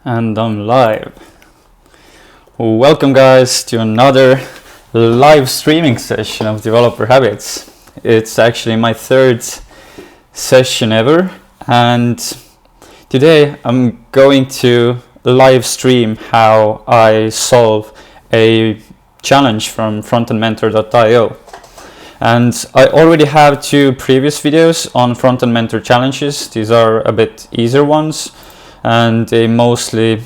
And I'm live. Welcome guys to another live streaming session of Developer Habits. It's actually my third session ever, and today I'm going to live stream how I solve a challenge from FrontendMentor.io. And I already have two previous videos on FrontendMentor challenges. These are a bit easier ones, and they mostly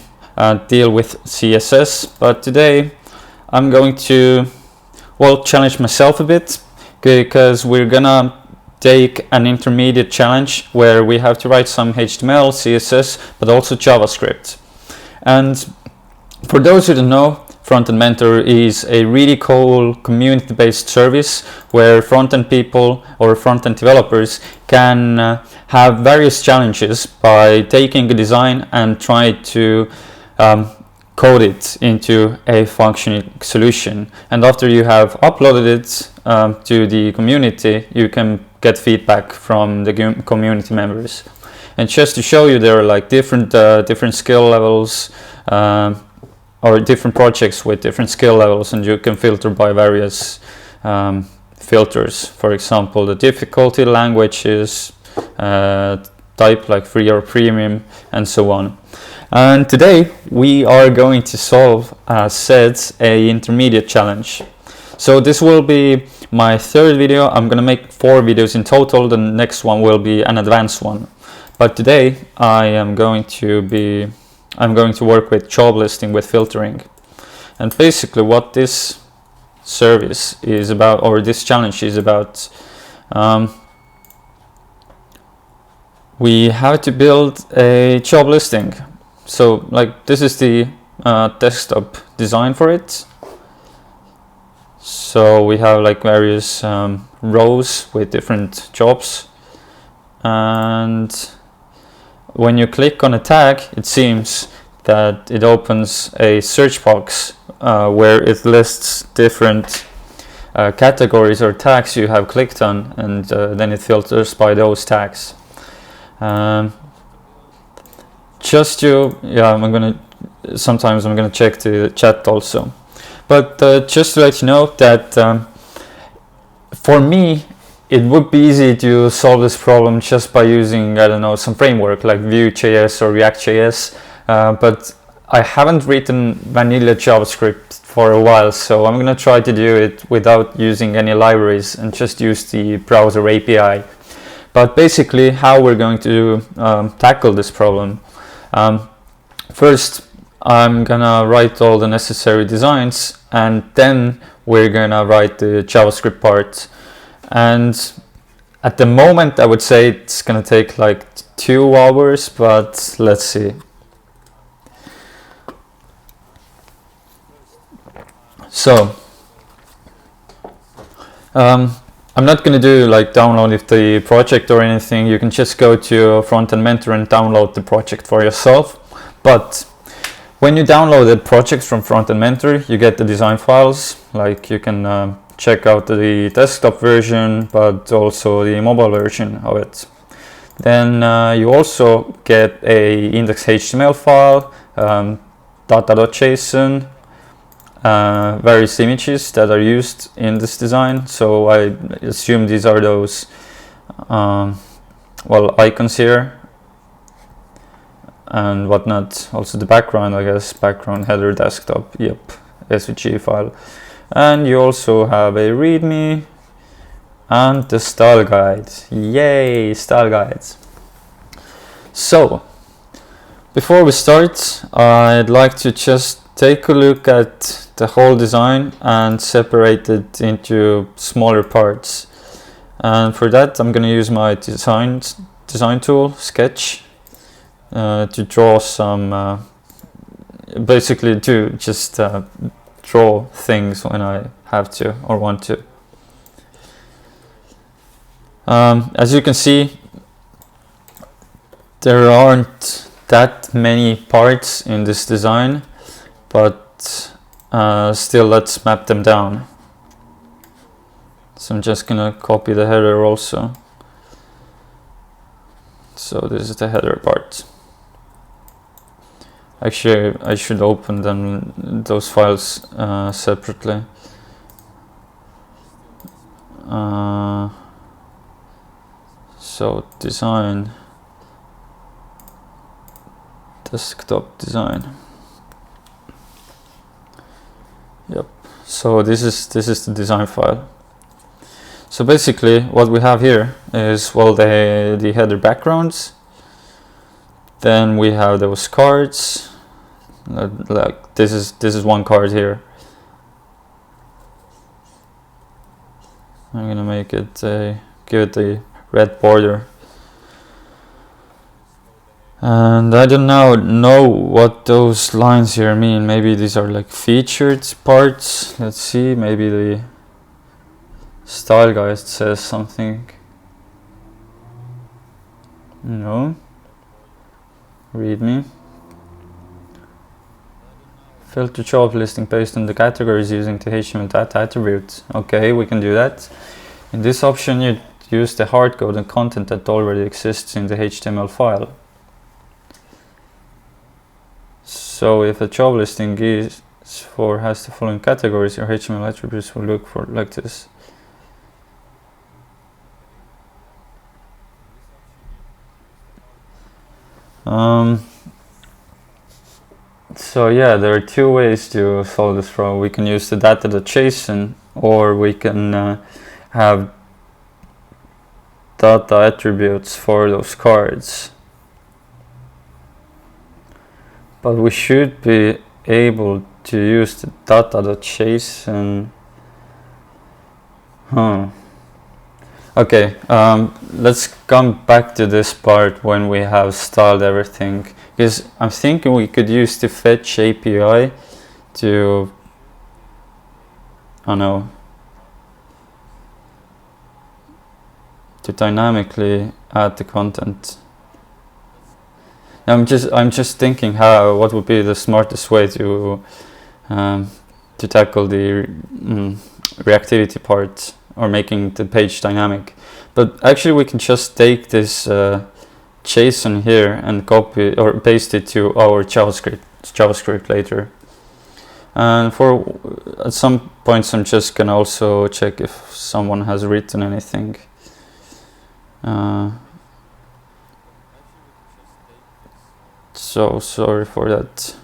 deal with CSS. But today I'm going to, challenge myself a bit, because we're gonna take an intermediate challenge where we have to write some HTML, CSS, but also JavaScript. And for those who don't know, FrontendMentor is a really cool community-based service where front-end people or front-end developers can have various challenges by taking a design and try to code it into a functioning solution. And after you have uploaded it to the community, you can get feedback from the community members. And just to show you, there are like different skill levels, or different projects with different skill levels, and you can filter by various filters. For example, the difficulty, languages, type like free or premium, and so on. And today we are going to solve, as said, a intermediate challenge. So this will be my third video. I'm gonna make 4 videos in total. The next one will be an advanced one. But today I'm going to work with job listing with filtering. And basically what this service is about, or this challenge is about, we have to build a job listing. So like this is the desktop design for it. So we have like various rows with different jobs, and when you click on a tag, it seems that it opens a search box where it lists different categories or tags you have clicked on, and then it filters by those tags. Sometimes I'm gonna check the chat also. But just to let you know that for me, it would be easy to solve this problem just by using, I don't know, some framework like Vue.js or React.js, but I haven't written vanilla JavaScript for a while, so I'm gonna try to do it without using any libraries and just use the browser API. But basically how we're going to tackle this problem. First, I'm gonna write all the necessary designs, and then we're gonna write the JavaScript part. And at the moment I would say it's gonna take like 2 hours, but let's see. So I'm not gonna do like download the project or anything. You can just go to FrontendMentor and download the project for yourself. But when you download the project from FrontendMentor, you get the design files. Like you can check out the desktop version, but also the mobile version of it. Then you also get a index.html file, data.json, various images that are used in this design. So I assume these are those icons here and whatnot. Also the background, I guess, background, header, desktop, yep, SVG file. And you also have a readme and the style guide. Yay, style guides. So before we start, I'd like to just take a look at the whole design and separate it into smaller parts. And for that I'm going to use my design tool, Sketch, to draw some, basically to just draw things when I have to or want to. As you can see, there aren't that many parts in this design, but still let's map them down. So I'm just gonna copy the header also. So this is the header part. Actually, I should open them, those files separately. So design, desktop design. Yep. So this is the design file. So basically, what we have here is, well, the header backgrounds. Then we have those cards. Like this is one card here. I'm gonna make it give it a red border. And I don't know what those lines here mean. Maybe these are like featured parts. Let's see, maybe the style guide says something. No. Read me. Filter job listing based on the categories using the HTML data attribute. Okay, we can do that. In this option, you use the hard-coded content that already exists in the HTML file. So if a job listing has the following categories, your HTML attributes will look for like this. So yeah, there are two ways to solve this problem. We can use the data.json, or we can have data attributes for those cards. But we should be able to use the data.json. Okay, let's come back to this part when we have styled everything, because I'm thinking we could use the fetch API to, to dynamically add the content. I'm just thinking what would be the smartest way to tackle the reactivity part, or making the page dynamic. But actually we can just take this JSON here and copy or paste it to our JavaScript later. And at some points I'm just gonna also check if someone has written anything. So sorry for that.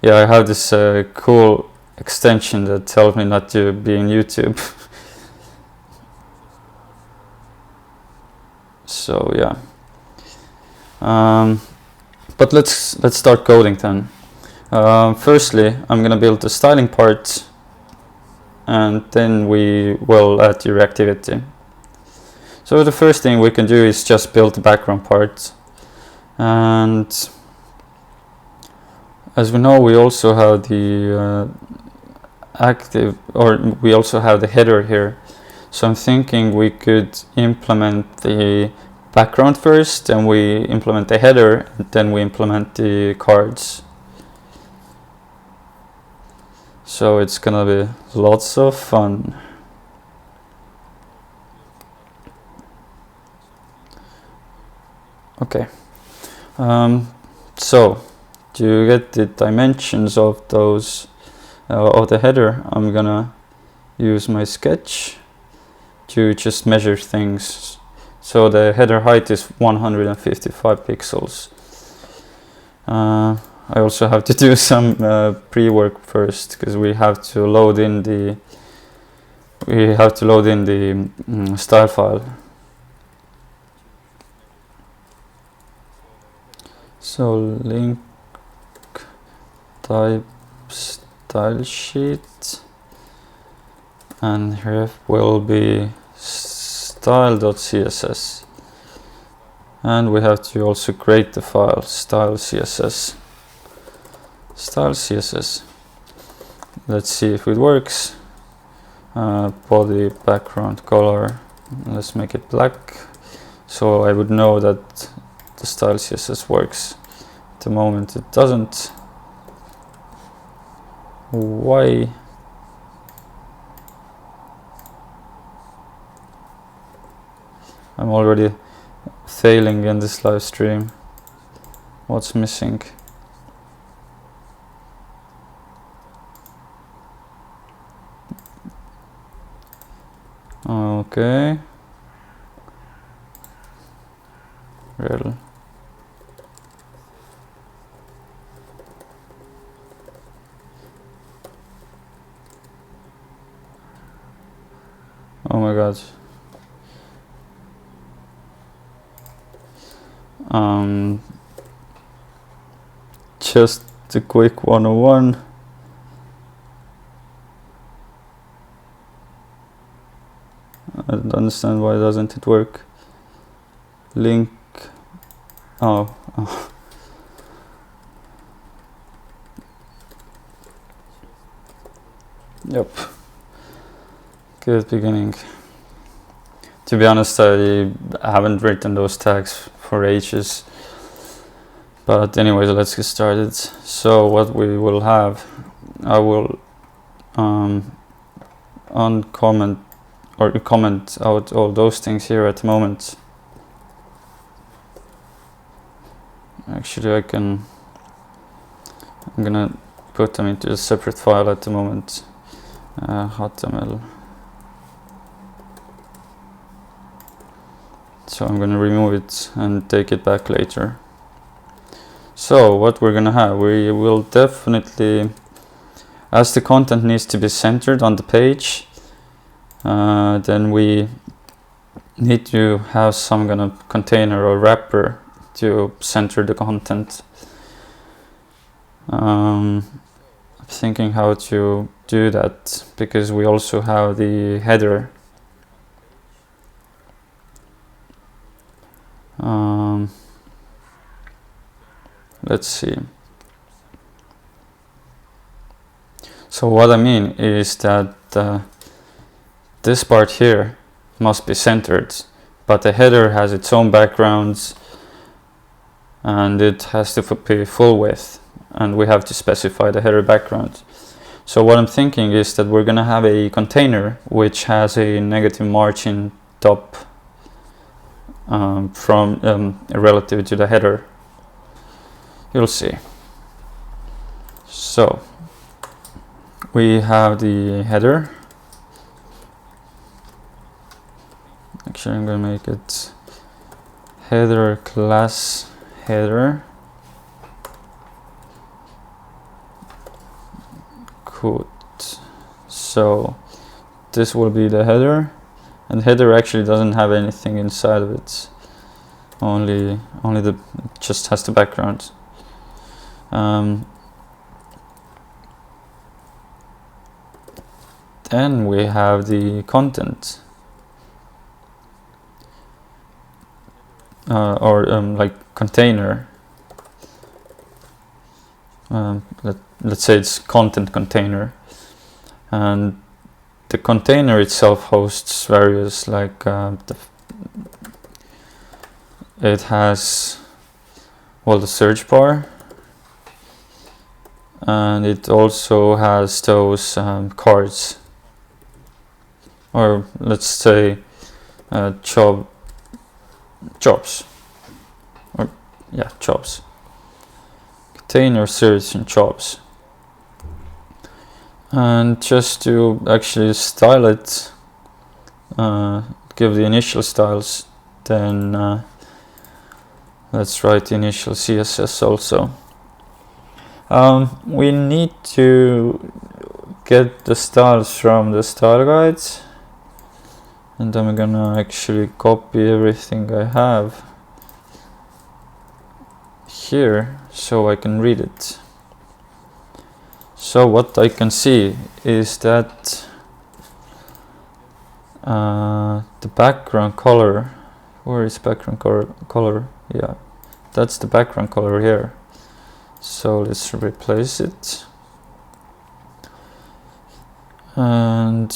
Yeah, I have this cool extension that tells me not to be in YouTube. So yeah. But let's start coding then. Firstly, I'm gonna build the styling part, and then we will add the reactivity. So the first thing we can do is just build the background part, and as we know, we also have the we also have the header here. So I'm thinking we could implement the background first, then we implement the header, and then we implement the cards. So it's gonna be lots of fun. Okay. So to get the dimensions of those of the header, I'm gonna use my sketch to just measure things. So the header height is 155 pixels. I also have to do some pre-work first, because we have to load in the style file. So link type style sheet, and here will be style.css, and we have to also create the file style.css. Let's see if it works. Body background color, let's make it black, so I would know that the style.css works. At the moment it doesn't. Why? I'm already failing in this live stream. What's missing? Okay. Rel. Oh my god. Just a quick 101. I don't understand why doesn't it work. Link. Oh. Yep. Good beginning. To be honest, I haven't written those tags for ages. But anyways, let's get started. So what we will have, I will uncomment or comment out all those things here at the moment. Actually, I'm gonna put them into a separate file at the moment. HTML. So I'm gonna remove it and take it back later. So what we're gonna have, we will definitely, as the content needs to be centered on the page, then we need to have some kind of container or wrapper to center the content. I'm thinking how to do that, because we also have the header. Let's see. So what I mean is that this part here must be centered, but the header has its own backgrounds and it has to be full width, and we have to specify the header background. So what I'm thinking is that we're gonna have a container which has a negative margin top relative to the header. You'll see. So we have the header. Actually, I'm gonna make it header class header. Good. So this will be the header, and header actually doesn't have anything inside of it. Only the just has the background. Then we have the content, like container. Let's say it's content container, and the container itself hosts various, like it has, well, the search bar, and it also has those cards, or let's say jobs, or yeah, jobs. Container search and jobs. And just to actually style it, give the initial styles, then let's write the initial CSS also. We need to get the styles from the style guides, and I'm gonna actually copy everything I have here so I can read it. So what I can see is that the background color, where is background color? Yeah, that's the background color here. So let's replace it. And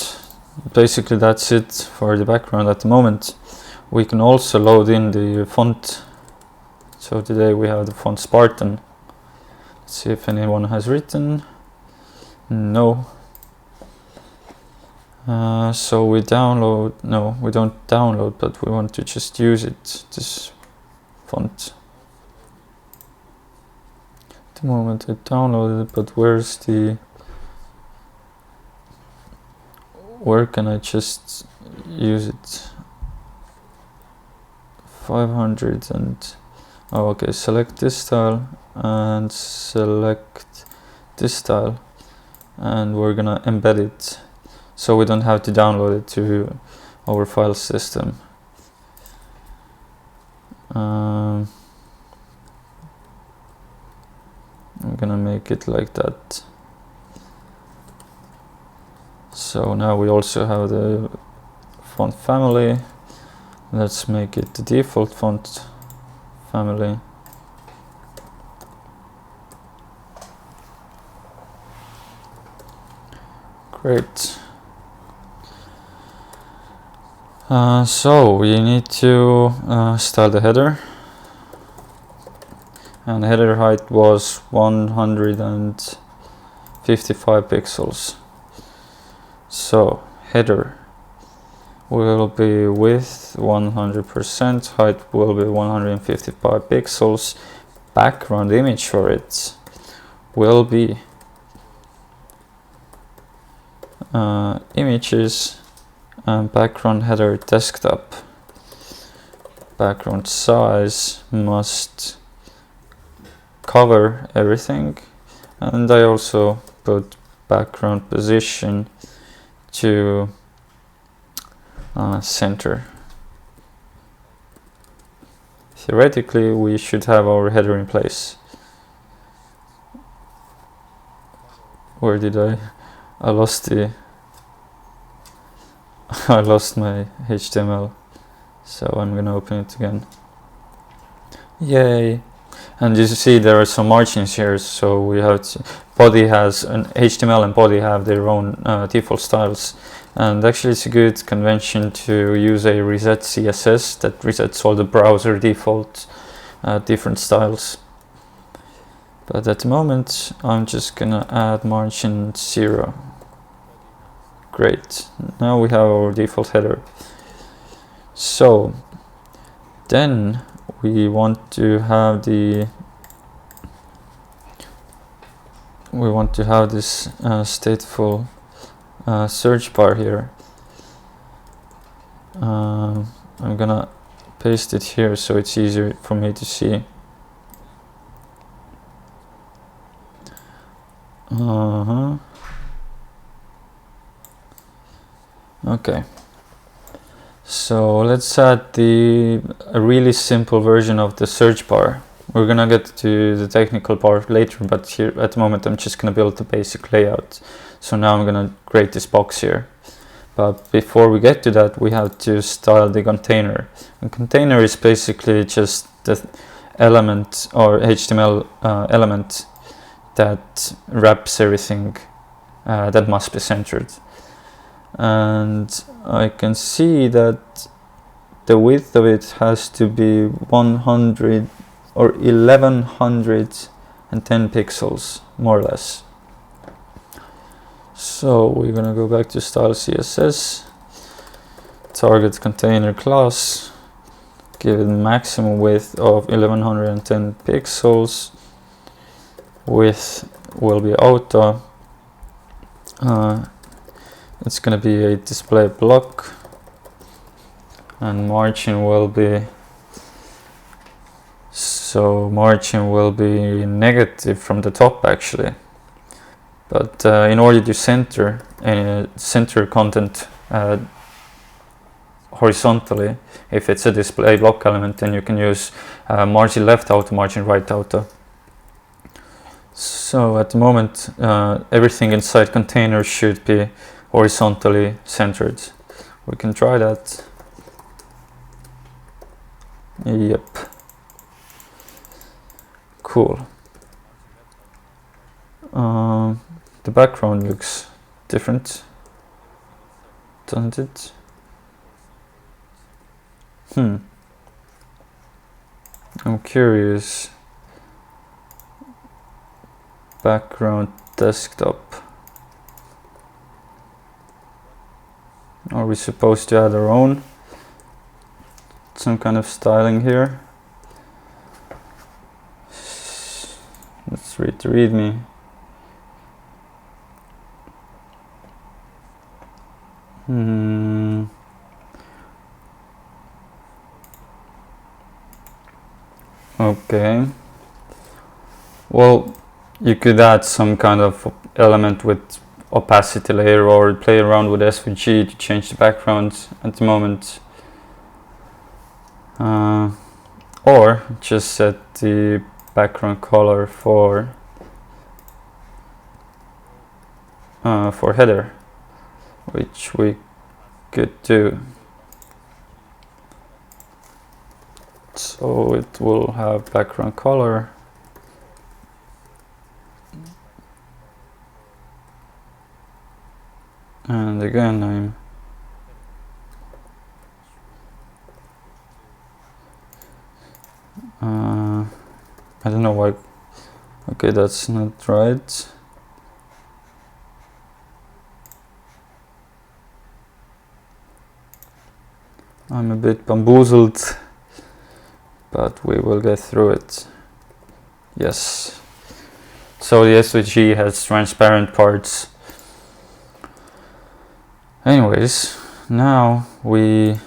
basically that's it for the background at the moment. We can also load in the font. So today we have the font Spartan. Let's see if anyone has written. No. So we download, no, we don't download, but we want to just use it, this font. At the moment I downloaded it, but where can I just use it 500 and okay, select this style and select this style, and we're gonna embed it so we don't have to download it to our file system. I'm gonna make it like that. So now we also have the font family. Let's make it the default font family. Great. So we need to style the header, and the header height was 155 pixels. So header will be width 100%, height will be 155 pixels. Background image for it will be images and background header desktop. Background size must cover everything, and I also put background position to center. Theoretically, we should have our header in place. Where did I lost the I lost my HTML, so I'm gonna open it again. Yay! And you see there are some margins here, so we have body has an HTML and body have their own default styles, and actually it's a good convention to use a reset CSS that resets all the browser default different styles. But at the moment I'm just gonna add margin 0. Great, now we have our default header. So then we want to have this stateful search bar here. I'm gonna paste it here so it's easier for me to see. Okay, so let's add a really simple version of the search bar. We're gonna get to the technical part later, but here at the moment I'm just gonna build the basic layout. So now I'm gonna create this box here. But before we get to that, we have to style the container. And container is basically just the element or HTML element that wraps everything that must be centered. And I can see that the width of it has to be 100 or 1110 pixels, more or less. So we're gonna go back to style CSS, target container class, give it maximum width of 1110 pixels, width will be auto, it's gonna be a display block, and margin will be negative from the top actually. But in order to center content horizontally, if it's a display block element, then you can use margin left auto, margin right auto. So at the moment everything inside container should be horizontally centered. We can try that. Yep. Cool. The background looks different, doesn't it? I'm curious. Background desktop. Are we supposed to add our own? Some kind of styling here. Let's read the README. Okay. Well, you could add some kind of element with opacity layer or play around with SVG to change the background at the moment. Or just set the background color for header, which we could do. So it will have background color. And again, I don't know why. Okay, that's not right. I'm a bit bamboozled, but we will get through it. Yes. So the SVG has transparent parts. Anyways, now we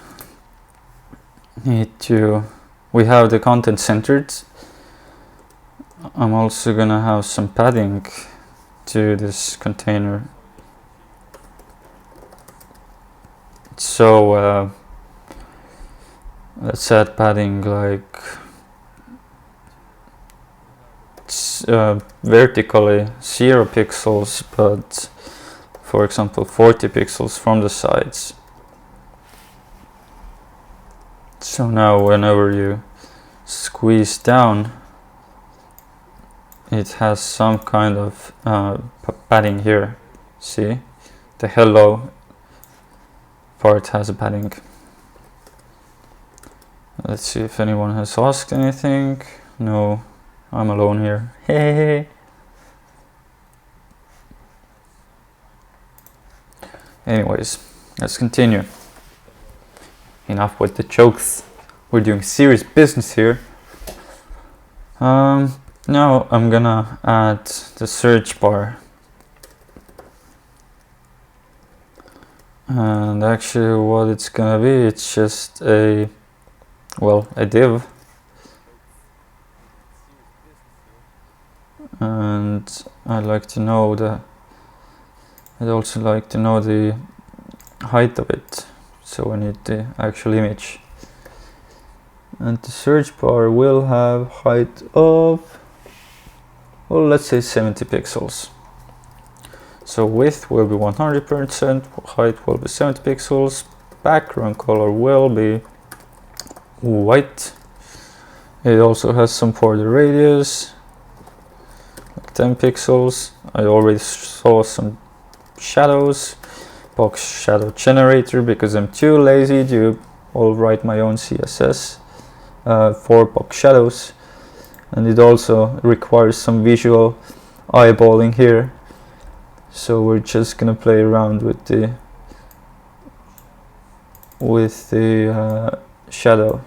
have the content centered. I'm also gonna have some padding to this container. So let's add padding like vertically 0 pixels, but for example 40 pixels from the sides. So now whenever you squeeze down, it has some kind of padding here. See, the hello part has a padding. Let's see if anyone has asked anything. No, I'm alone here. Hey. Anyways, let's continue. Enough with the jokes. We're doing serious business here. Now I'm gonna add the search bar. And actually what it's gonna be, it's just a div. And I'd also like to know the height of it. So I need the actual image. And the search bar will have height of, well, let's say 70 pixels. So width will be 100%, height will be 70 pixels, background color will be white. It also has some border radius, like 10 pixels. I already saw some shadows, box shadow generator, because I'm too lazy to write my own CSS for box shadows. And it also requires some visual eyeballing here. So we're just gonna play around with the shadow.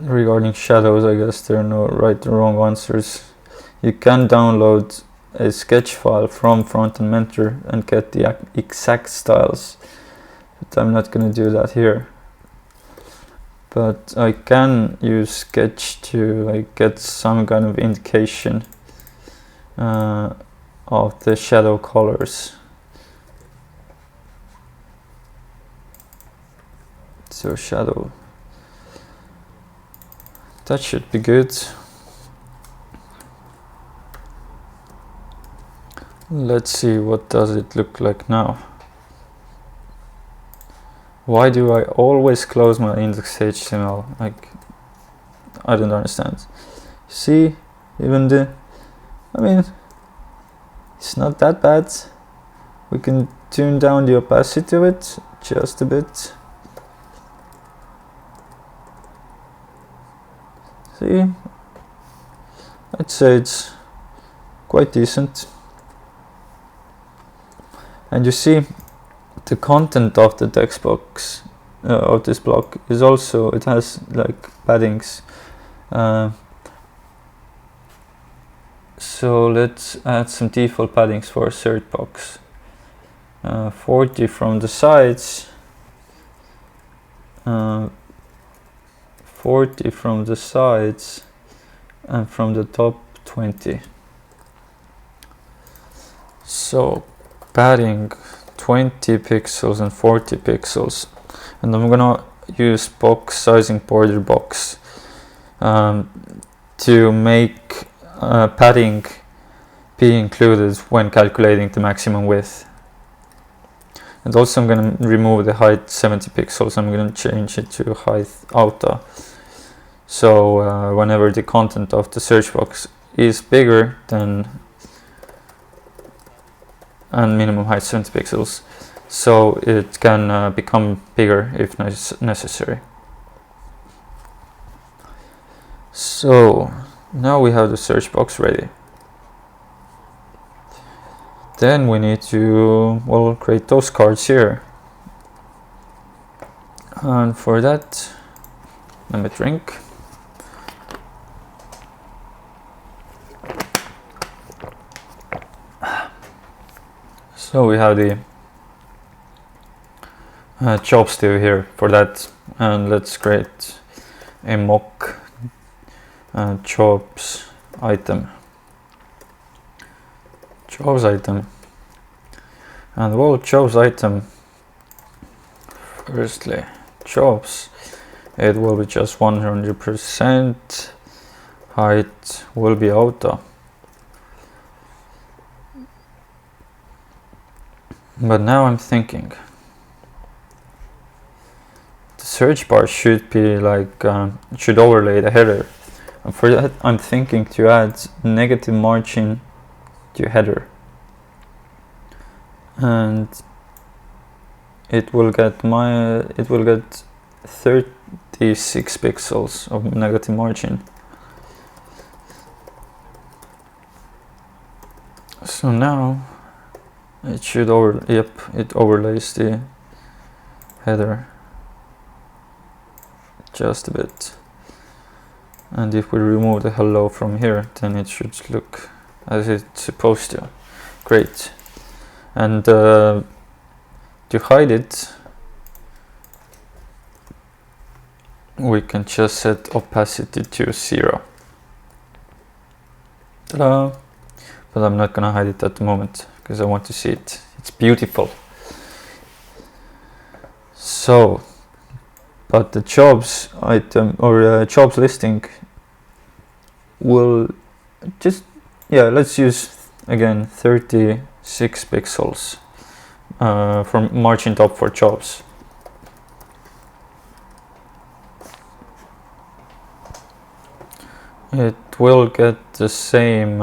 Regarding shadows, I guess there are no right or wrong answers. You can download a sketch file from FrontendMentor and get the exact styles, but I'm not gonna do that here. But I can use Sketch to get some kind of indication of the shadow colors. So shadow, that should be good. Let's see, what does it look like now? Why do I always close my index.html? I don't understand. See, even it's not that bad. We can tune down the opacity of it just a bit. See, I'd say it's quite decent. And you see, the content of the text box of this block is also, it has paddings. So let's add some default paddings for a search box. 40 from the sides 40 from the sides, and from the top 20. So padding 20 pixels and 40 pixels, and I'm gonna use box sizing border box to make padding be included when calculating the maximum width. And also I'm going to remove the height 70 pixels. I'm going to change it to height auto. So whenever the content of the search box is bigger than and minimum height 70 pixels, so it can become bigger if necessary. So now we have the search box ready. Then we need to, well, create those cards here. And for that, let me drink. So we have the jobs div here for that, and let's create a mock jobs item. Jobs item, and well, jobs item, firstly jobs, it will be just 100%, height will be auto. But now I'm thinking the search bar should be like should overlay the header, and for that I'm thinking to add negative margin to header, and it will get 36 pixels of negative margin. So now it should it overlays the header just a bit, and if we remove the hello from here, then it should look as it's supposed to. Great. And to hide it, we can just set opacity to 0. Ta-da! But I'm not gonna hide it at the moment because I want to see it. It's beautiful. So, but the jobs item or jobs listing will just, yeah, let's use again 36 pixels from margin top for jobs. It will get the same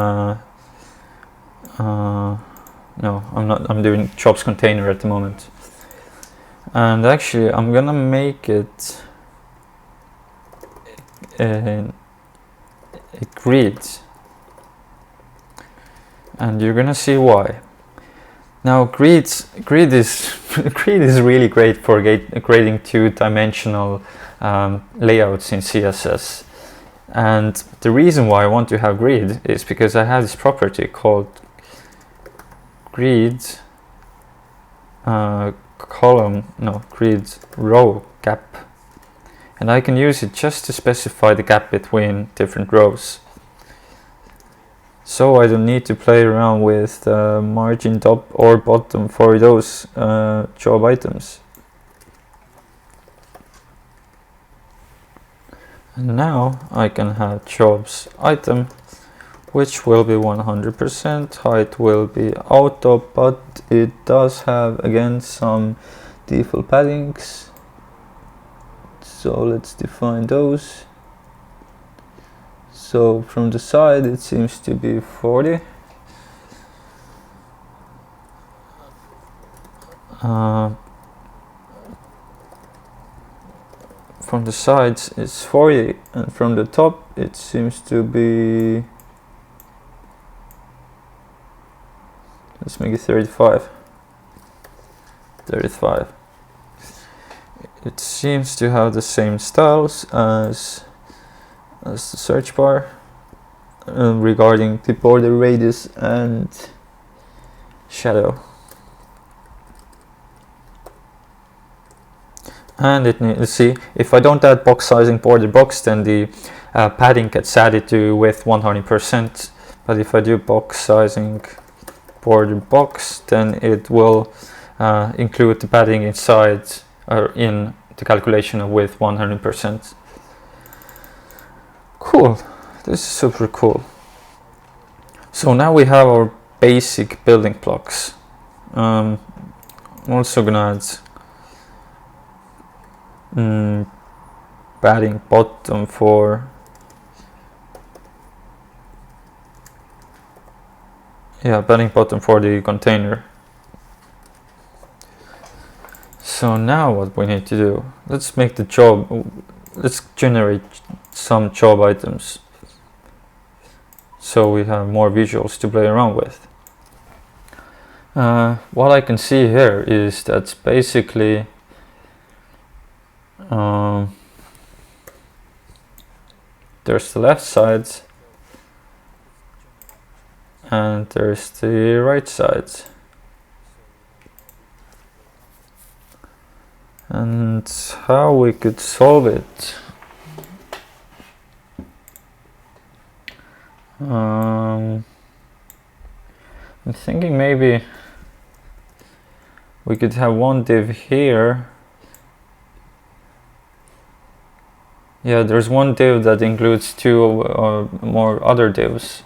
no, I'm doing jobs container at the moment, and actually I'm gonna make it a grid, and you're gonna see why. Now grid is grid is really great for creating two-dimensional layouts in CSS, and the reason why I want to have grid is because I have this property called grid grid row gap, and I can use it just to specify the gap between different rows, so I don't need to play around with margin top or bottom for those job items. And now I can have jobs item, which will be 100%, height will be auto, but it does have again some default paddings. So let's define those. So from the side it seems to be 40. From the sides it's 40, and from the top it seems to be, let's make it 35. It seems to have the same styles as the search bar regarding the border radius and shadow. And see, if I don't add box sizing border box, then the padding gets added to with 100%. But if I do box sizing border box, then it will include the padding inside or in the calculation of width 100%. Cool, this is super cool. So now we have our basic building blocks. I'm also gonna add padding bottom for padding bottom for the container. So now what we need to do, let's make the job, let's generate some job items so we have more visuals to play around with. What I can see here is that basically there's the left side and there's the right side. And how we could solve it? I'm thinking maybe we could have one div here. Yeah, there's one div that includes two or more other divs,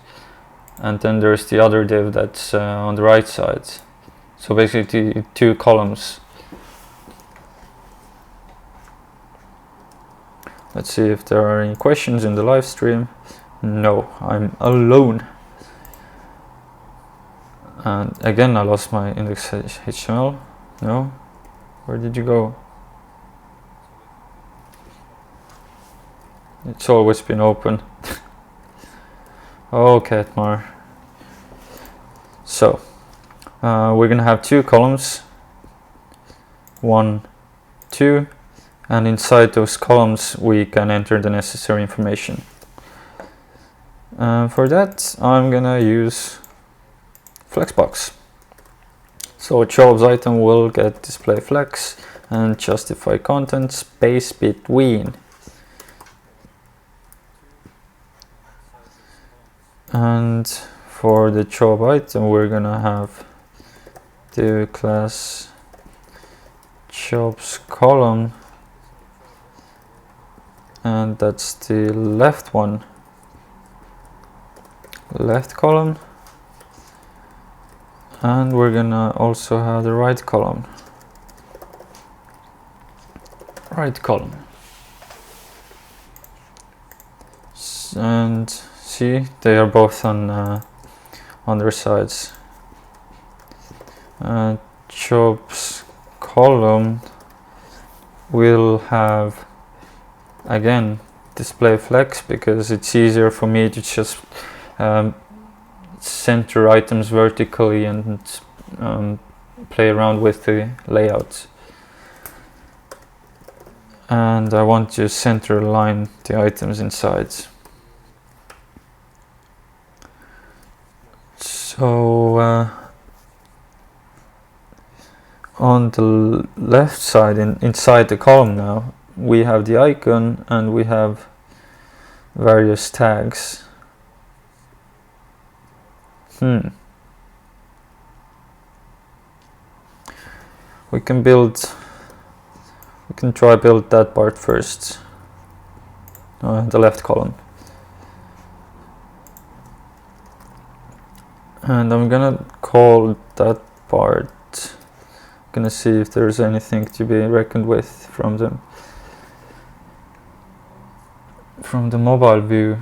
and then there's the other div that's on the right side. So basically two columns. Let's see if there are any questions in the live stream. No, I'm alone. And again, I lost my index.html. No, where did you go? It's always been open. Oh, Catmar. So, we're gonna have two columns. 1, 2. And inside those columns we can enter the necessary information. For that I'm gonna use flexbox. So jobs item will get display flex and justify content space between. And for the job item we're gonna have div class jobs column, and that's the left one, left column, and we're gonna also have the right column, right column. And see, they are both on their sides. Jobs column will have again display flex because it's easier for me to just center items vertically and play around with the layout. And I want to center align the items inside. So on the left side, inside the column now, we have the icon and we have various tags. We can try build that part first, the left column. And I'm gonna call that part, gonna see if there's anything to be reckoned with from the mobile view.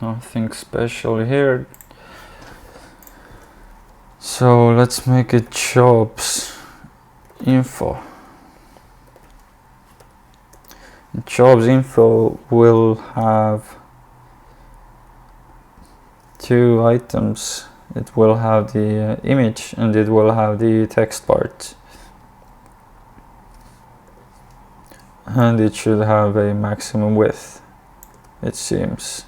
Nothing special here. So let's make it jobs info. Jobs info will have two items. It will have the image and it will have the text part. And it should have a maximum width, it seems.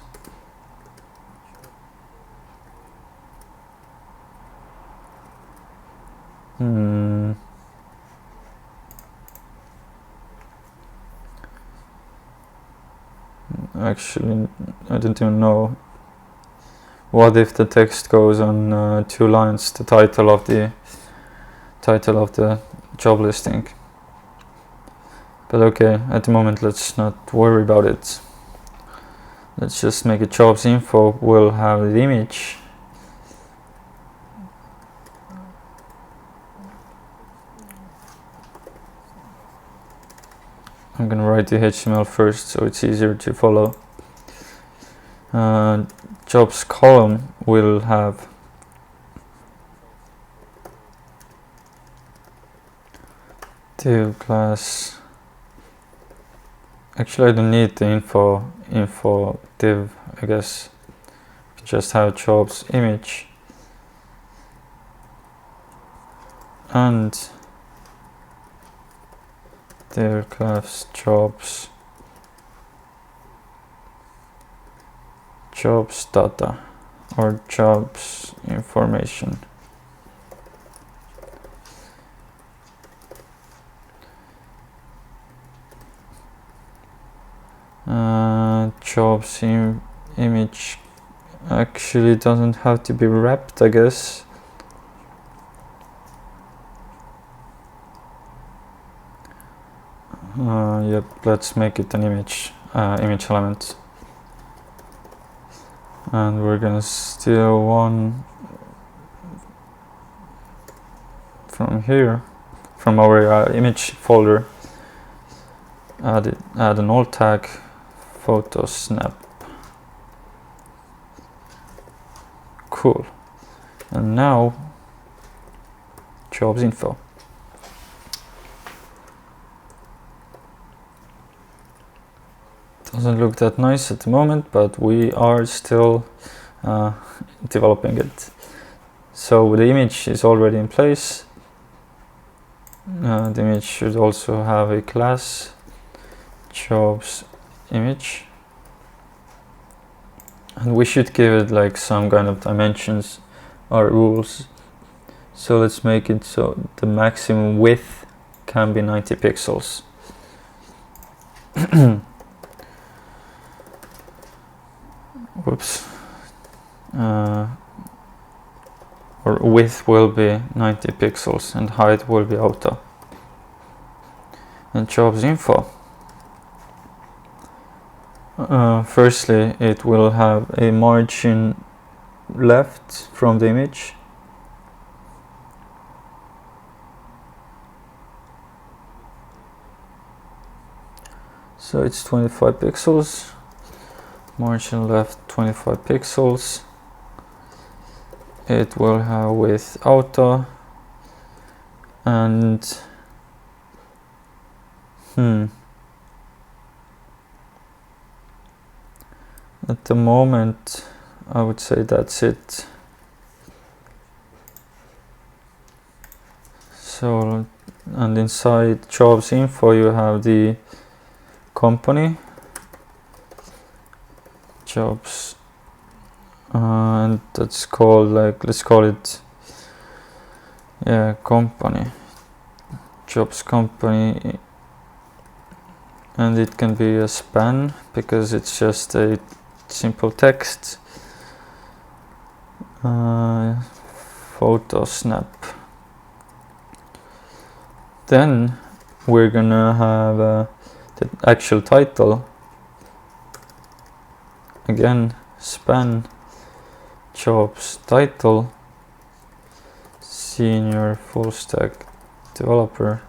Actually, I don't even know. What if the text goes on 2 lines, the title of the job listing? But okay, at the moment let's not worry about it. Let's just make a jobs info. We'll have the image. I'm gonna write the HTML first so it's easier to follow. Jobs column will have div class. Actually, I don't need the info div, I guess. Just have jobs image and div class jobs data or jobs information. Jobs image actually doesn't have to be wrapped, I guess. Yep, let's make it an image element. And we're gonna steal one from here, from our image folder. Add an alt tag, photo snap. Cool. And now jobs info. Doesn't look that nice at the moment, but we are still developing it. So the image is already in place. The image should also have a class, jobs image, and we should give it like some kind of dimensions or rules. So let's make it so the maximum width can be 90 pixels. Whoops. Or width will be 90 pixels and height will be auto. And jobs info. Firstly, it will have a margin left from the image. So it's 25 pixels. Margin left 25 pixels. It will have width auto and at the moment I would say that's it. So, and inside jobs info you have the company, jobs, and that's called, like, let's call it company, jobs company, and it can be a span because it's just a simple text. Photo snap. Then we're gonna have the actual title. Again, span, jobs title, senior full stack developer.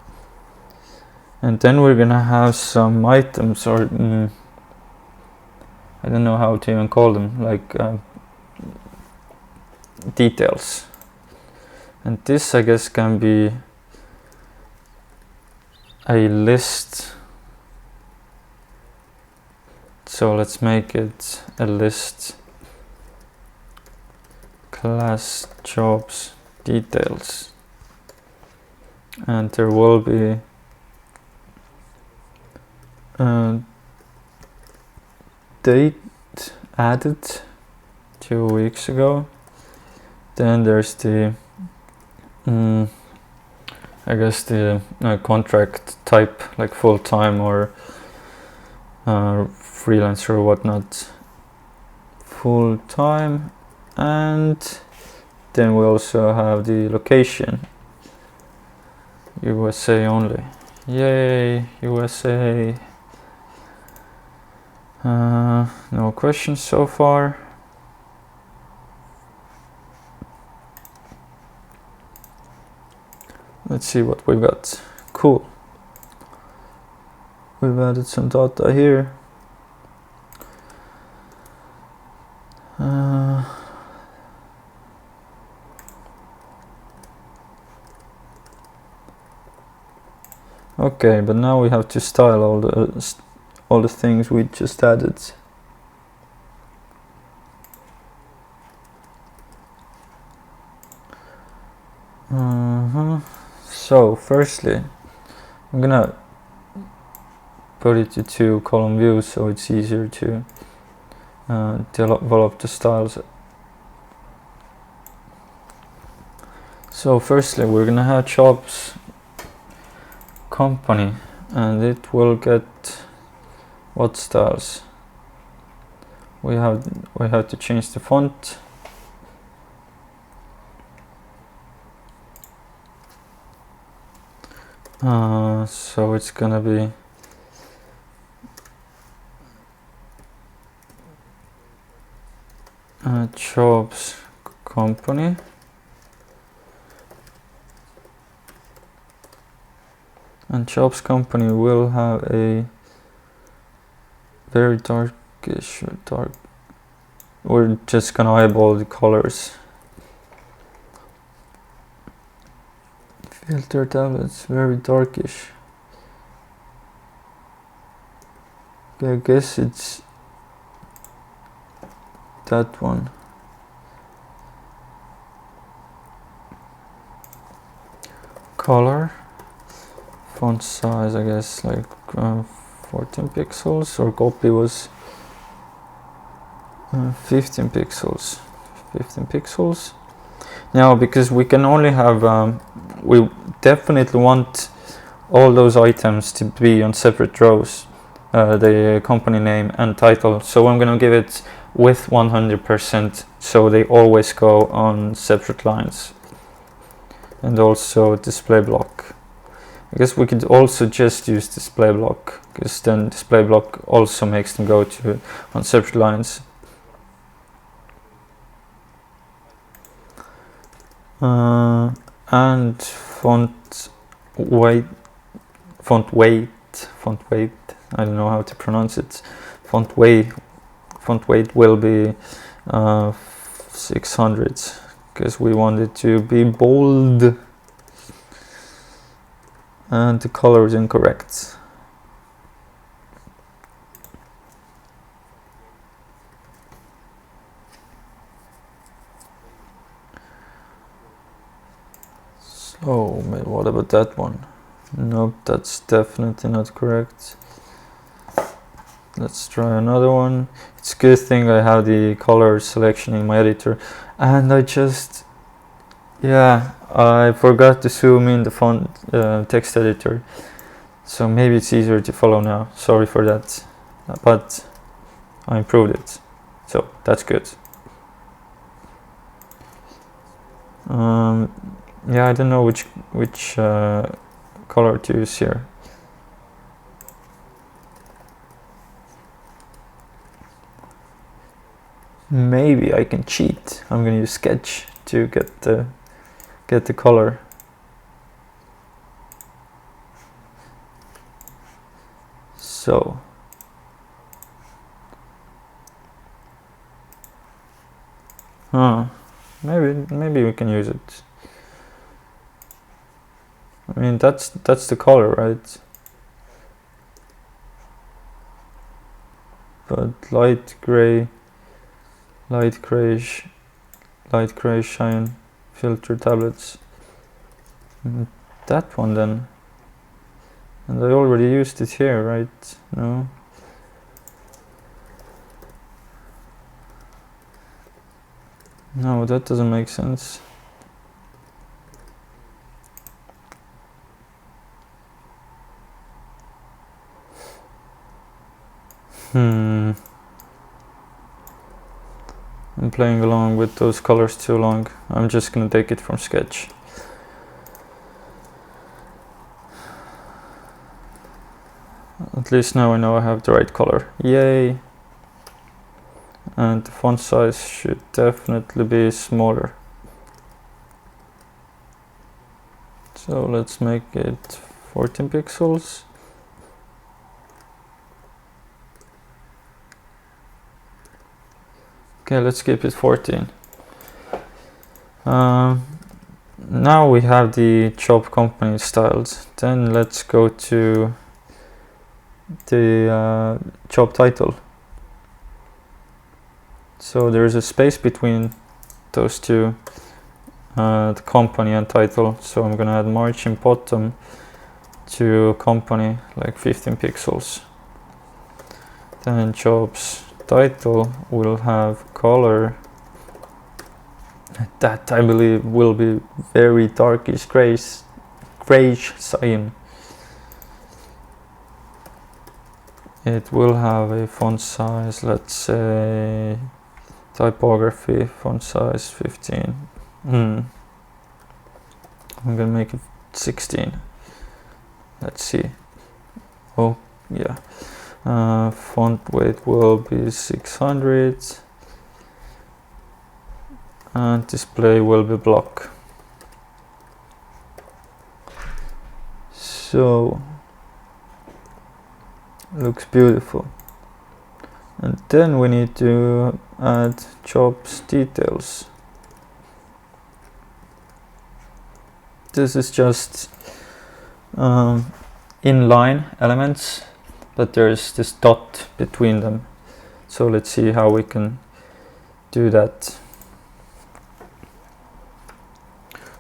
And then we're gonna have some items, or I don't know how to even call them, like details. And this, I guess, can be a list. So let's make it a list, class jobs details, and there will be date added 2 weeks ago. Then there's the I guess the contract type, like full-time or freelancer or whatnot. Full-time, and then we also have the location, USA only. Yay, USA. No questions so far. Let's see what we've got. Cool. We've added some data here. Okay, but now we have to style all the things we just added. So firstly, I'm gonna put it to 2 column views so it's easier to develop the styles. So firstly, we're gonna have jobs company, and it will get what styles? We have to change the font. So it's gonna be jobs company, and jobs company will have a very darkish or dark. We're just gonna eyeball the colors. Filter tablets, very darkish. I guess it's that one. Color, font size, I guess like 14 pixels, or copy was 15 pixels. 15 pixels. Now, because we can only have, we definitely want all those items to be on separate rows, the company name and title. So I'm gonna give it with 100%, so they always go on separate lines. And also display block. I guess we could also just use display block, because then display block also makes them go to on separate lines. And font weight, I don't know how to pronounce it. Font weight will be 600, because we want it to be bold, and the color is incorrect. So what about that one? Nope, that's definitely not correct. Let's try another one. It's a good thing I have the color selection in my editor, and I forgot to zoom in the font text editor, so maybe it's easier to follow now. Sorry for that, but I improved it, so that's good. Yeah, I don't know which color to use here. Maybe I can cheat. I'm gonna use Sketch to get the color. So maybe we can use it. I mean, that's the color, right? But light grayish shine filter tablets. That one then. And I already used it here, right? No. No, that doesn't make sense. I'm playing along with those colors too long. I'm just gonna take it from Sketch. At least now I know I have the right color. Yay! And the font size should definitely be smaller. So let's make it 14 pixels. Okay, let's keep it 14. Now we have the job company styled. Then let's go to the job title. So there is a space between those two, the company and title. So I'm gonna add margin bottom to company, like 15 pixels. Then jobs title will have color that I believe will be very darkish grayish cyan. It will have a font size, let's say typography font size 15. I'm gonna make it 16. Let's see. Oh yeah. Font weight will be 600 and display will be block. So looks beautiful. And then we need to add jobs details. This is just inline elements, but there's this dot between them. So let's see how we can do that.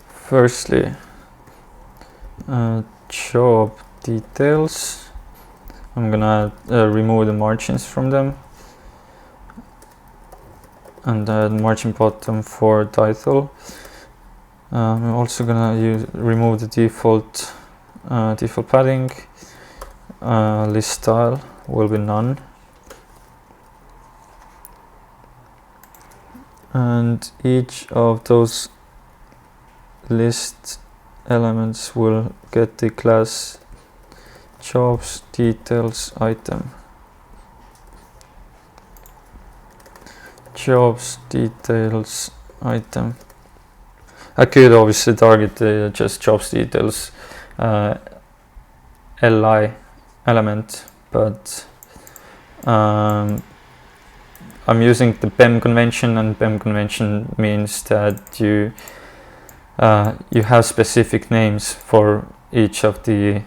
Firstly, job details. I'm gonna remove the margins from them and add margin bottom for title. I'm also gonna remove the default padding. List style will be none, and each of those list elements will get the class jobs details item. Jobs details item. I could obviously target just jobs details li element, but I'm using the BEM convention, and BEM convention means that you have specific names for each of the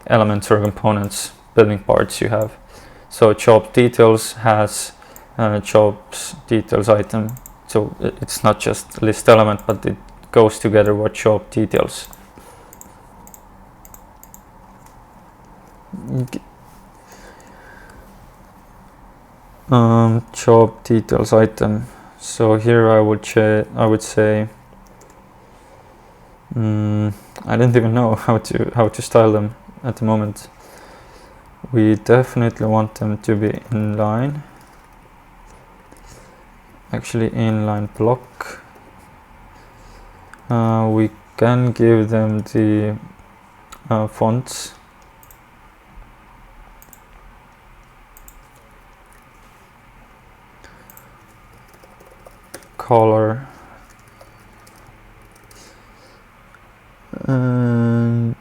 elements or components, building parts you have. So job details has jobs details item, so it's not just list element, but it goes together with job details. Job details item. So here I would say I don't even know how to style them at the moment. We definitely want them to be inline. Actually, inline block. We can give them the fonts. Color. And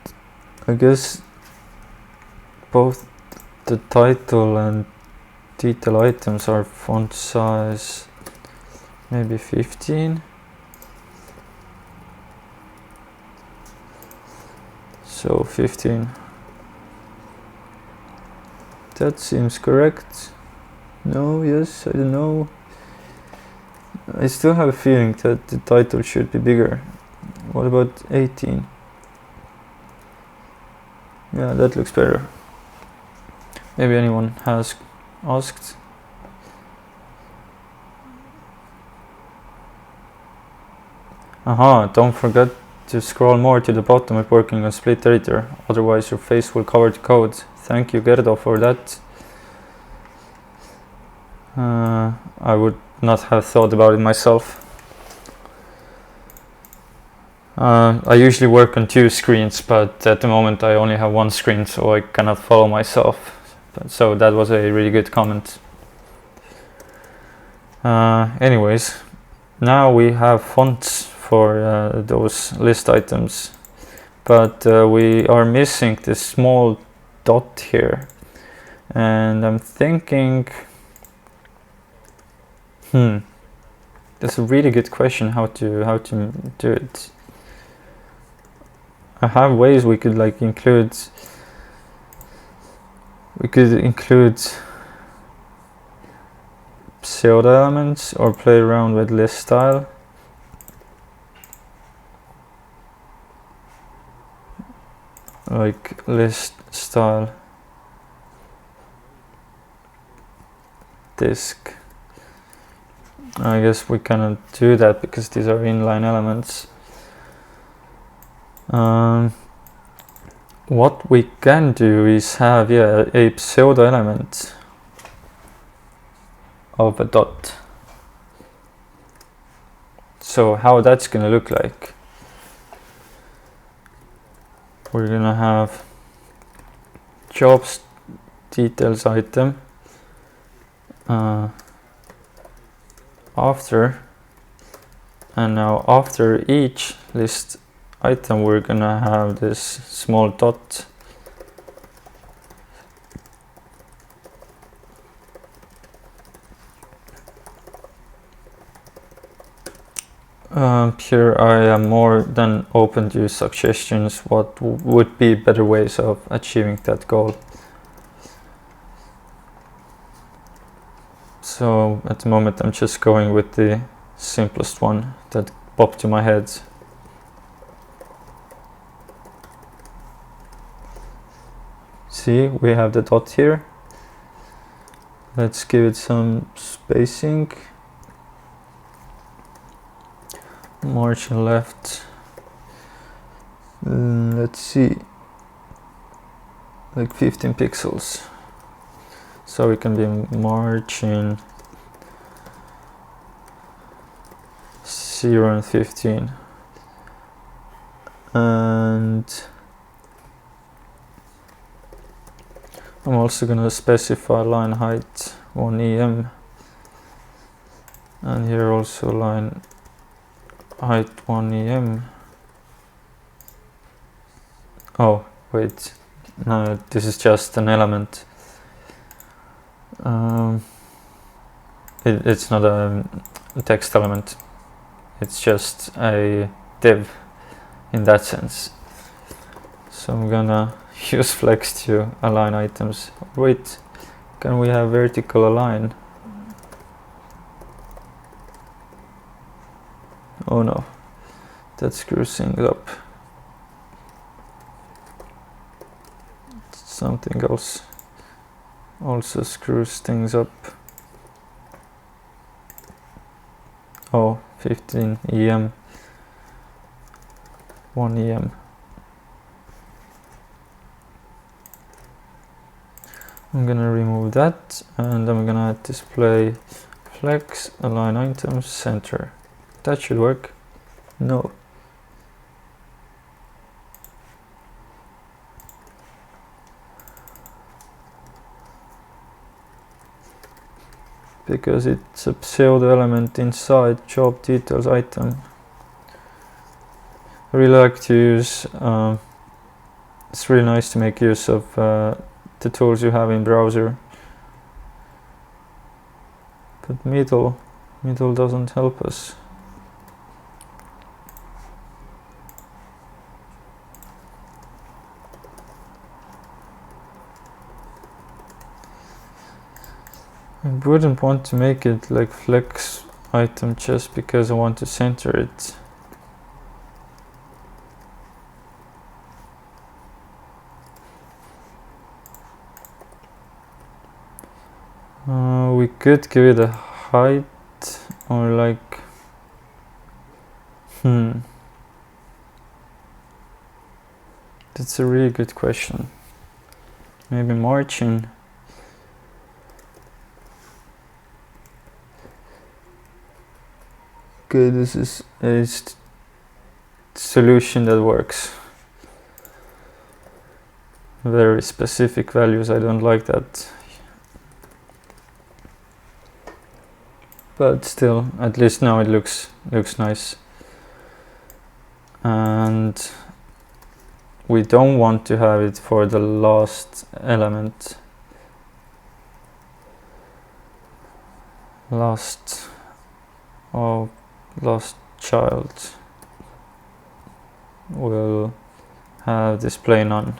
I guess both the title and detail items are font size maybe 15. So 15. That seems correct. No, yes, I don't know. I still have a feeling that the title should be bigger. What about 18? Yeah, that looks better. Maybe anyone has asked. Aha, don't forget to scroll more to the bottom if working on split editor, otherwise your face will cover the code. Thank you, Gerdo, for that. I would not have thought about it myself. I usually work on 2 screens, but at the moment I only have 1 screen, so I cannot follow myself. So that was a really good comment. Anyways, now we have fonts for those list items, but we are missing this small dot here, and I'm thinking, that's a really good question, how to do it. I have ways we could like include pseudo elements or play around with list style. Like list style disk. I guess we cannot do that because these are inline elements. What we can do is have a pseudo element of a dot. So how that's gonna look like? We're gonna have jobs details item after, and now after each list item we're gonna have this small dot. Here I am more than open to suggestions what would be better ways of achieving that goal. So at the moment I'm just going with the simplest one that popped to my head. See, we have the dot here. Let's give it some spacing. Margin left. Let's see, like 15 pixels. So it can be margin 0 and 15. And I'm also going to specify line height 1 em, and here also line height 1 em. Oh wait, no, this is just an element. It's not a text element, it's just a div in that sense. So I'm gonna use flex to align items. Wait, can we have vertical align? Oh no, that screws things up. Something else also screws things up. Oh, 15 em, 1 em. I'm gonna remove that, and I'm gonna display flex align items center. That should work. No. Because it's a pseudo element inside job details item. I really like to use, it's really nice to make use of the tools you have in browser. But middle doesn't help us. I wouldn't want to make it like flex item just because I want to center it. We could give it a height or like that's a really good question. Maybe margin Okay, this is a solution that works. Very specific values, I don't like that. But still, at least now it looks nice. And we don't want to have it for the last element. Last child will have display none.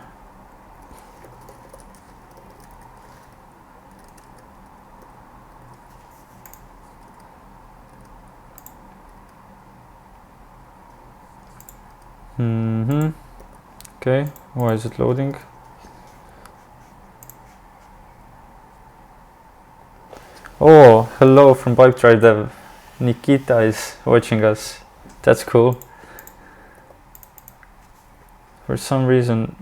Okay, why is it loading? Oh, hello from Pipedrive Dev. Nikita is watching us. That's cool. For some reason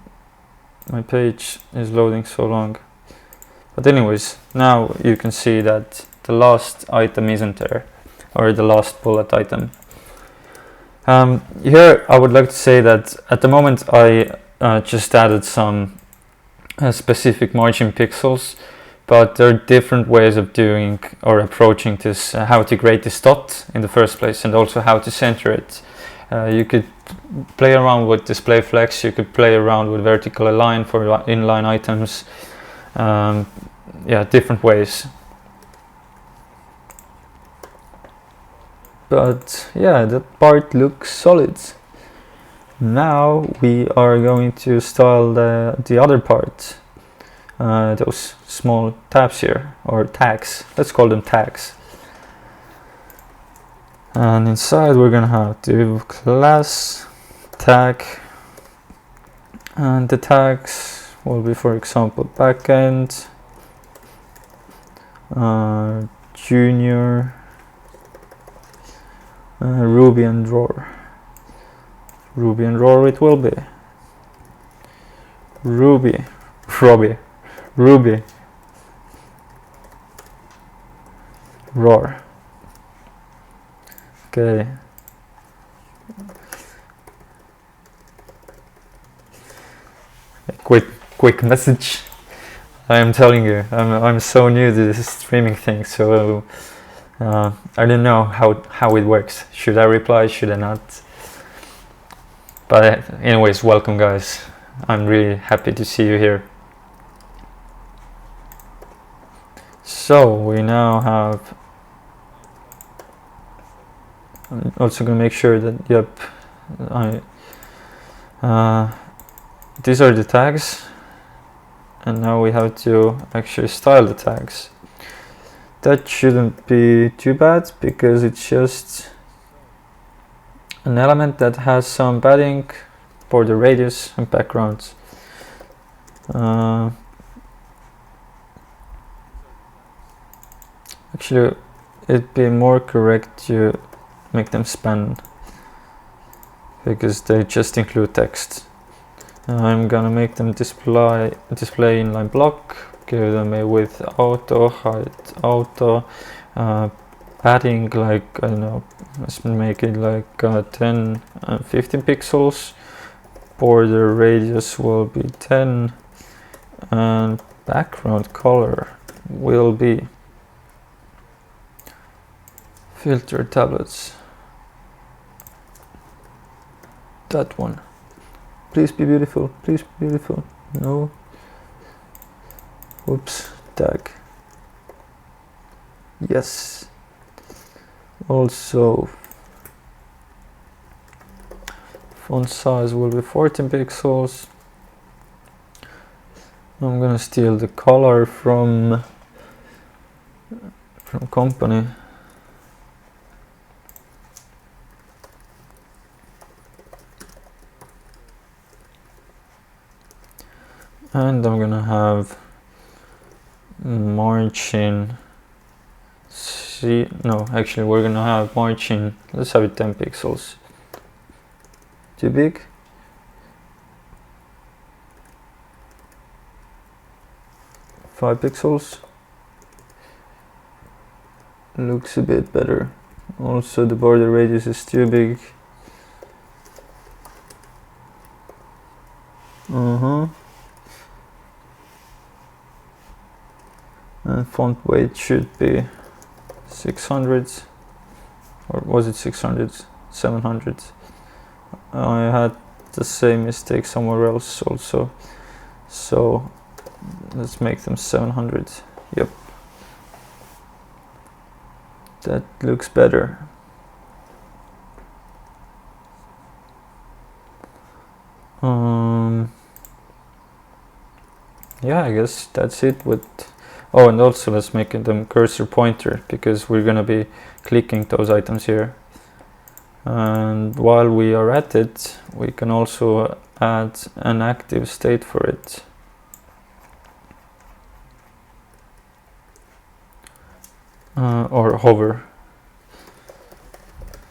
my page is loading so long. But anyways, now you can see that the last item isn't there, or the last bullet item. Here I would like to say that at the moment I just added some specific margin pixels, but there are different ways of doing or approaching this, how to grade this dot in the first place, and also how to center it. You could play around with display flex, you could play around with vertical align for inline items. Yeah, different ways. But yeah, that part looks solid. Now we are going to style the other part. Those small tabs here, or tags, let's call them tags. And inside we're gonna have div class tag, and the tags will be, for example, backend, junior, Ruby and drawer. Ruby and drawer it will be. Ruby, roar. Okay. A quick message. I am telling you, I'm so new to this streaming thing, so I don't know how it works. Should I reply? Should I not? But anyways, welcome guys. I'm really happy to see you here. So we now have. I'm also gonna make sure that these are the tags, and now we have to actually style the tags. That shouldn't be too bad because it's just an element that has some padding, border radius, and backgrounds. Actually, it'd be more correct to make them span because they just include text. I'm gonna make them display inline block, give them a width auto, height auto, padding like, I don't know, let's make it like 10 and 15 pixels, border radius will be 10, and background color will be filter tablets. That one. Please be beautiful. Please be beautiful. No. Oops. Tag. Yes. Also, font size will be 14 pixels. I'm gonna steal the color from company. And I'm gonna have margin actually we're gonna have margin, let's have it 10 pixels. Too big? $5 pixels. Looks a bit better. Also the border radius is too big. And font weight should be 600, or was it 600? 700. I had the same mistake somewhere else also, so let's make them 700. Yep, that looks better. Yeah, I guess that's it with. Oh, and also let's make them cursor pointer, because we're gonna be clicking those items here. And while we are at it, we can also add an active state for it. Or hover.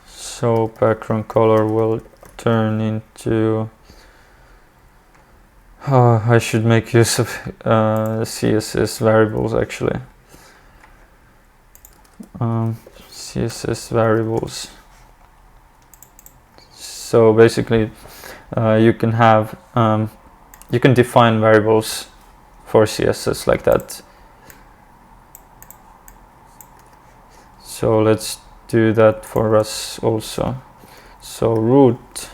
So background color will turn into. I should make use of CSS variables actually. CSS variables. So basically, you can have you can define variables for CSS like that. So let's do that for us also. So root,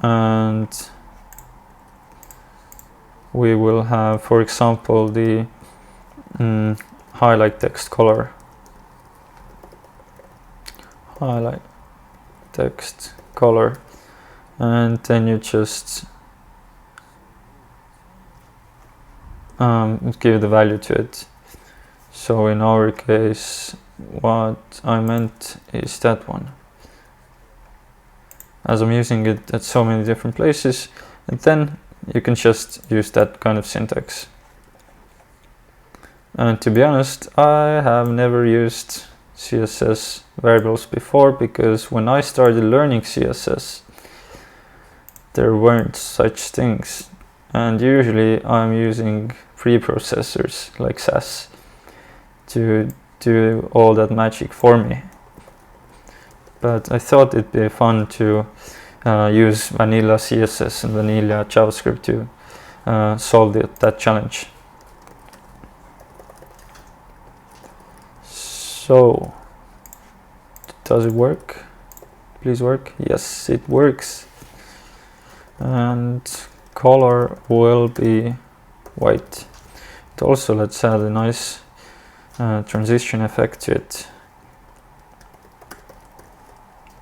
and we will have, for example, the highlight text color. Highlight text color, and then you just give the value to it. So in our case, what I meant is that one, as I'm using it at so many different places, and then you can just use that kind of syntax. And to be honest, I have never used CSS variables before, because when I started learning CSS, there weren't such things, and usually I'm using preprocessors like Sass to do all that magic for me. But I thought it'd be fun to use vanilla CSS and vanilla JavaScript to solve that challenge. So, does it work? Please work. Yes, it works. And color will be white. But also, let's add a nice transition effect to it.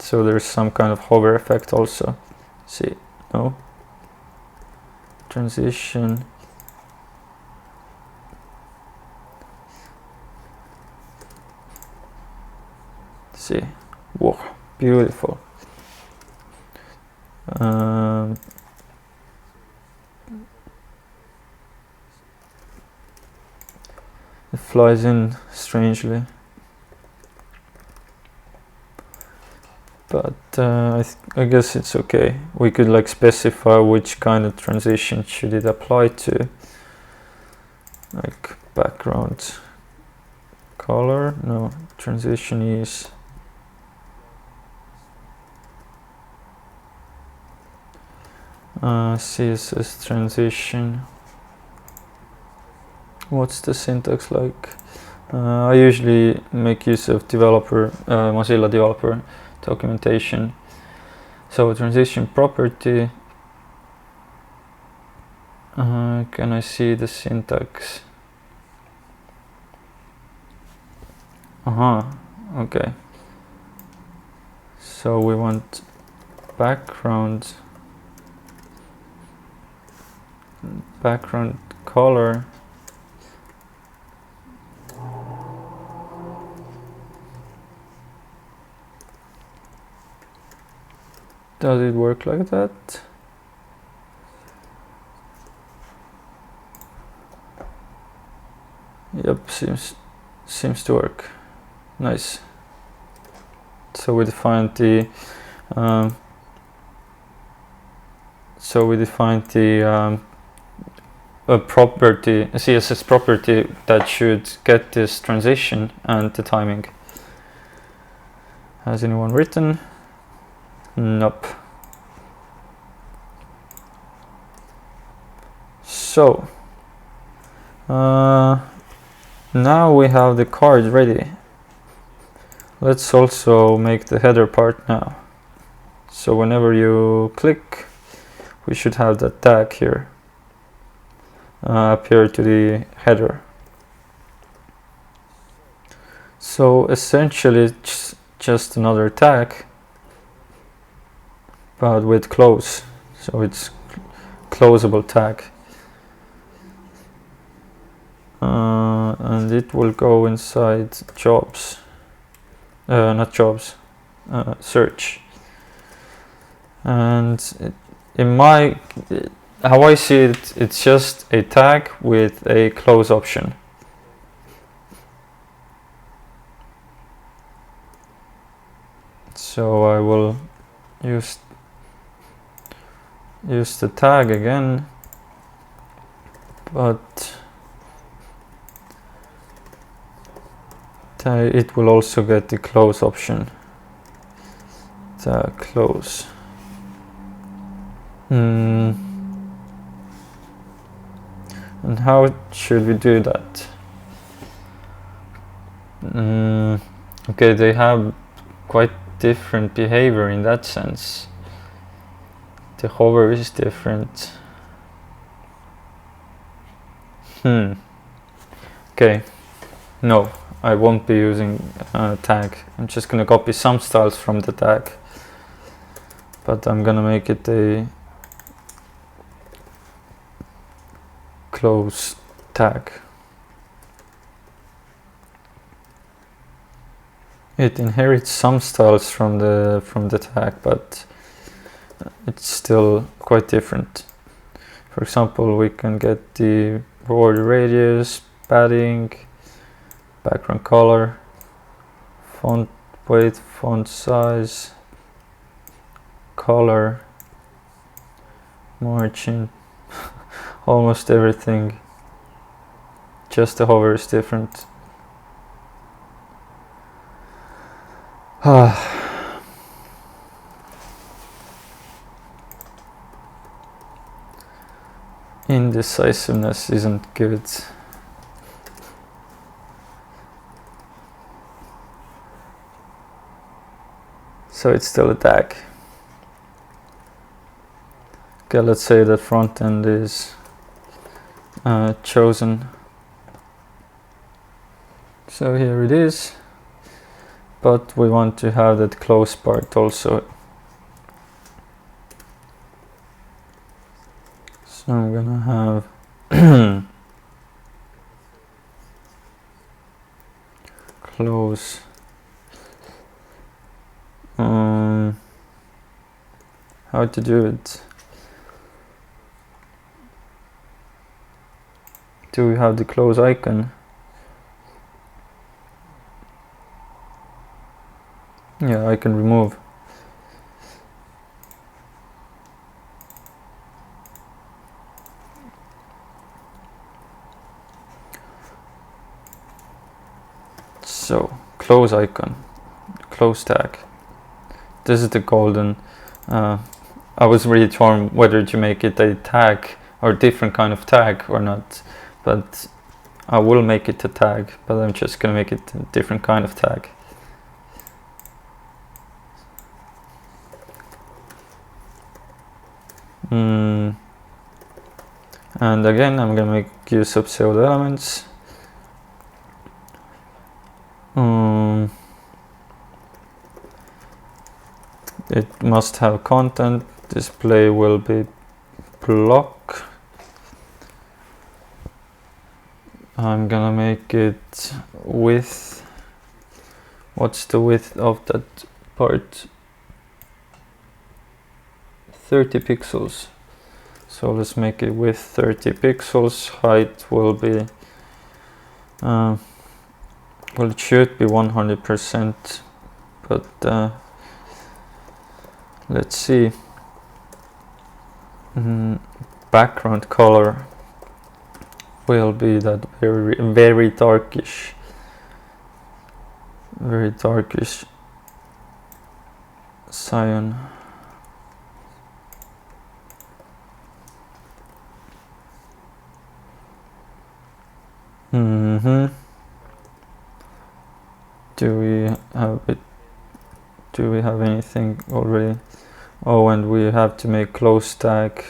So there's some kind of hover effect also. See, no. Transition. See, whoa, beautiful. It flies in strangely. But I guess it's okay. We could like specify which kind of transition should it apply to. Like background color, no, transition is CSS transition. What's the syntax like? I usually make use of Mozilla developer documentation. So transition property. Can I see the syntax? Okay. So we want background color. Does it work like that? Yep, seems to work. Nice. So we defined the a CSS property that should get this transition and the timing. Has anyone written? Nope. So now we have the card ready. Let's also make the header part now. So whenever you click, we should have that tag here appear to the header. So essentially it's just another tag, but with close. So it's closable tag. And it will go inside jobs, not jobs, search. And how I see it, it's just a tag with a close option. So I will use the tag again, but it will also get the close option. Tag close. And how should we do that? Okay, they have quite different behavior in that sense. The hover is different. Okay, no, I won't be using tag. I'm just gonna copy some styles from the tag, but I'm gonna make it a close tag. It inherits some styles from the tag, but it's still quite different. For example, we can get the border radius, padding, background color, font weight, font size, color, margin, almost everything. Just the hover is different. Indecisiveness isn't good. So it's still a tag. Okay, let's say the front end is chosen. So here it is, but we want to have that close part also. So I'm gonna have close. How to do it? Do we have the close icon? Yeah, I can remove. So, close icon, close tag. This is the golden. I was really torn whether to make it a tag or different kind of tag or not, but I will make it a tag, but I'm just gonna make it a different kind of tag. And again, I'm gonna make use of pseudo elements. It must have content. Display will be block. I'm gonna make it width. What's the width of that part? 30 pixels. So let's make it with 30 pixels. Height will be well, it should be 100%, but let's see. Background color will be that very darkish, cyan. Do we have it? Do we have anything already? Oh, and we have to make close tag.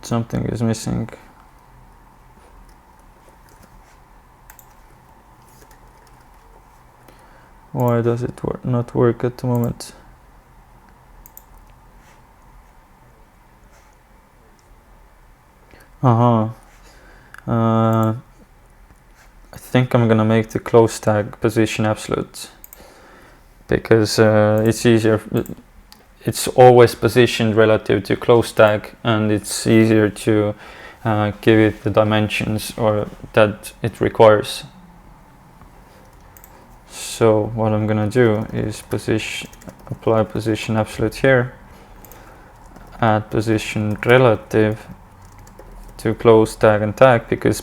Something is missing. Why does it not work at the moment? I think I'm gonna make the close tag position absolute, because it's easier. It's always positioned relative to close tag, and it's easier to give it the dimensions or that it requires. So what I'm gonna do is apply position absolute here, add position relative to close tag and tag, because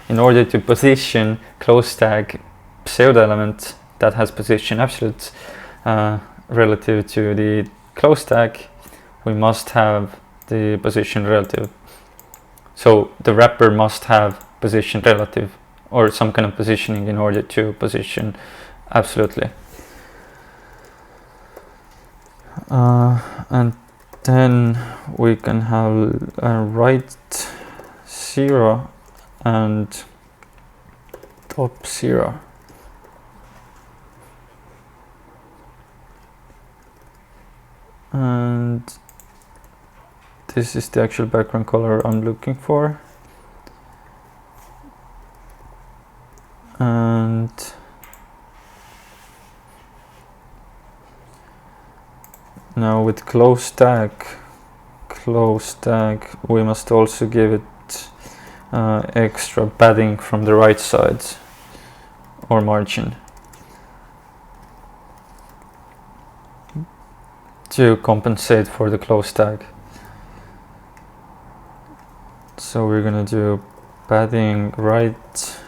in order to position close tag pseudo element that has position absolute relative to the close tag, we must have the position relative. So the wrapper must have position relative or some kind of positioning in order to position absolutely. And then we can have a right 0 and top 0. And this is the actual background color I'm looking for. And now with close tag, we must also give it extra padding from the right side or margin to compensate for the close tag. So we're gonna do padding right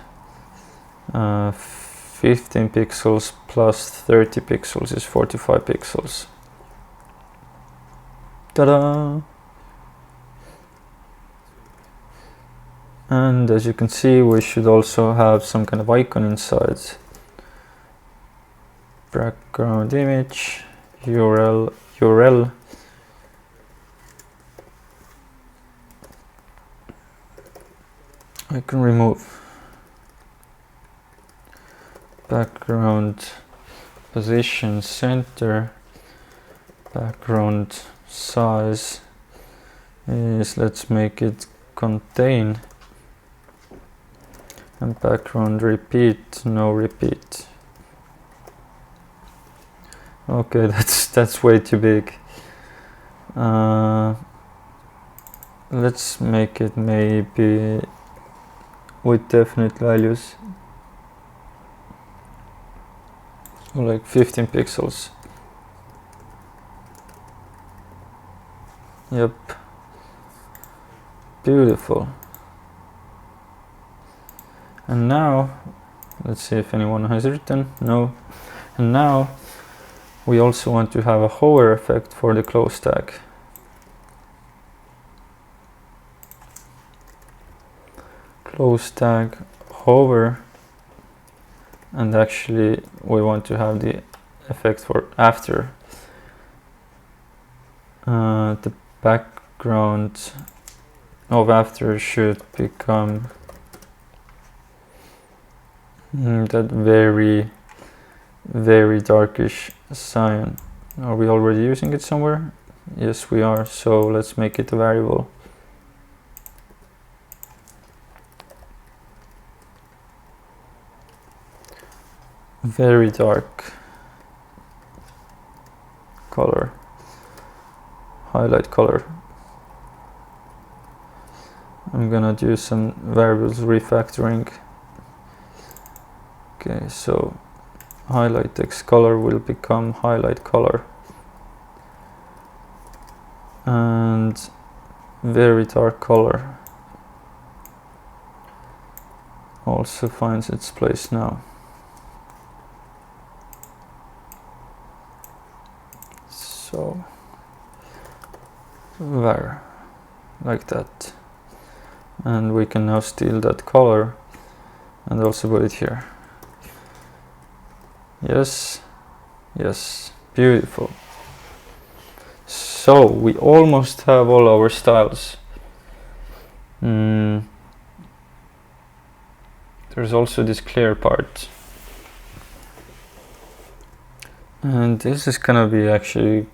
15 pixels plus 30 pixels is 45 pixels. Ta-da! And as you can see, we should also have some kind of icon inside. Background image, URL. I can remove background position center. Background size is, let's make it contain, and background repeat, no repeat. Okay, that's way too big. Let's make it maybe with definite values, like 15 pixels. Yep, beautiful. And now let's see if anyone has written. No. And now we also want to have a hover effect for the close tag. Close tag hover, and actually we want to have the effect for after. The background of after should become that very darkish cyan. Are we already using it somewhere? Yes, we are. So let's make it a variable. Very dark color, highlight color. I'm gonna do some variables refactoring. Okay, so highlight text color will become highlight color, and very dark color also finds its place now. So var, like that, and we can now steal that color and also put it here. Yes, yes, beautiful. So we almost have all our styles. There's also this clear part, and this is gonna be actually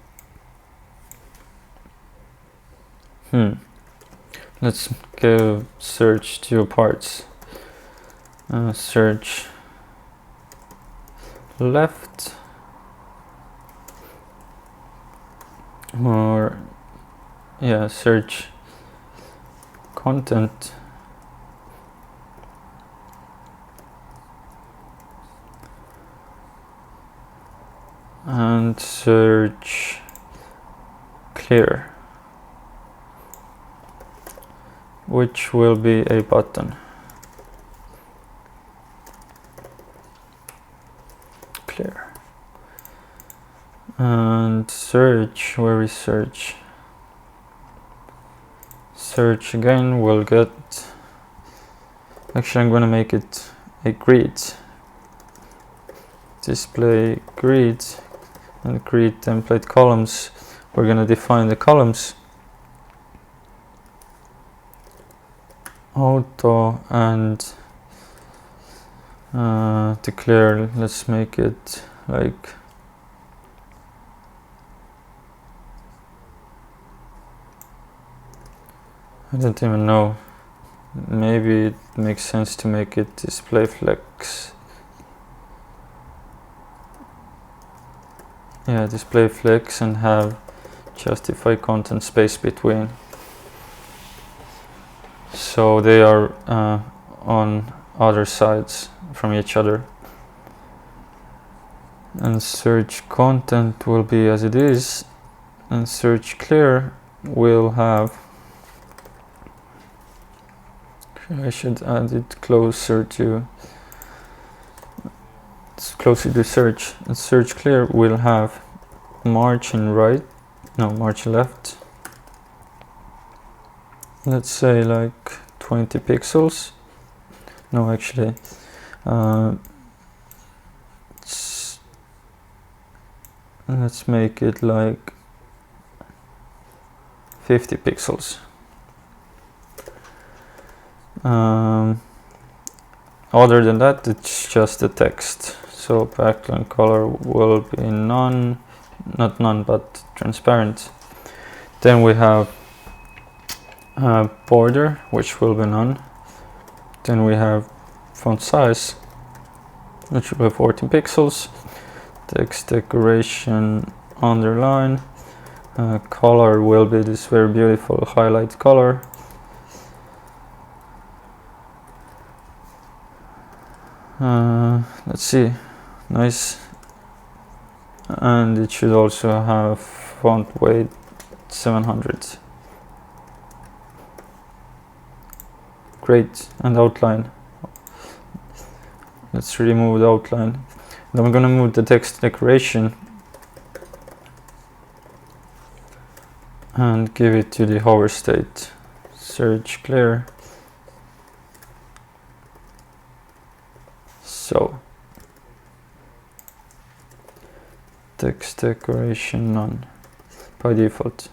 let's give search 2 parts. Search left, or yeah, search content and search clear, which will be a button. Clear. And search, where is search? Search again, we'll get, actually I'm going to make it a grid. Display grid, and grid template columns. We're going to define the columns. Auto and declare, let's make it like I don't even know, maybe it makes sense to make it display flex. Yeah, display flex, and have justify content space between, so they are on other sides from each other. And search content will be as it is, and search clear will have, I should add it closer to search. And search clear will have margin right, no, margin left, let's say like 20 pixels. No, actually let's make it like 50 pixels. Other than that, it's just the text. So background color will be not none, but transparent. Then we have border, which will be none. Then we have font size, which will be 14 pixels. Text decoration underline. Color will be this very beautiful highlight color. Let's see, nice. And it should also have font weight 700. Great. And outline, let's remove the outline. Then we're gonna move the text decoration and give it to the hover state. Search clear. So text decoration none by default.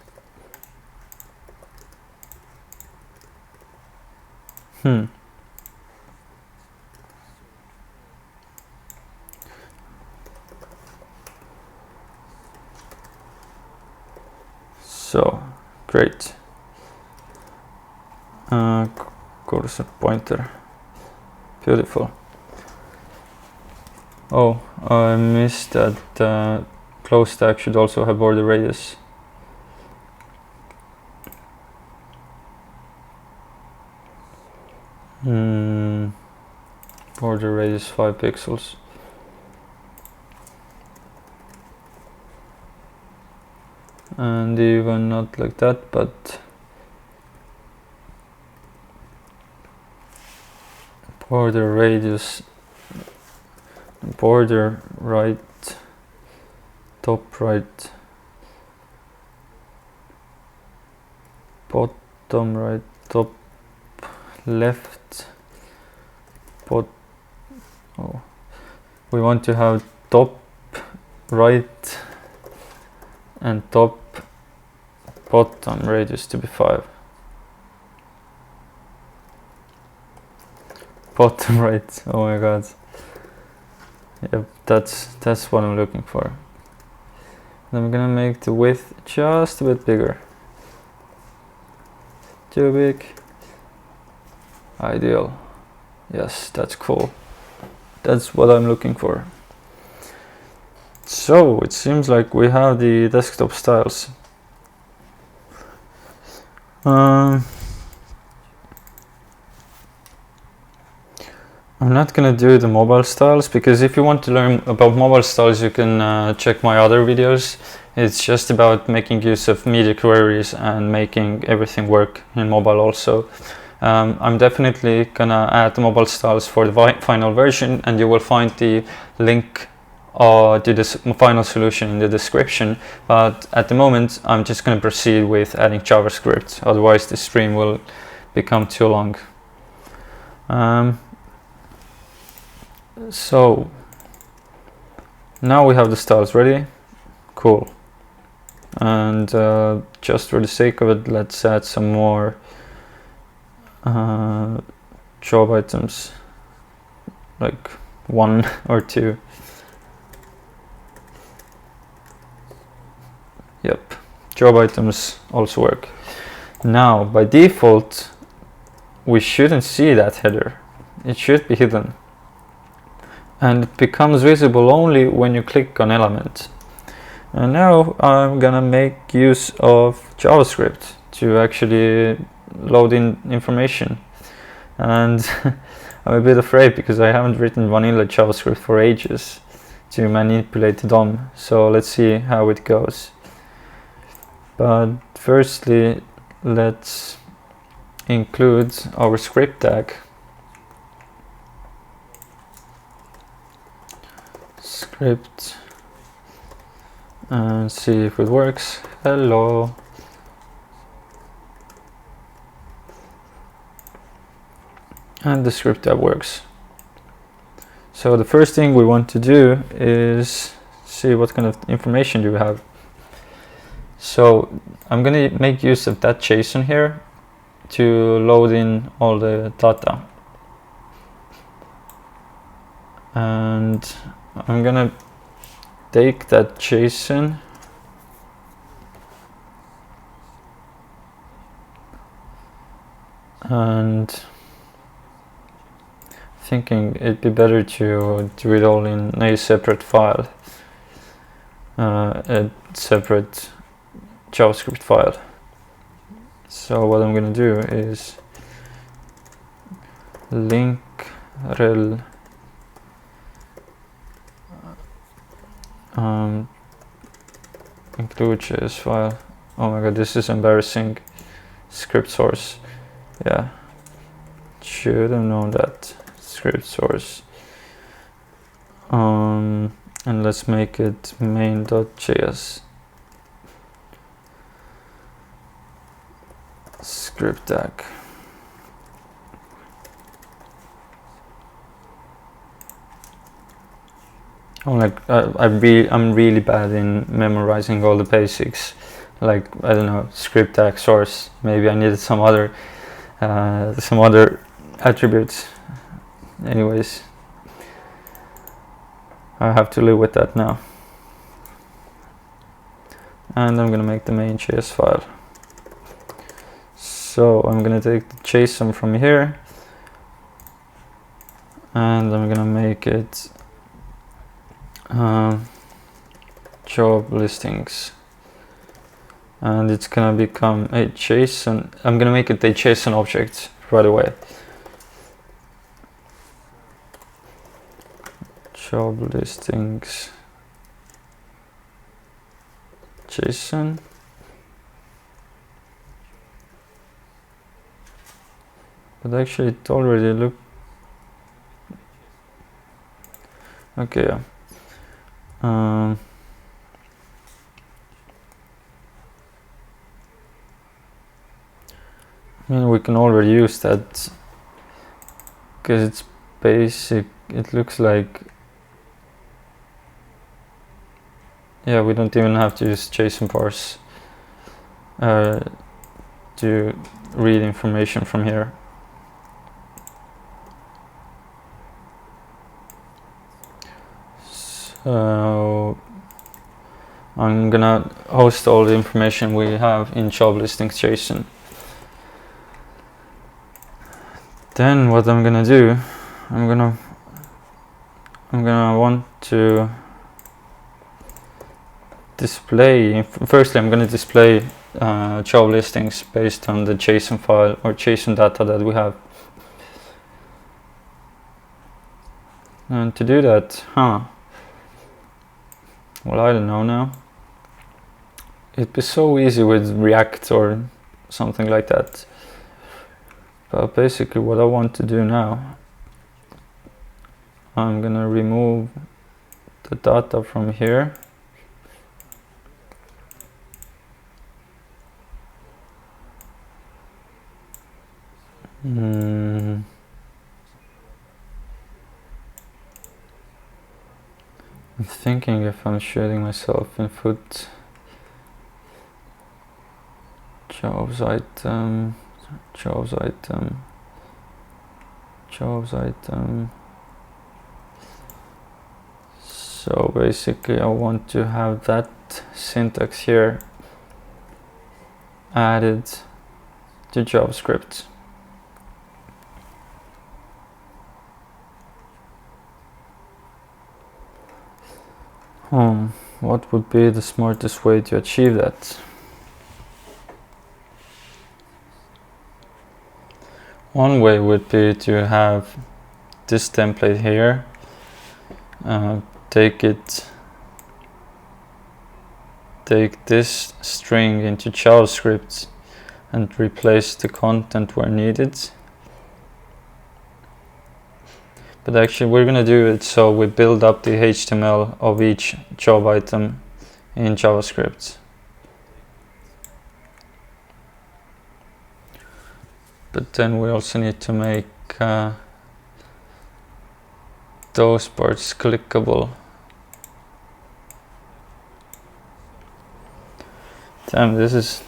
So great. Cursor pointer, beautiful. Oh, I missed that close tag should also have border radius. Border radius 5 pixels. And even not like that, but border radius, border right, top right, bottom right, top left, we want to have top right and top bottom radius to be 5. Bottom right, oh my god. Yep, that's what I'm looking for. Then I'm gonna make the width just a bit bigger. Too big. Ideal. Yes, that's cool. That's what I'm looking for. So it seems like we have the desktop styles. I'm not gonna do the mobile styles, because if you want to learn about mobile styles, you can check my other videos. It's just about making use of media queries and making everything work in mobile also. I'm definitely gonna add the mobile styles for the final version, and you will find the link to this final solution in the description. But at the moment, I'm just gonna proceed with adding JavaScript, otherwise the stream will become too long. So now we have the styles ready. Cool. And just for the sake of it, let's add some more job items, like 1 or 2. Yep, job items also work. Now by default we shouldn't see that header. It should be hidden, and it becomes visible only when you click on element. And now I'm gonna make use of JavaScript to actually load in information. And I'm a bit afraid because I haven't written vanilla JavaScript for ages to manipulate the DOM. So let's see how it goes. But firstly, let's include our script tag. Script, and see if it works. Hello. And the script tab works. So the first thing we want to do is see what kind of information do we have. So I'm going to make use of that JSON here to load in all the data. And I'm gonna take that JSON and thinking it'd be better to do it all in a separate file, a separate JavaScript file. So what I'm gonna do is link rel include JS file. Oh my god, this is embarrassing. Script source. Yeah, should have known that. Script source. And let's make it main.js. Script tag. I'm really bad in memorizing all the basics. Like, I don't know, script tag, source. Maybe I needed some other attributes. Anyways, I have to live with that now. And I'm gonna make the main.js file. So I'm gonna take the JSON from here, and I'm gonna make it job listings, and it's gonna become a JSON. I'm gonna make it a JSON object right away. Job listings JSON. But actually it already looked okay. Yeah. I mean, we can already use that because it's basic. It looks like, yeah, we don't even have to use JSON parse to read information from here. So I'm gonna host all the information we have in job listings JSON. Then what I'm gonna do, I'm gonna want to display. Firstly, I'm gonna display job listings based on the JSON file or JSON data that we have. And to do that, well, I don't know now. It'd be so easy with React or something like that. But basically what I want to do now, I'm gonna remove the data from here. I'm thinking if I'm shooting myself in foot. Jobs item, jobs item, jobs item. So basically I want to have that syntax here added to JavaScript. What would be the smartest way to achieve that? One way would be to have this template here, take this string into JavaScript and replace the content where needed. But actually we're gonna do it so we build up the HTML of each job item in JavaScript. But then we also need to make those parts clickable. Damn, this is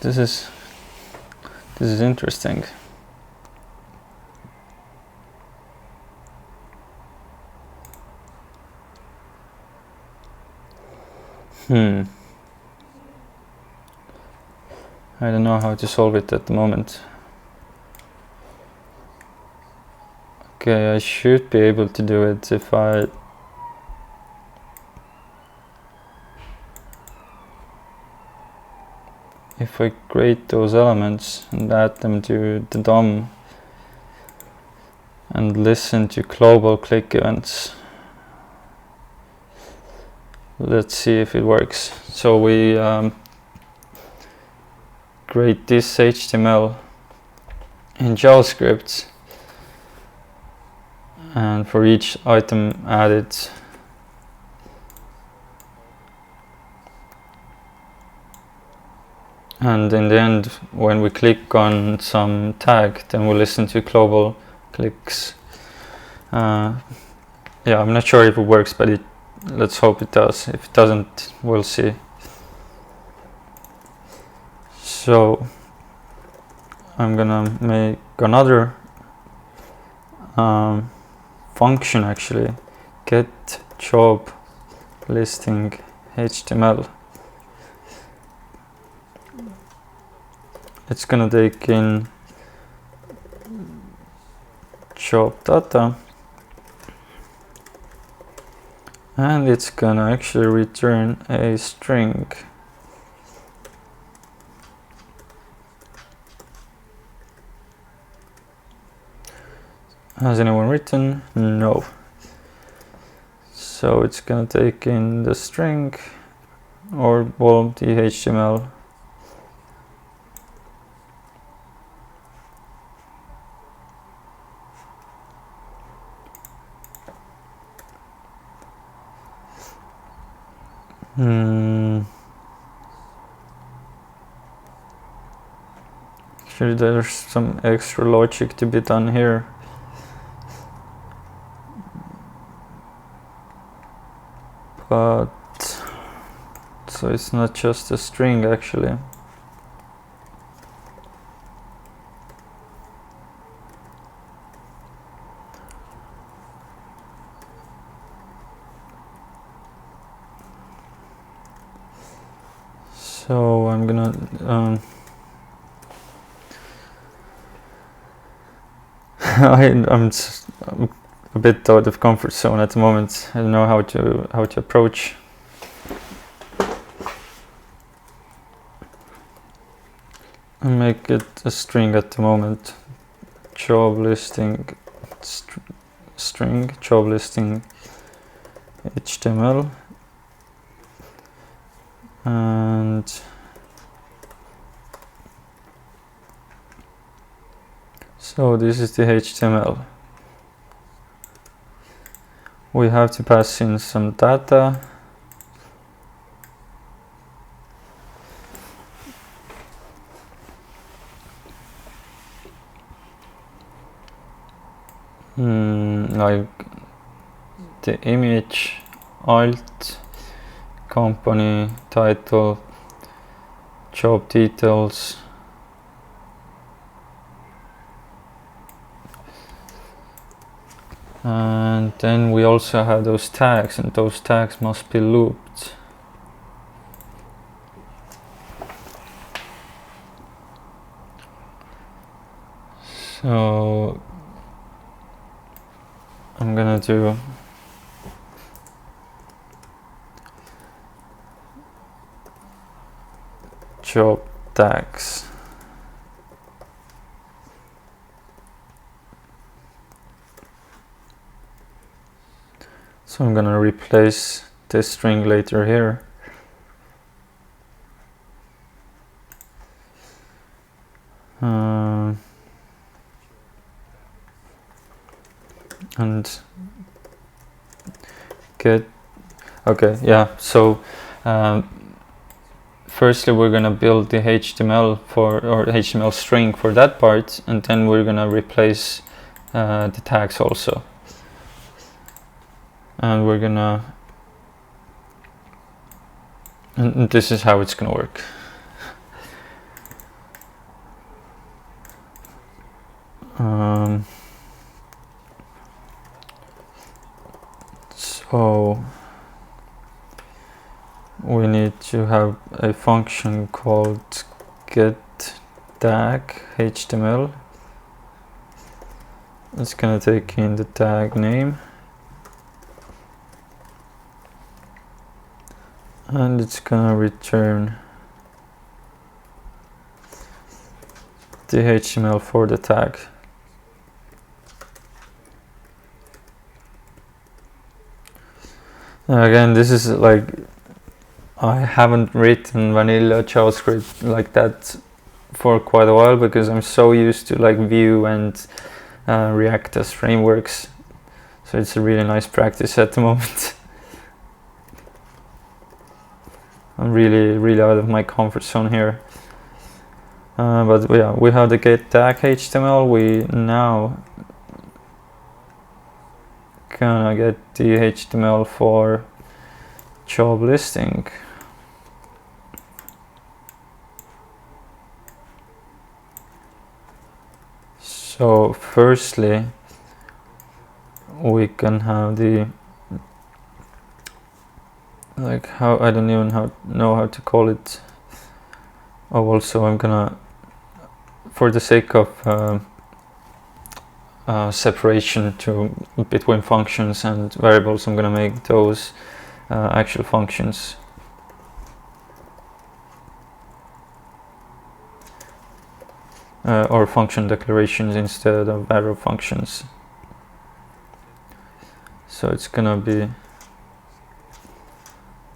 interesting. I don't know how to solve it at the moment. Okay, I should be able to do it if I create those elements and add them to the DOM and listen to global click events. Let's see if it works. So we create this HTML in JavaScript, and for each item added, and in the end when we click on some tag, then we listen to global clicks. Yeah, I'm not sure if it works, but let's hope it does. If it doesn't, we'll see. So I'm gonna make another function, actually, get job listing HTML. It's gonna take in job data, and it's gonna actually return a string. Has anyone written? No. So it's gonna take in the string, or well, the HTML. Actually, there's some extra logic to be done here. But so it's not just a string actually. So I'm gonna I'm a bit out of comfort zone at the moment. I don't know how to approach. And make it a string at the moment. Job listing string job listing HTML, and so this is the HTML. We have to pass in some data. Like the image, alt, company, title, job details, and then we also have those tags, and those tags must be looped. So I'm gonna do job tags. So I'm gonna replace this string later here. And get, okay, yeah, so firstly we're gonna build the HTML or HTML string for that part, and then we're gonna replace the tags also. And we're gonna, and this is how it's gonna work. So we need to have a function called getTag.html. It's gonna take in the tag name, and it's gonna return the HTML for the tag. Again, this is like, I haven't written vanilla JavaScript like that for quite a while, because I'm so used to like Vue and React as frameworks. So it's a really nice practice at the moment. I'm really out of my comfort zone here. But yeah, we have the get tag HTML. We now gonna get the HTML for job listing. So firstly, we can have the, like, how, I don't even know how to call it. Oh, also I'm gonna, for the sake of separation between functions and variables, I'm gonna make those actual functions. Or function declarations instead of variable functions. So it's gonna be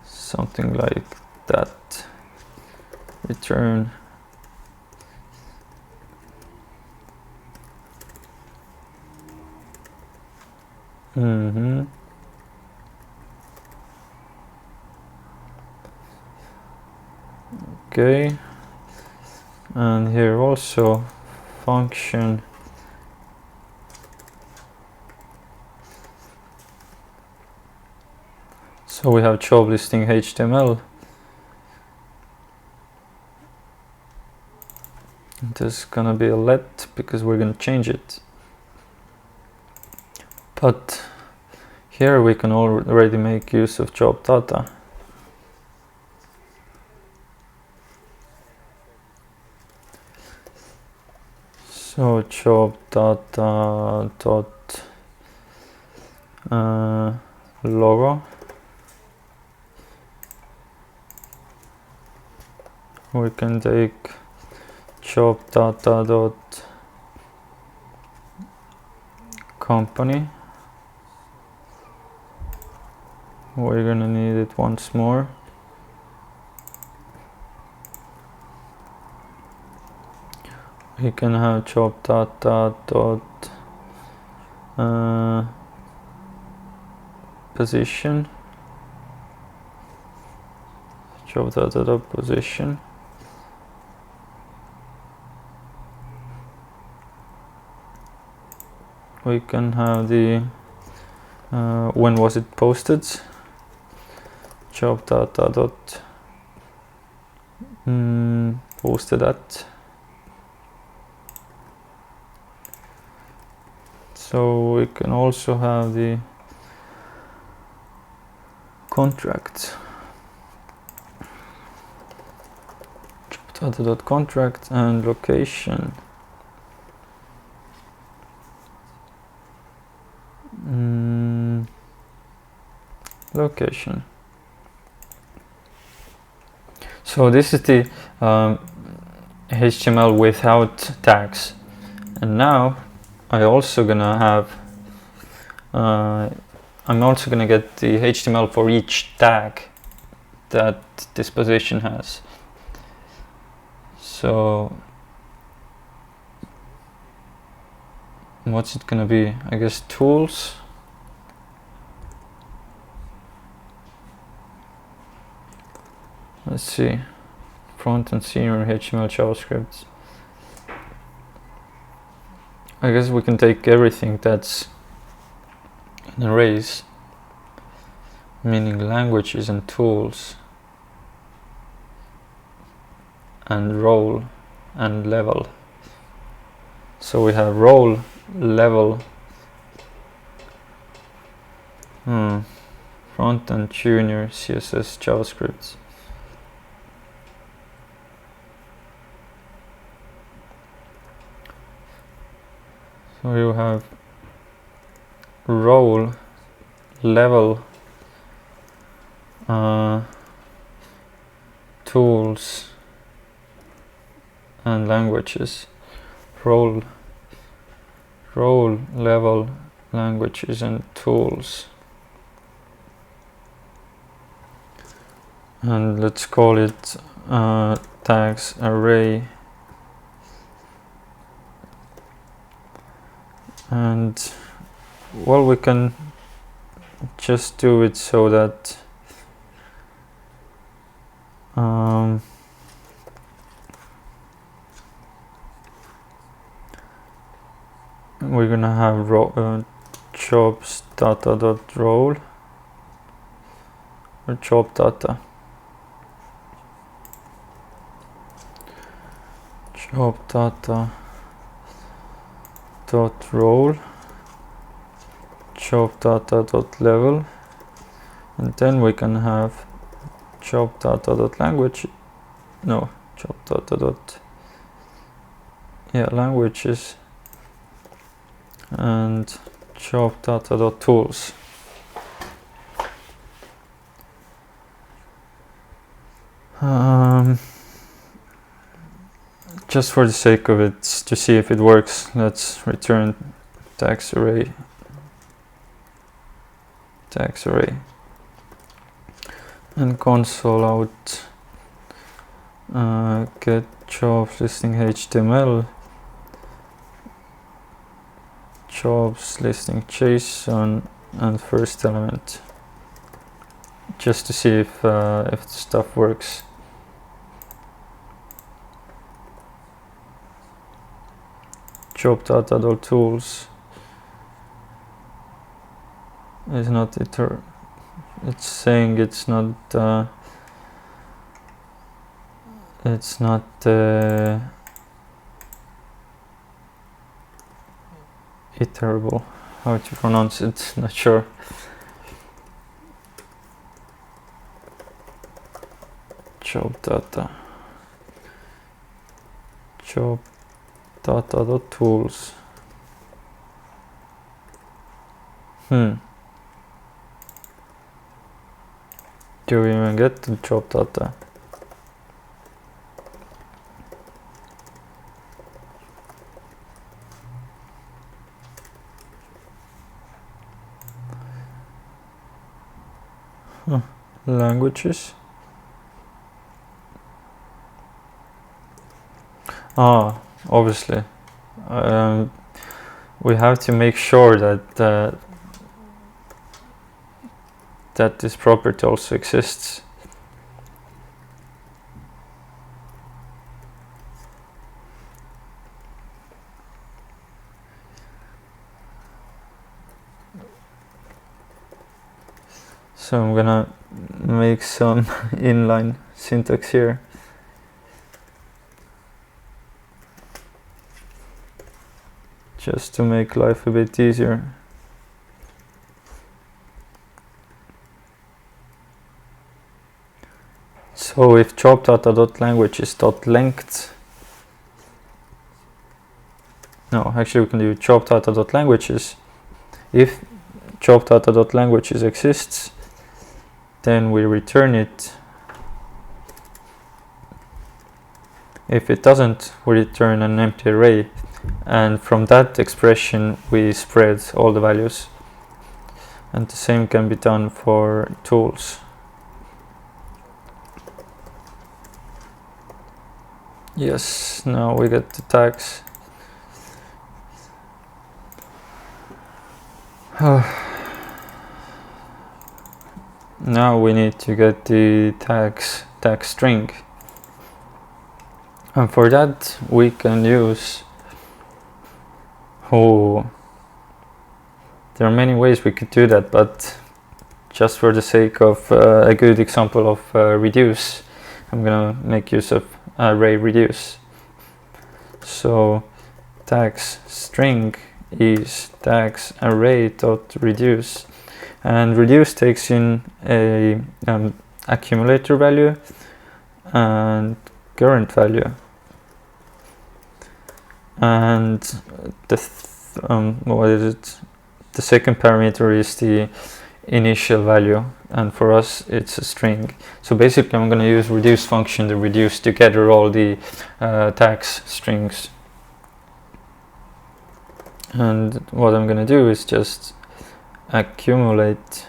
something like that. Return okay, and here also function so we have job listing HTML. There's gonna be a let because we're gonna change it, but here we can already make use of job data. So job data dot logo. We can take job data dot company. We're gonna need it once more. We can have job data dot position. Job data dot position. We can have the when was it posted, job data dot posted at. So we can also have the contract, job data dot contract, and location. Location. So this is the HTML without tags, and now I'm also gonna get the HTML for each tag that this position has. So what's it gonna be? I guess tools. Let's see, front and senior HTML JavaScript. I guess we can take everything that's in arrays, meaning languages and tools, and role and level. So we have role, level, front and junior CSS JavaScript. So you have role, level, tools, and languages. Role, level, languages, and tools. And let's call it tags array. And well, we can just do it so that we're gonna have jobs data dot role or job data. Job data dot role, job data dot level, and then we can have job data dot language. No, job data dot languages, and job data dot tools. Just for the sake of it, to see if it works, let's return tags array, and console out get jobs listing HTML, jobs listing JSON, and first element, just to see if the stuff works. job data.tools is not it's saying it's not iterable. How to pronounce it? Not sure. Job data.tools. Do we even get the job data? Languages. Obviously we have to make sure that that this property also exists. So I'm gonna make some inline syntax here. Just to make life a bit easier. So if job data.language is .length, no, actually we can do job data.languages. If job data.languages exists, then we return it. If it doesn't, we return an empty array, and from that expression we spread all the values. And the same can be done for tools. Yes, now we get the tags. Now we need to get the tag string, and for that we can use there are many ways we could do that, but just for the sake of a good example of reduce, I'm gonna make use of array reduce. So tags string is tags array dot reduce, and reduce takes in a accumulator value and current value, and the the second parameter is the initial value, and for us it's a string. So basically I'm going to use reduce function to reduce together all the tags strings, and what I'm going to do is just accumulate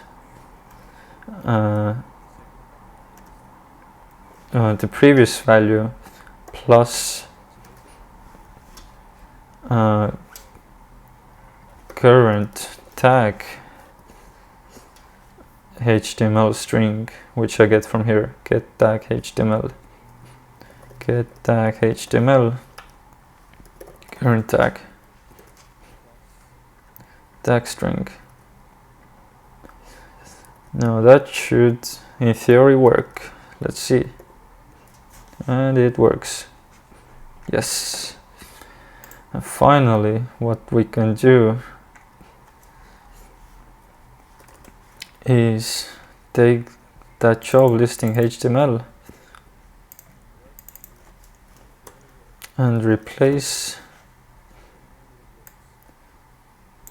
the previous value plus current tag HTML string, which I get from here. Get tag HTML, current tag string. Now that should in theory work. Let's see. And it works. Yes. And finally what we can do is take that job listing HTML and replace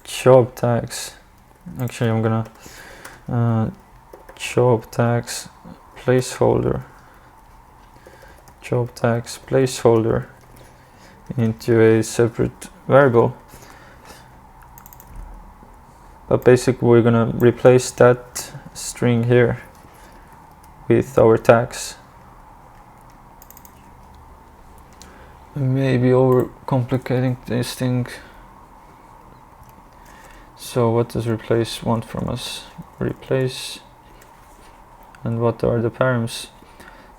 job tags. Actually I'm gonna job tags placeholder into a separate variable. But basically we're gonna replace that string here with our tags. Maybe overcomplicating this thing. So what does replace want from us? Replace, and what are the params?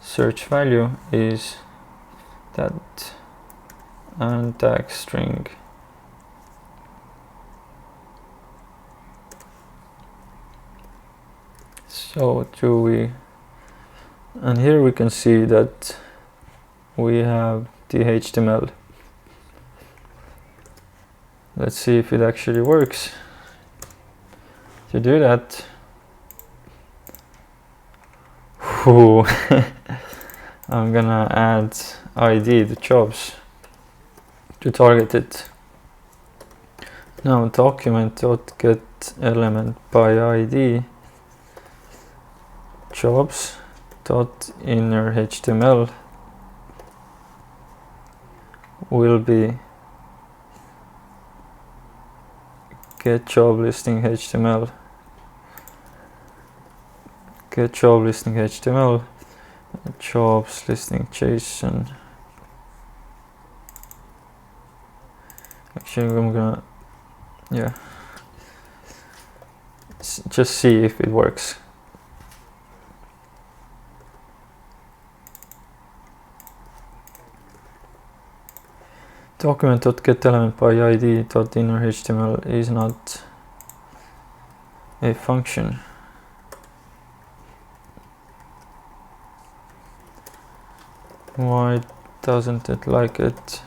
Search value is that and tag string. So and here we can see that we have the HTML. Let's see if it actually works. To do that, I'm gonna add ID to jobs to target it. Now document.getElementById jobs.innerHTML will be get job listing HTML, get job listing HTML, jobs listing JSON. Actually, I'm gonna, yeah, just see if it works. Document.getElementById.innerHTML is not a function. Why doesn't it like it?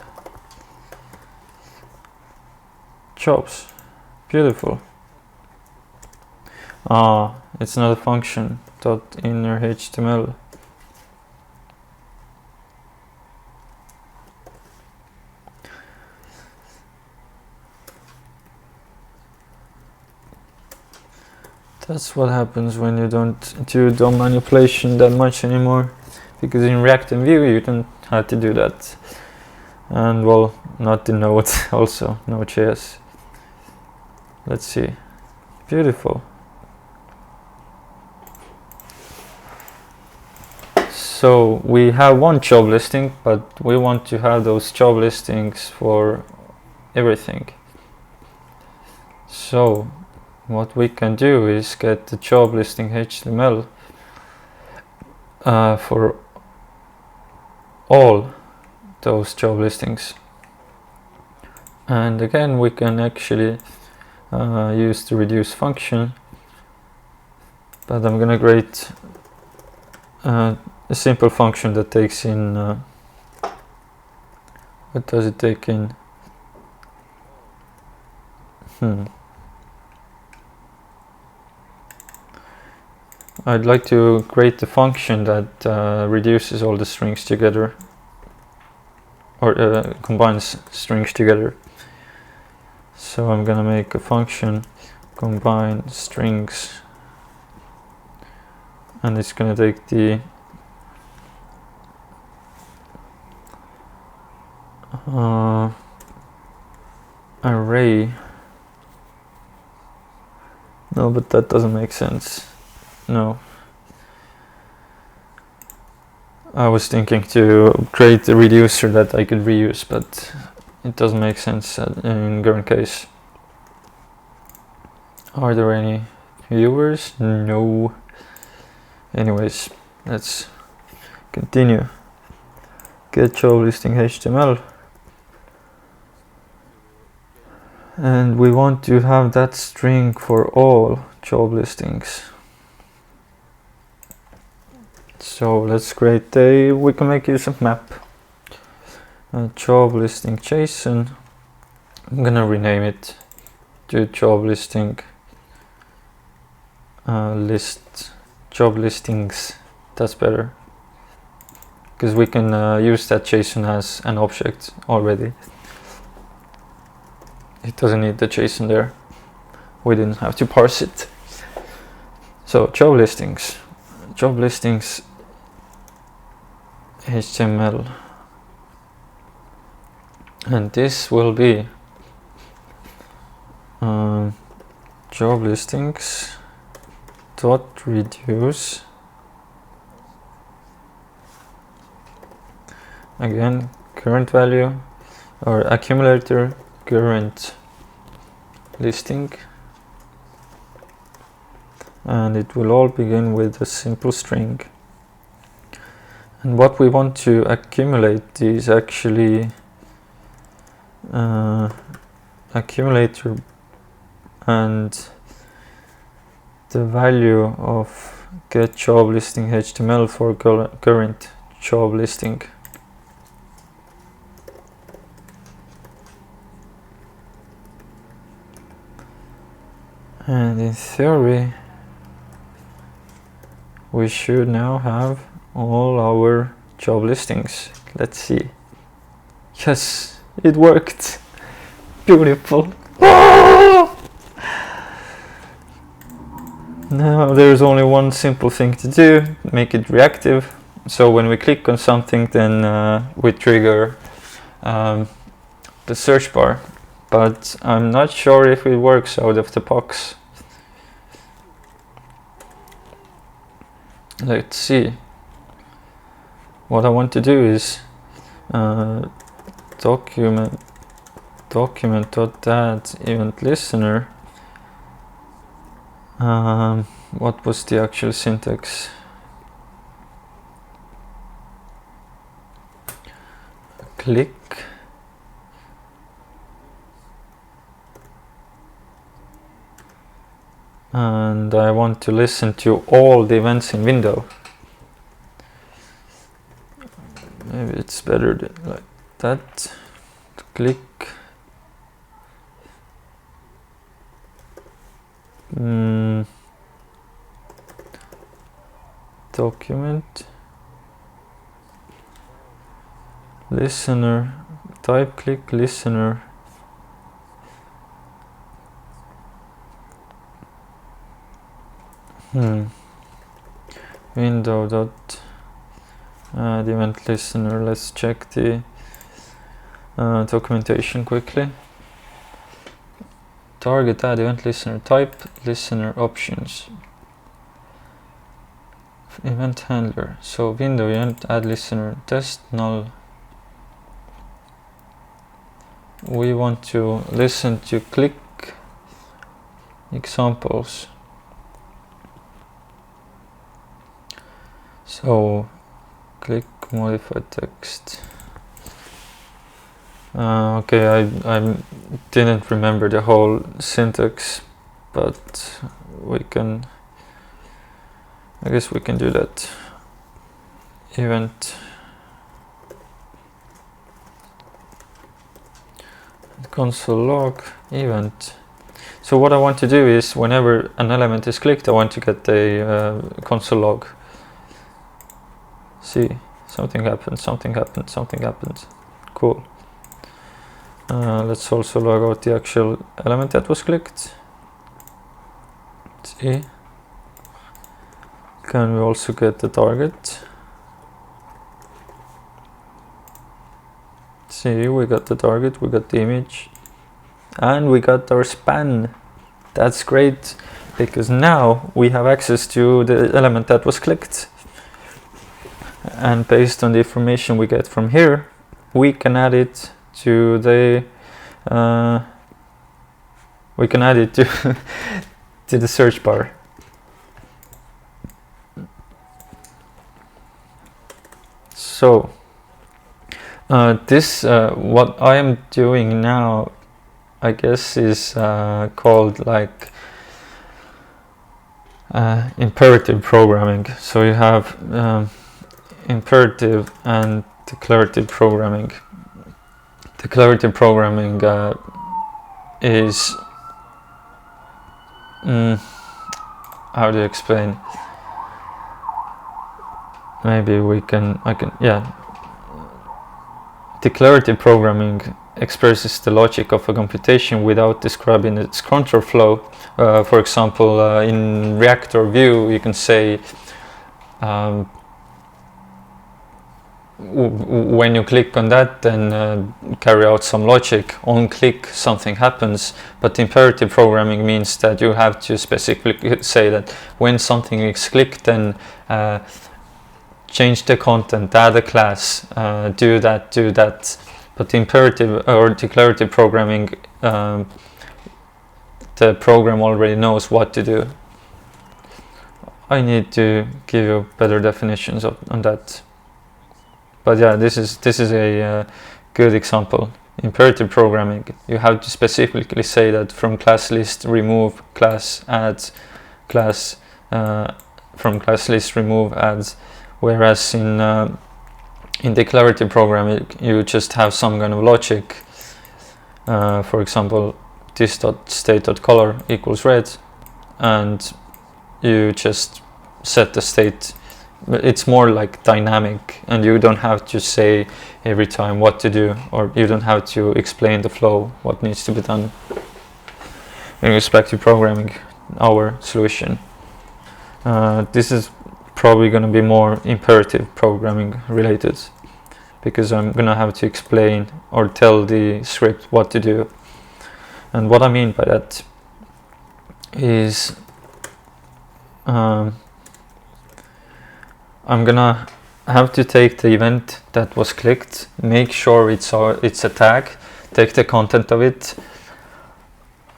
Jobs. Beautiful. It's not a function. .innerHTML. That's what happens when you don't do DOM manipulation that much anymore, because in React and Vue you don't have to do that. And well, not the Node also, Node.js. Let's see. Beautiful. So we have one job listing, but we want to have those job listings for everything. So what we can do is get the job listing HTML for all those job listings. And again, we can actually use the reduce function, but I'm gonna create a simple function that takes in what does it take in? I'd like to create a function that reduces all the strings together, or combines strings together. So I'm gonna make a function combine strings, and it's gonna take the array. No, but that doesn't make sense. No. I was thinking to create a reducer that I could reuse, but it doesn't make sense in current case. Are there any viewers? No. Anyways, let's continue. Get job listing HTML. And we want to have that string for all job listings. So let's create we can make use of map. Job listing JSON. I'm gonna rename it to job listing list job listings. That's better, because we can use that JSON as an object already. It doesn't need the JSON there. We didn't have to parse it. So job listings HTML, and this will be job listings dot reduce, again current value or accumulator current listing, and it will all begin with a simple string. And what we want to accumulate is actually accumulator and the value of get job listing HTML for current job listing. And in theory, we should now have all our job listings. Let's see. Yes, it worked. Beautiful. Now there's only one simple thing to do, make it reactive. So when we click on something, then we trigger the search bar. But I'm not sure if it works out of the box. Let's see. What I want to do is document.add event listener. What was the actual syntax? Click and I want to listen to all the events in window. Maybe it's better like that. Click. Document listener, type click listener. Window dot add event listener. Let's check the documentation quickly. Target add event listener, type listener options, event handler. So window event add listener, test null. We want to listen to click examples. So click modify text. Okay, I didn't remember the whole syntax, but I guess we can do that. Event console log event. So what I want to do is whenever an element is clicked, I want to get a console log. See, something happened, something happened, something happened. Cool. Let's also log out the actual element that was clicked. See. Can we also get the target? See, we got the target, we got the image, and we got our span. That's great, because now we have access to the element that was clicked. And based on the information we get from here, we can add it to the to the search bar. So this what I am doing now, I guess, is called like imperative programming. So you have imperative and declarative programming. Declarative programming is how do you explain? Maybe declarative programming expresses the logic of a computation without describing its control flow. For example, in React or Vue, you can say when you click on that, then carry out some logic. On click, something happens. But imperative programming means that you have to specifically say that when something is clicked, then change the content, add a class, do that. But imperative or declarative programming, the program already knows what to do. I need to give you better definitions on that. But yeah, this is a good example. Imperative programming, you have to specifically say that from class list remove class, add class, from class list remove adds, whereas in declarative programming you just have some kind of logic. For example, this.state.color equals red, and you just set the state. It's more like dynamic, and you don't have to say every time what to do, or you don't have to explain the flow, what needs to be done in respect to programming our solution. This is probably going to be more imperative programming related, because I'm going to have to explain or tell the script what to do. And what I mean by that is I'm gonna have to take the event that was clicked, make sure it's a tag, take the content of it,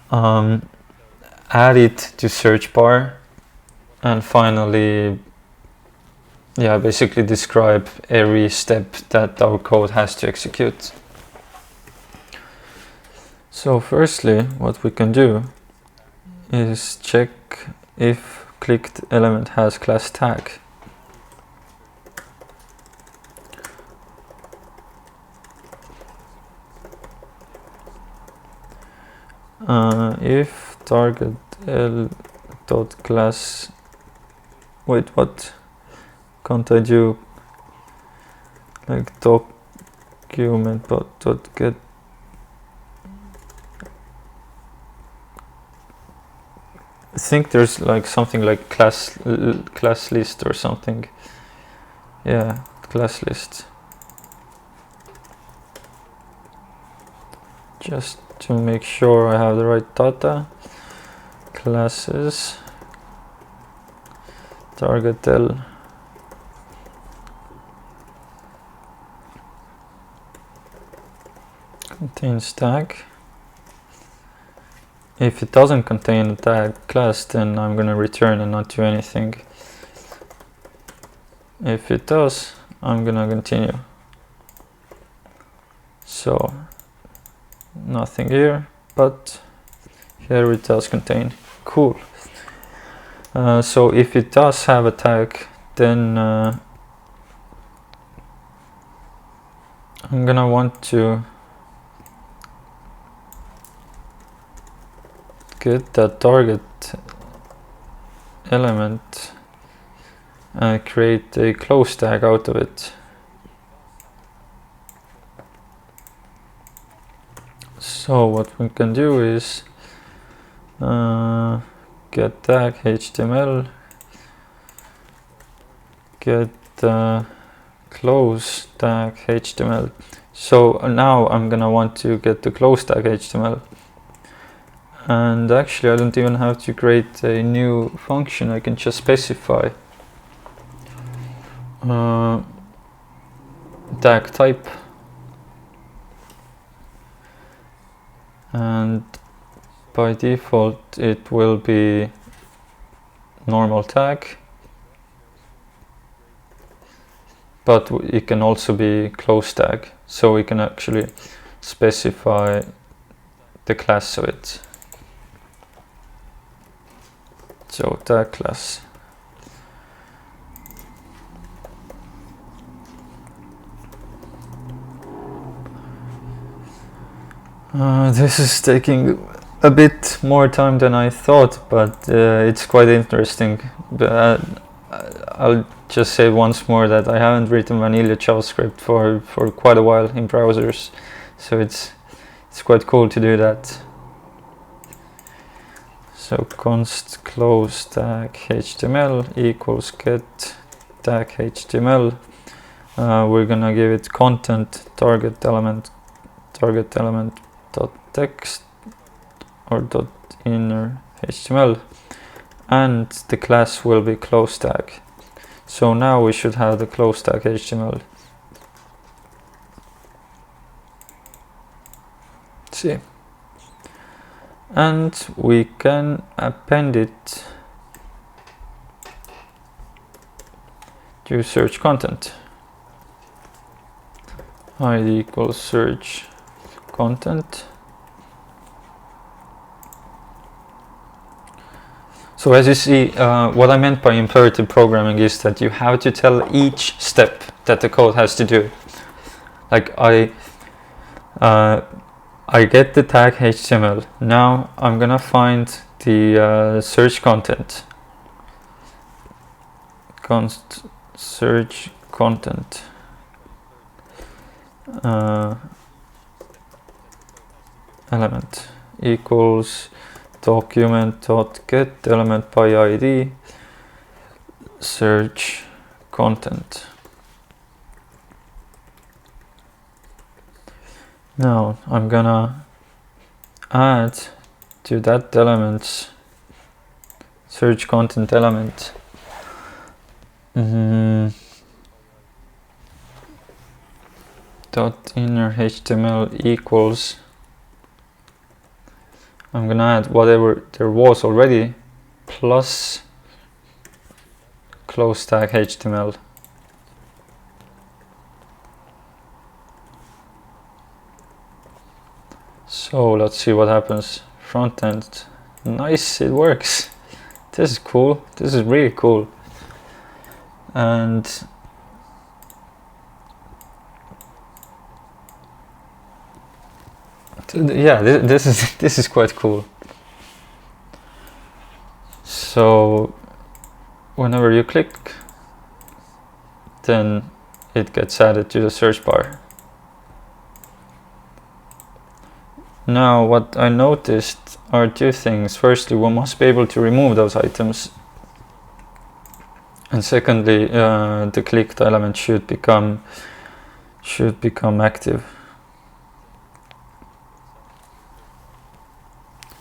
add it to search bar, and finally basically describe every step that our code has to execute. So firstly, what we can do is check if clicked element has class tag. If target l dot class, wait, what can't I do? Like document dot get. I think there's like something like class list or something. Yeah, class list. Just to make sure I have the right data. Classes target L contains tag. If it doesn't contain a tag class, then I'm gonna return and not do anything. If it does, I'm gonna continue. So nothing here, but here it does contain. Cool. So if it does have a tag, then I'm gonna want to get that target element and create a close tag out of it. So what we can do is get tag HTML, get close tag HTML. So now I'm gonna want to get the close tag HTML. And actually I don't even have to create a new function, I can just specify tag type, and by default it will be normal tag, but it can also be close tag, so we can actually specify the class of it. So tag class. This is taking a bit more time than I thought, but it's quite interesting. I'll just say once more that I haven't written vanilla JavaScript for quite a while in browsers, so it's quite cool to do that. So const close tag HTML equals get tag HTML. We're gonna give it content target element dot text or dot inner HTML, and the class will be close tag. So now we should have the close tag HTML. See. And we can append it to search content. ID equals search content. So as you see, what I meant by imperative programming is that you have to tell each step that the code has to do. Like I get the tag HTML. Now I'm gonna find the search content. Search content. Element equals document.get element by ID search content. Now I'm gonna add to that element's search content element dot inner HTML equals, I'm gonna add whatever there was already plus close tag HTML. So let's see what happens. Front end, nice, it works. This is cool. This is really cool. And yeah, this is quite cool. So whenever you click, then it gets added to the search bar. Now what I noticed are two things. Firstly, we must be able to remove those items, and secondly, the clicked element should become active.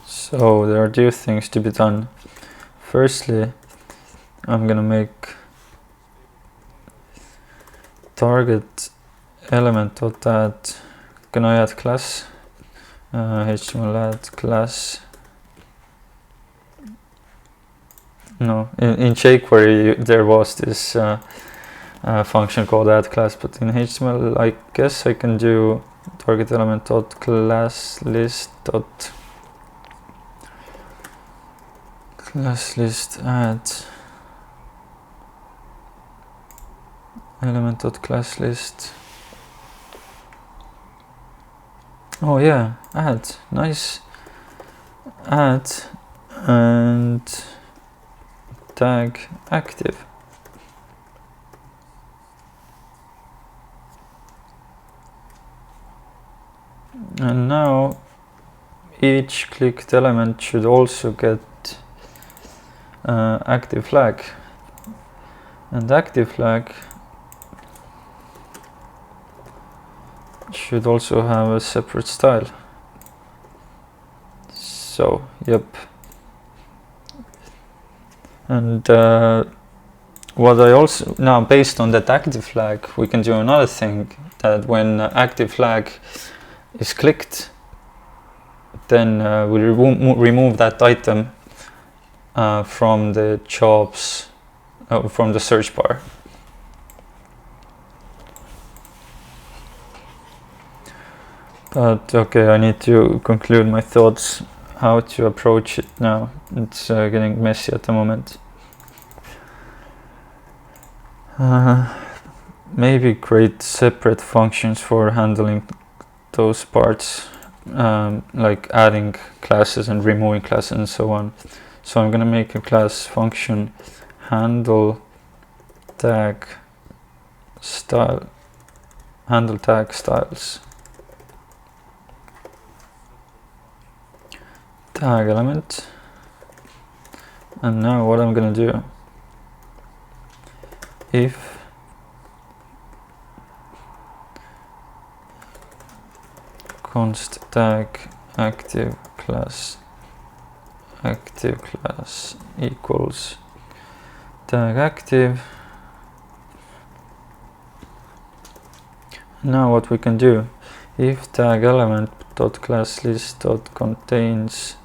So there are two things to be done. Firstly, I'm gonna make target element.add, gonna add class, HTML add class. No, in jQuery there was this function called add class, but in HTML I guess I can do target element.class list class list add element.class list. Oh yeah, add, nice, add and tag active. And now each clicked element should also get active flag, and active flag should also have a separate style. So yep. And what I also, now based on that active flag, we can do another thing, that when active flag is clicked, then we remove that item from the jobs, from the search bar. But okay, I need to conclude my thoughts how to approach it now. It's getting messy at the moment. Maybe create separate functions for handling those parts, like adding classes and removing classes and so on. So I'm gonna make a class function handle tag style, handle tag styles, tag element. And now what I'm gonna do, if const tag active class equals tag active. Now what we can do, if tag element dot class list dot contains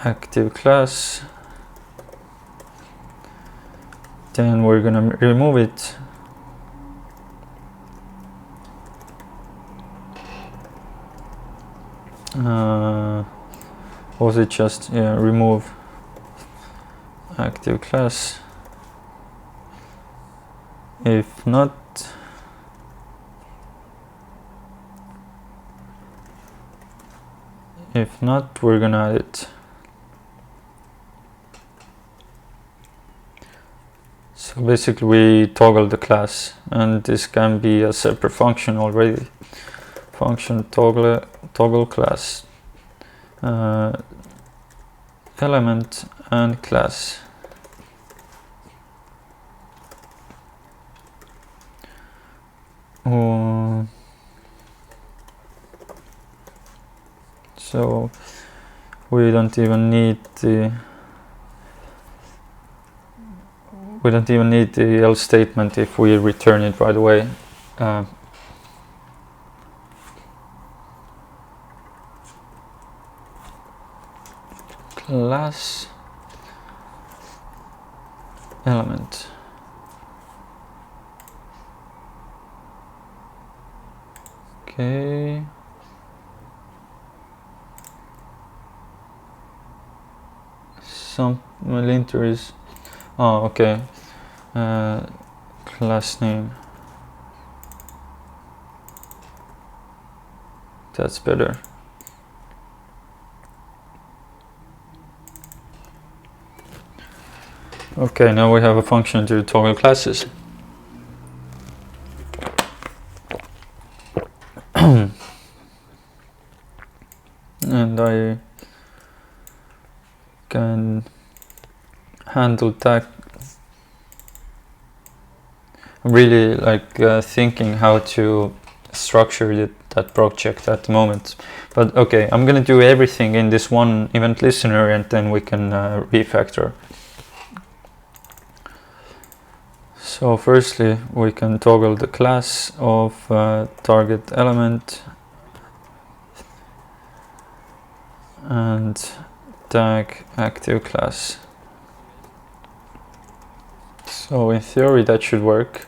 active class, then we're gonna remove it. Was it just remove active class. If not, we're gonna add it. So basically we toggle the class, and this can be a separate function already. Function toggle class, element and class. So we don't even need the else statement if we return it right away. Class element. Okay. Some linter is okay. Class name. That's better. Okay, now we have a function to toggle classes. And I can handle tag. I'm really thinking how to structure that project at the moment. But okay, I'm gonna do everything in this one event listener, and then we can refactor. So firstly, we can toggle the class of target element and tag active class. So in theory that should work.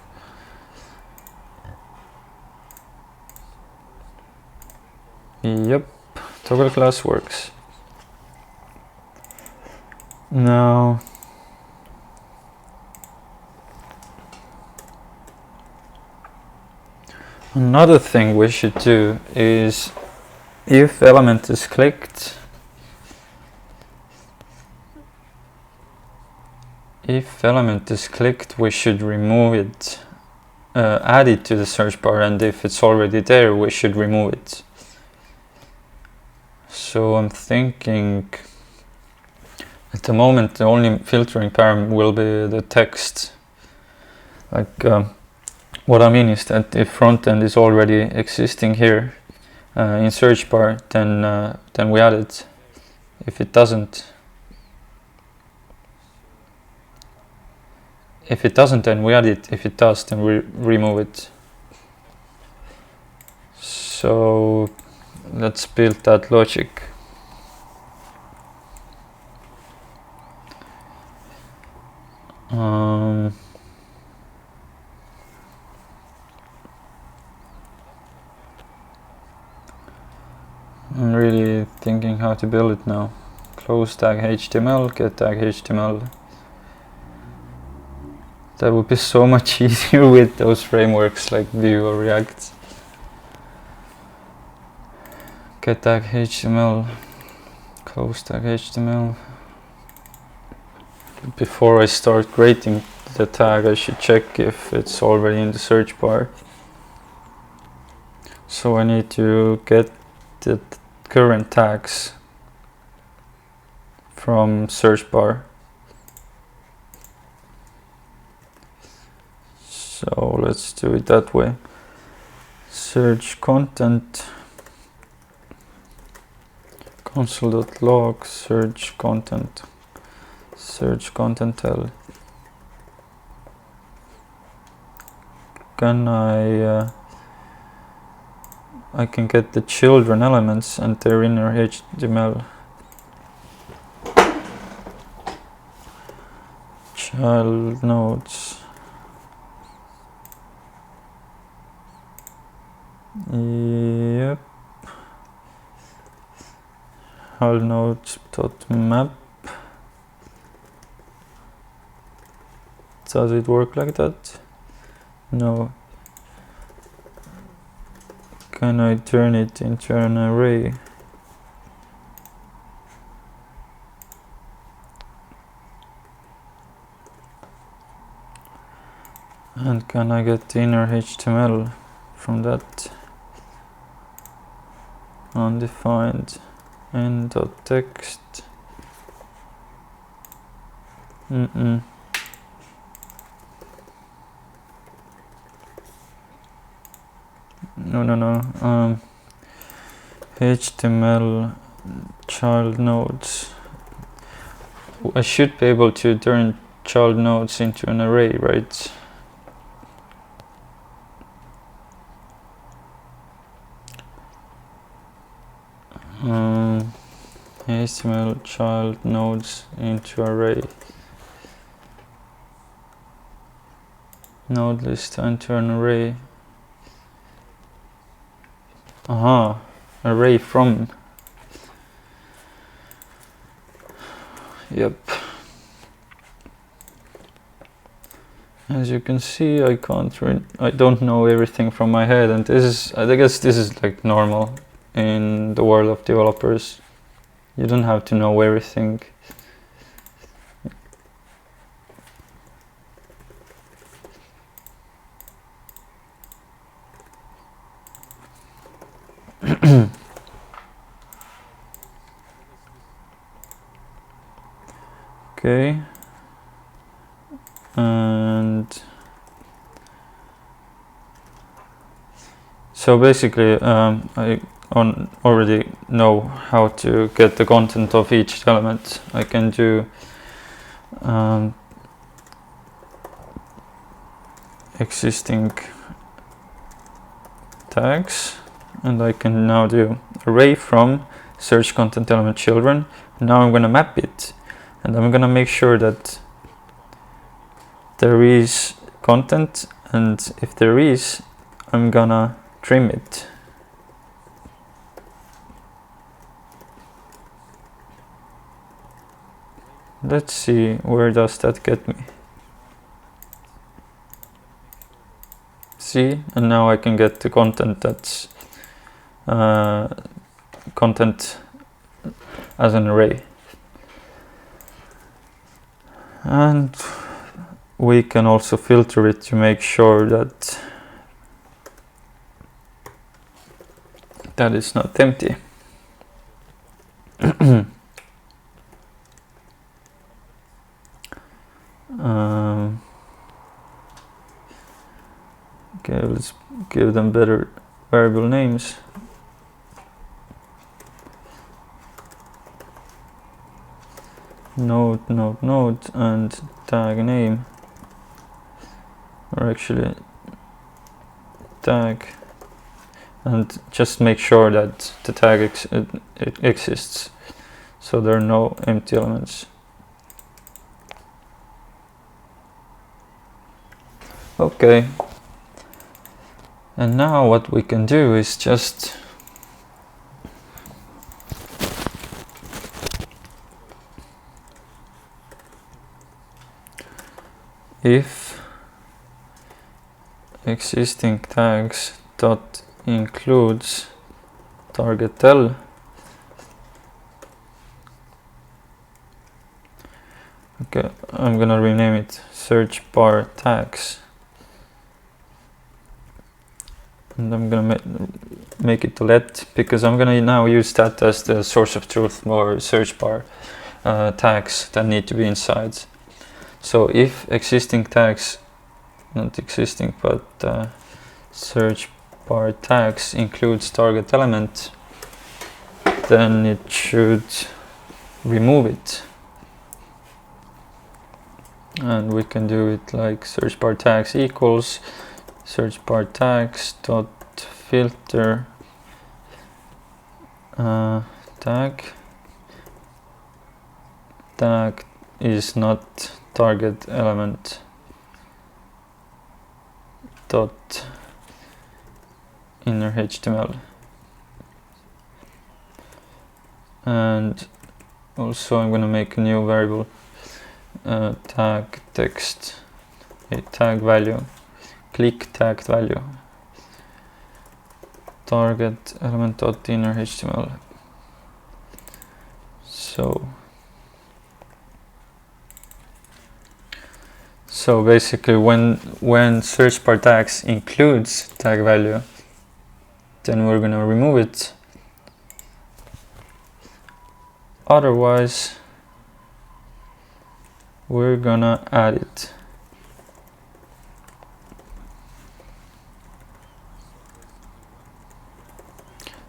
Yep, toggle class works. Now another thing we should do is, if element is clicked, we should remove it, add it to the search bar, and if it's already there, we should remove it. So I'm thinking at the moment the only filtering param will be the text. What I mean is that if frontend is already existing here in search bar, then we add it. If it doesn't, then we add it. If it does, then we remove it. So let's build that logic. I'm really thinking how to build it now. Close tag HTML, get tag HTML. That would be so much easier with those frameworks like Vue or React. Get tag HTML, close tag HTML. Before I start creating the tag, I should check if it's already in the search bar. So I need to get the current tags from search bar. So let's do it that way. Search content, console.log, search content L. Can I can get the children elements and their inner HTML. Child nodes. Yep. Child nodes.map. Does it work like that? No. Can I turn it into an array? And can I get the inner HTML from that? Undefined end.text. No. HTML child nodes. I should be able to turn child nodes into an array, right? HTML child nodes into array. Node list into an array. Array from. Yep. As you can see, I don't know everything from my head, and I guess this is like normal in the world of developers. You don't have to know everything. Okay. And so basically I already know how to get the content of each element. I can do existing tags, and I can now do array from search content element children. Now I'm going to map it, and I'm going to make sure that there is content, and if there is, I'm gonna trim it. Let's see, where does that get me? See, and now I can get the content that's content as an array. And we can also filter it to make sure that that is not empty. Okay, let's give them better variable names. Node, and tag name, or actually tag, and just make sure that the tag exists, so there are no empty elements. Okay, and now what we can do is just if existing tags dot includes target_l, okay, I'm gonna rename it search bar tags, and I'm gonna make it let, because I'm gonna now use that as the source of truth for search bar tags that need to be inside. So if existing tags, not existing, but search bar tags includes target element, then it should remove it. And we can do it like search bar tags equals search bar tags dot filter tag is not target element dot inner HTML, and also I'm going to make a new variable tag text a tag value, click tag value, target element.inner.html. So basically when search bar tags includes tag value, then we're gonna remove it. Otherwise, we're gonna add it.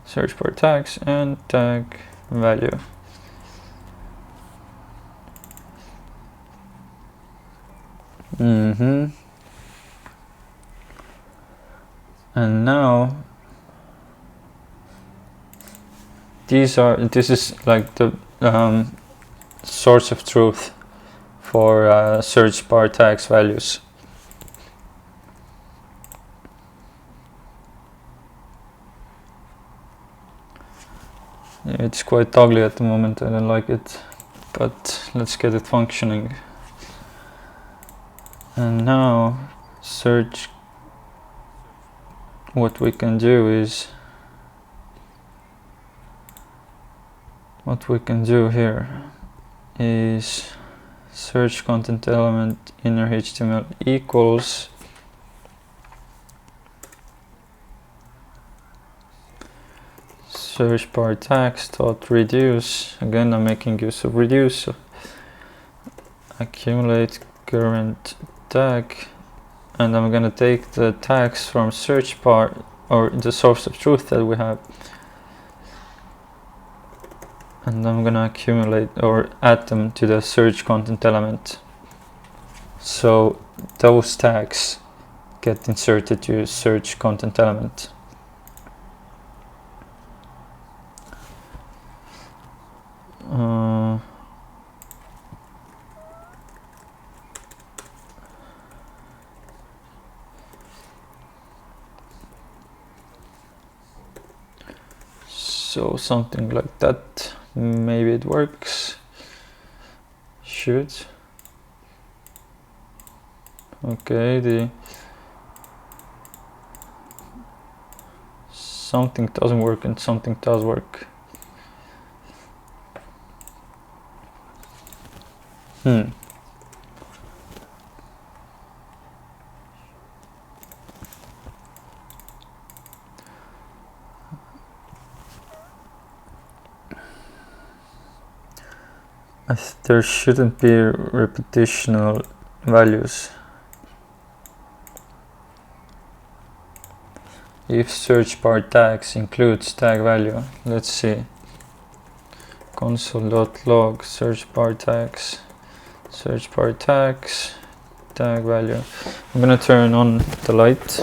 Search bar tags and tag value. And now this is like the source of truth for search bar tags values. Yeah, it's quite ugly at the moment, I don't like it, but let's get it functioning. And now search, what we can do here is search content element inner HTML equals search bar tags dot reduce. Again, I'm making use of reduce. So accumulate current tag, and I'm gonna take the tags from search bar, or the source of truth that we have, and I'm gonna accumulate or add them to the search content element. So those tags get inserted to search content element. So something like that, maybe it works. Should. Okay, something doesn't work and something does work. There shouldn't be repetitional values. If search bar tags includes tag value, let's see. Console.log search bar tags, tag value. I'm gonna turn on the light.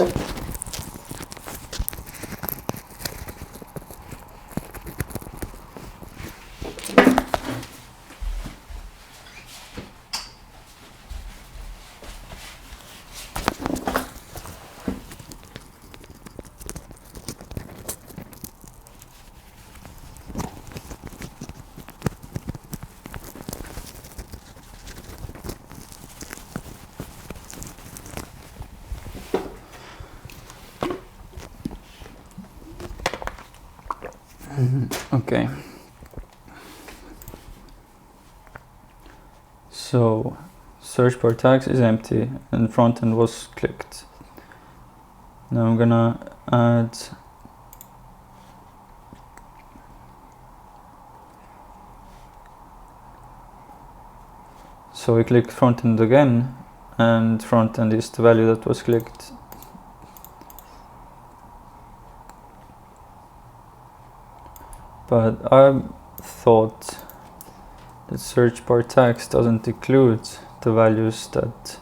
Okay. So search bar tags is empty and front end was clicked. Now I'm gonna add so we click front end again, and front end is the value that was clicked. But I thought that search bar tags doesn't include the values that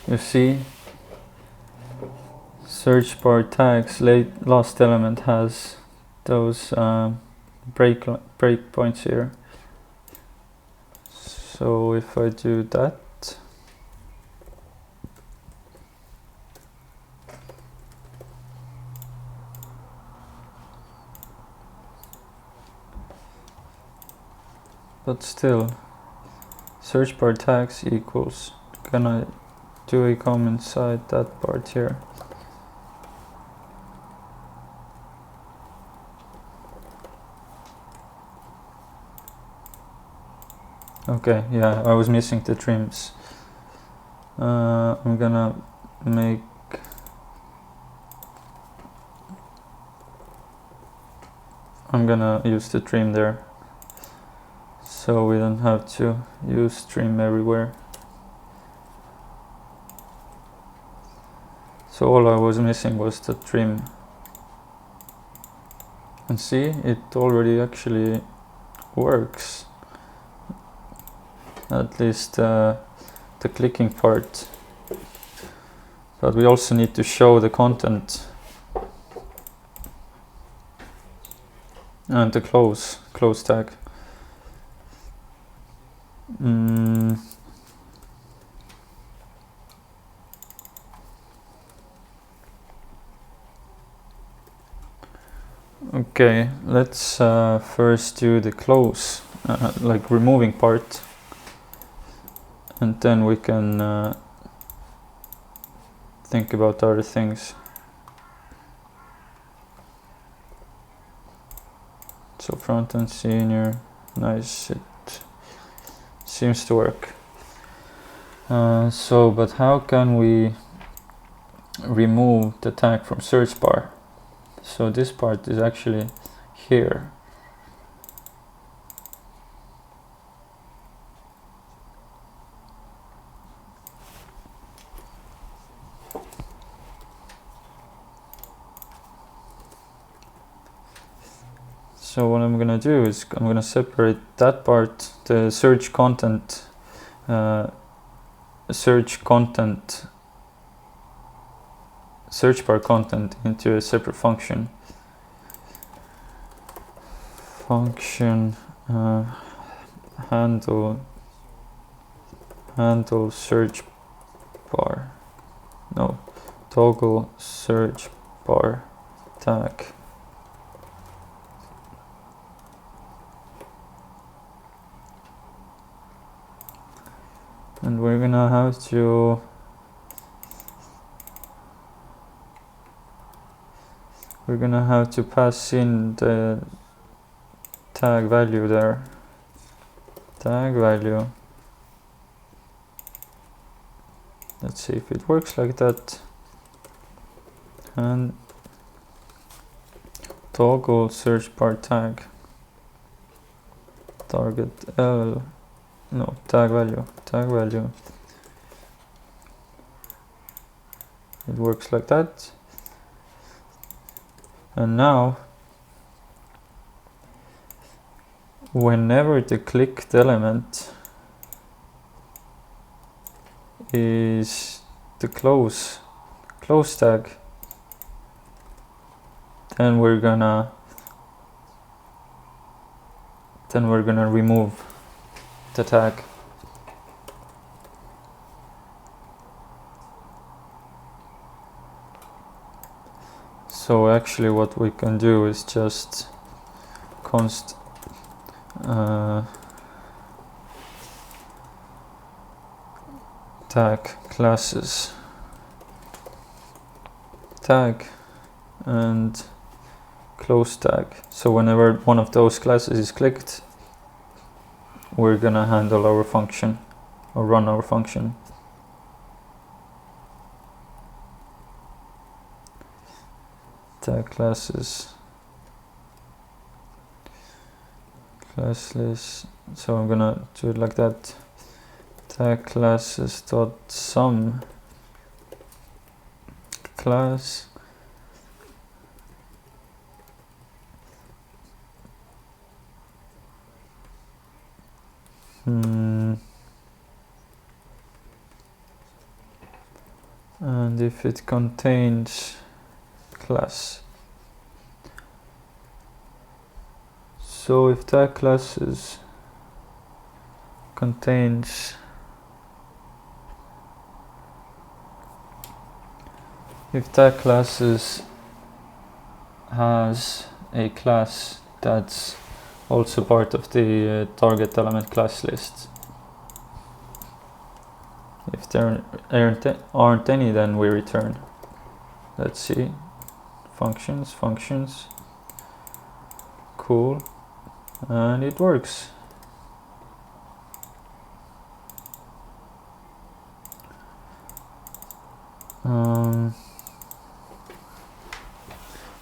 you see, search bar tags last element has those breakpoints here. So if I do that, but still, search bar tags equals, gonna do a comment inside that part here. Okay, yeah, I was missing the trims. I'm gonna use the trim there, so we don't have to use trim everywhere. So all I was missing was the trim. And see, it already actually works. At least the clicking part. But we also need to show the content and the close tag. Okay, let's first do the close, like removing part, and then we can think about other things. So front-end senior, nice, it seems to work. But how can we remove the tag from search bar? So this part is actually here. So what I'm gonna do is I'm gonna separate that part, the search bar content, into a separate function. Handle search bar. No, toggle search bar tag. And we're gonna have to pass in the tag value there. Tag value. Let's see if it works like that. And toggle search bar tag. Target L. No, tag value. It works like that. And now, whenever the clicked element is the close tag, then we're gonna remove the tag. So actually what we can do is just const tag classes tag and close tag. So whenever one of those classes is clicked, we're gonna handle our function or run our function. Tag classes classless. So I'm gonna do it like that. Tag classes dot sum class and if it contains class, So if tag classes contains tag classes has a class that's also part of the target element class list. If there aren't any, then we return. Let's see. Functions. Cool. And it works.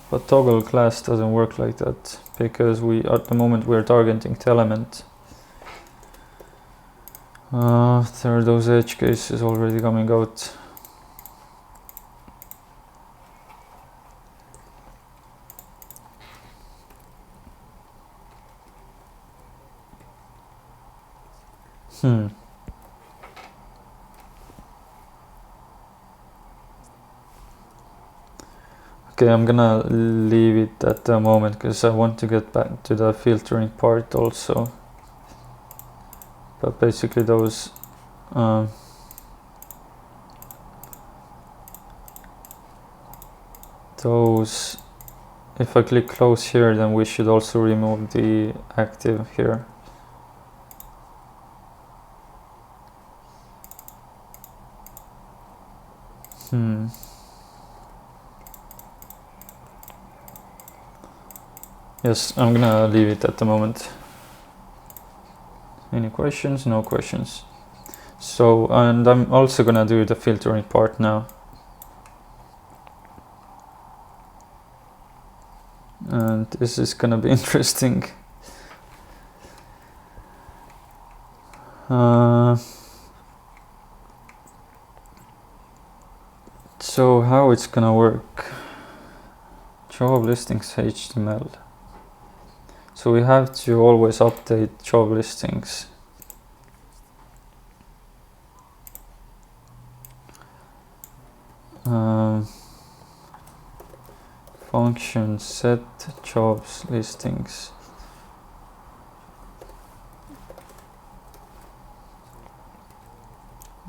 But toggle class doesn't work like that, because at the moment we're targeting the element. There are those edge cases already coming out. Okay, I'm gonna leave it at the moment because I want to get back to the filtering part also. But basically those if I click close here, then we should also remove the active here. Yes, I'm gonna leave it at the moment. Any questions? No questions. So, and I'm also gonna do the filtering part now. And this is gonna be interesting. So how it's gonna work? Job listings HTML. So we have to always update job listings. Function set jobs listings.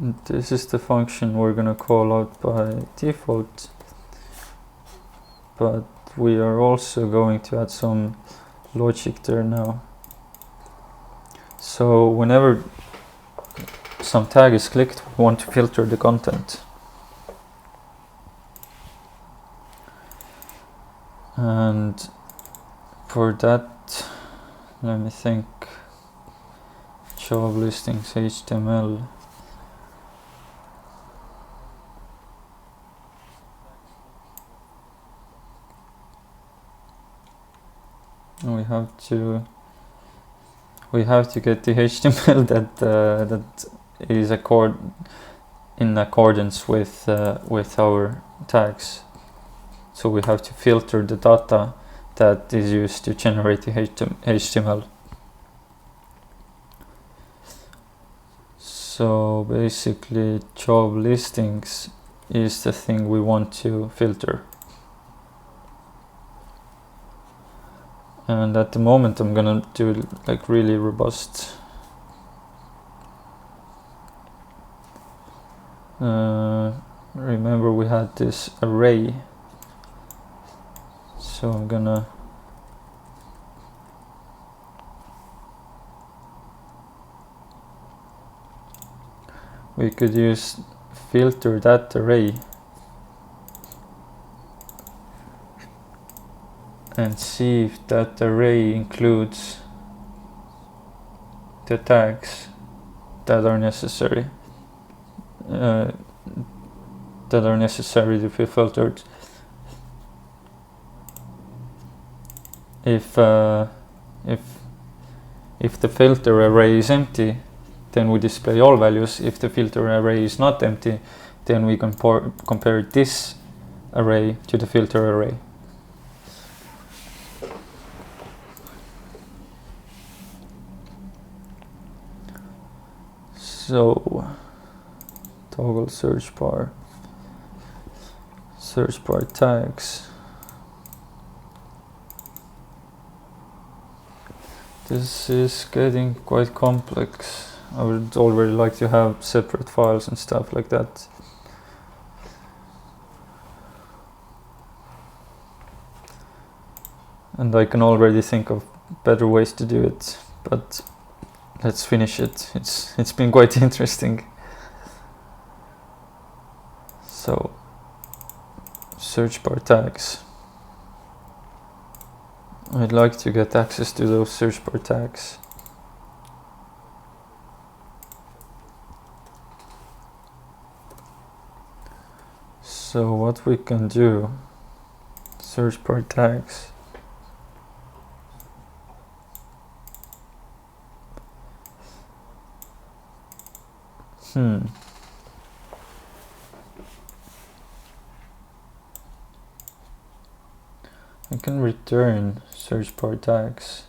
And this is the function we're gonna call out by default, but we are also going to add some logic there now. So whenever some tag is clicked, we want to filter the content. And for that, let me think. Job listings HTML. We have to get the HTML that is in accordance with our tags. So we have to filter the data that is used to generate the HTML. So basically, job listings is the thing we want to filter. And at the moment I'm gonna do like really robust. Remember we had this array. So I'm gonna we could use filter that array and see if that array includes the tags that are necessary to be filtered. If the filter array is empty, then we display all values. If the filter array is not empty, then we compare this array to the filter array. So toggle search bar tags. This is getting quite complex. I would already like to have separate files and stuff like that. And I can already think of better ways to do it, but let's finish it. It's been quite interesting. So, search bar tags. I'd like to get access to those search bar tags. So what we can do, search bar tags. I can return search bar tags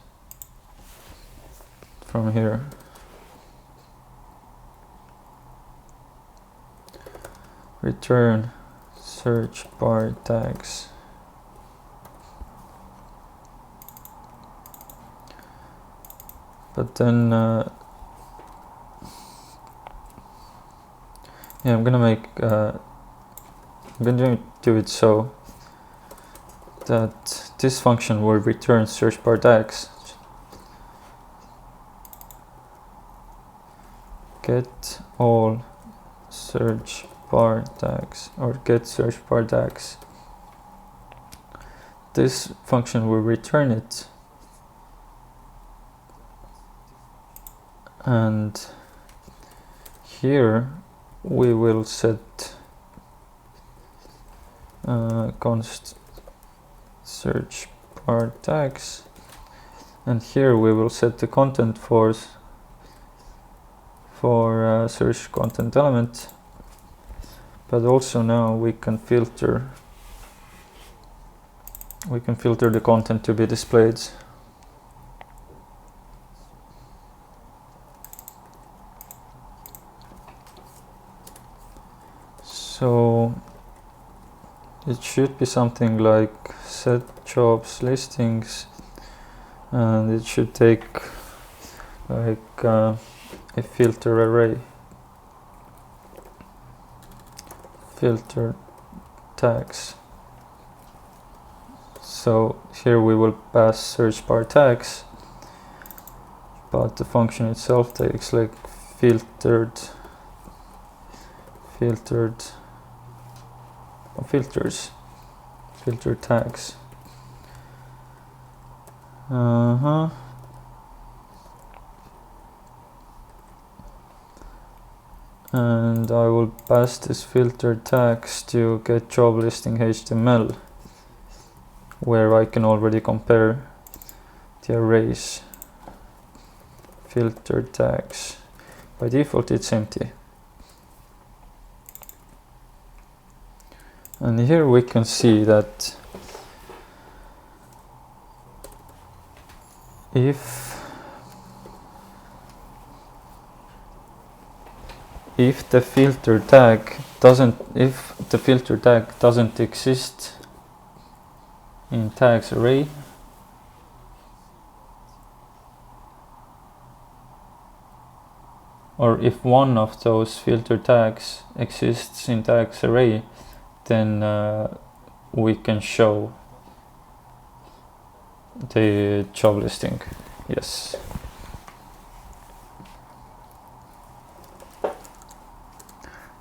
from here. Return search bar tags. But then yeah, I'm gonna do it so that this function will return search bar tags. Get all search bar tags, or get search bar tags. This function will return it, and here we will set const search bar tags, and here we will set the content for search content element, but also now we can filter the content to be displayed. So it should be something like set jobs listings, and it should take like a filter array, filter tags. So here we will pass search bar tags, but the function itself takes like filters. Filter tags. And I will pass this filter tags to get job listing HTML, where I can already compare the arrays. Filter tags. By default it's empty. And here we can see that if the filter tag doesn't exist in tags array, or if one of those filter tags exists in tags array, then we can show the job listing. Yes.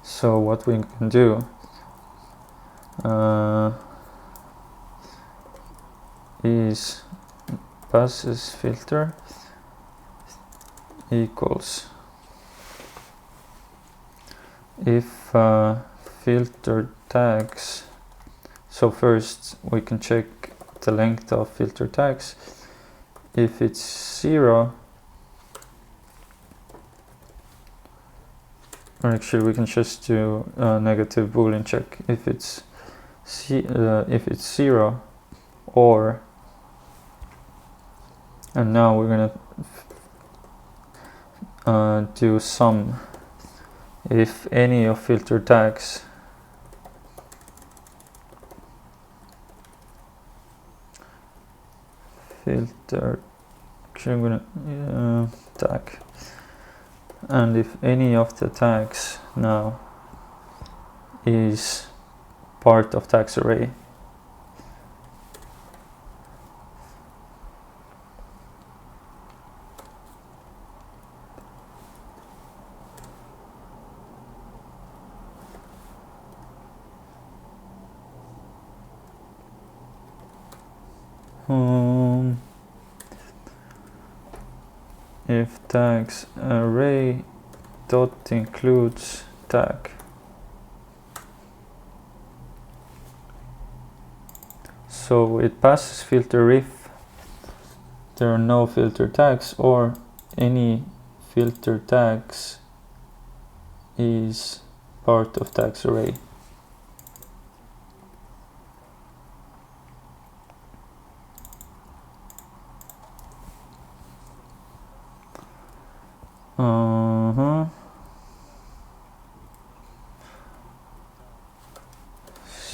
So what we can do is passes filter equals if filter tags. So first we can check the length of filter tags. If it's 0, or actually we can just do a negative boolean check. If it's 0, or, and now we're gonna do sum. If any of filter tags actually I'm gonna tag, and if any of the tags now is part of tags array, if tags array dot includes tag, so it passes filter if there are no filter tags or any filter tags is part of tags array.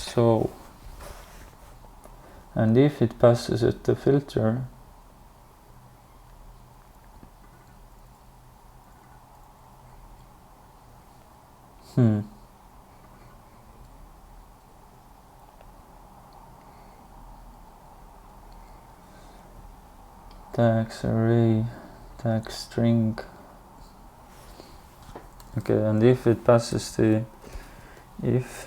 So, and if it passes it the filter, tags array, tag string. Okay, and if it passes the if,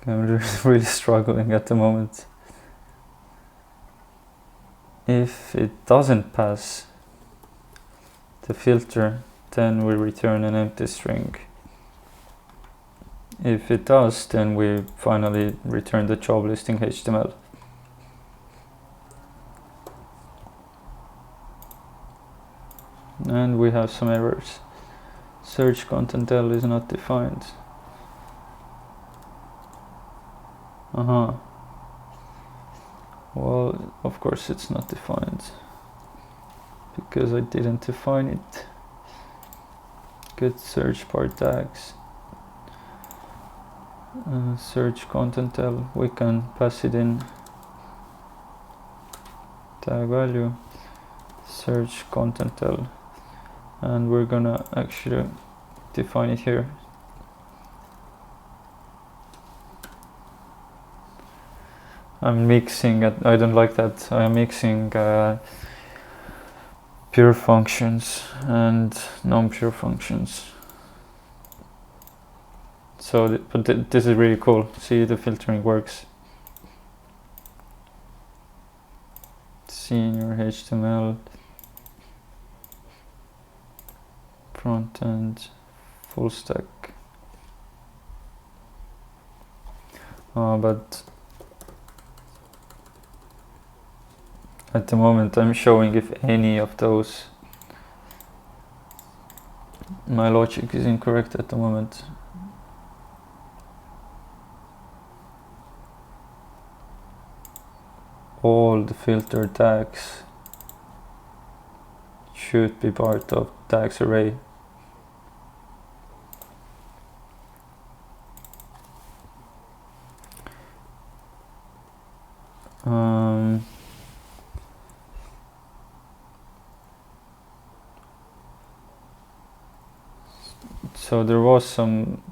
I'm really struggling at the moment. If it doesn't pass the filter, then we return an empty string. If it does, then we finally return the job listing HTML. And we have some errors. Search content L is not defined. Well, of course it's not defined because I didn't define it. Get search part tags. Search content L, we can pass it in tag value search content L, and we're gonna actually define it here. I'm mixing it, I don't like that. I'm mixing pure functions and non-pure functions. So, but this is really cool. See, the filtering works. See in your HTML, front end, full stack. But at the moment I'm showing if any of those, my logic is incorrect at the moment. All the filter tags should be part of tags array. So there was some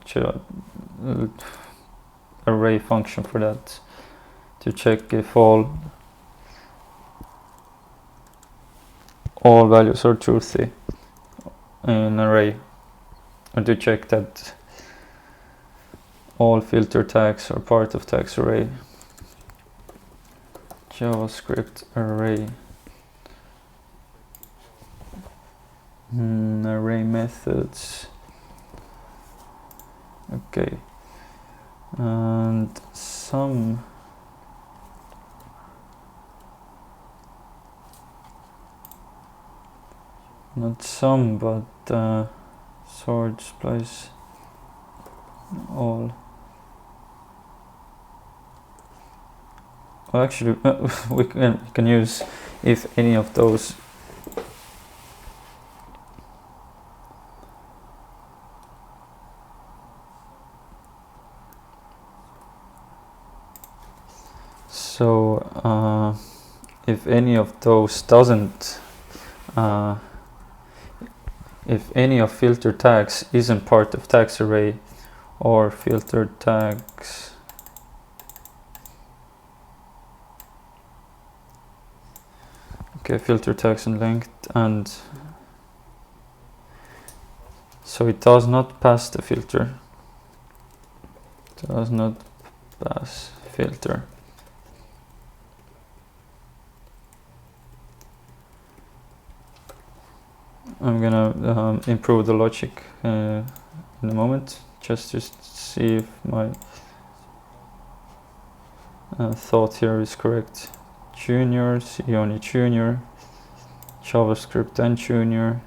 array function for that, to check if all values are truthy in an array, or to check that all filter tags are part of tags array. JavaScript array, array methods. Okay, and some not some, but sort, splice, all. Well, actually, we can use if any of those. So if any of those doesn't, if any of filter tags isn't part of tags array, or filter tags filter tags and length, and so it does not pass the filter, does not pass filter. I'm gonna improve the logic in a moment, just to see if my thought here is correct. Junior, see only junior, JavaScript and junior.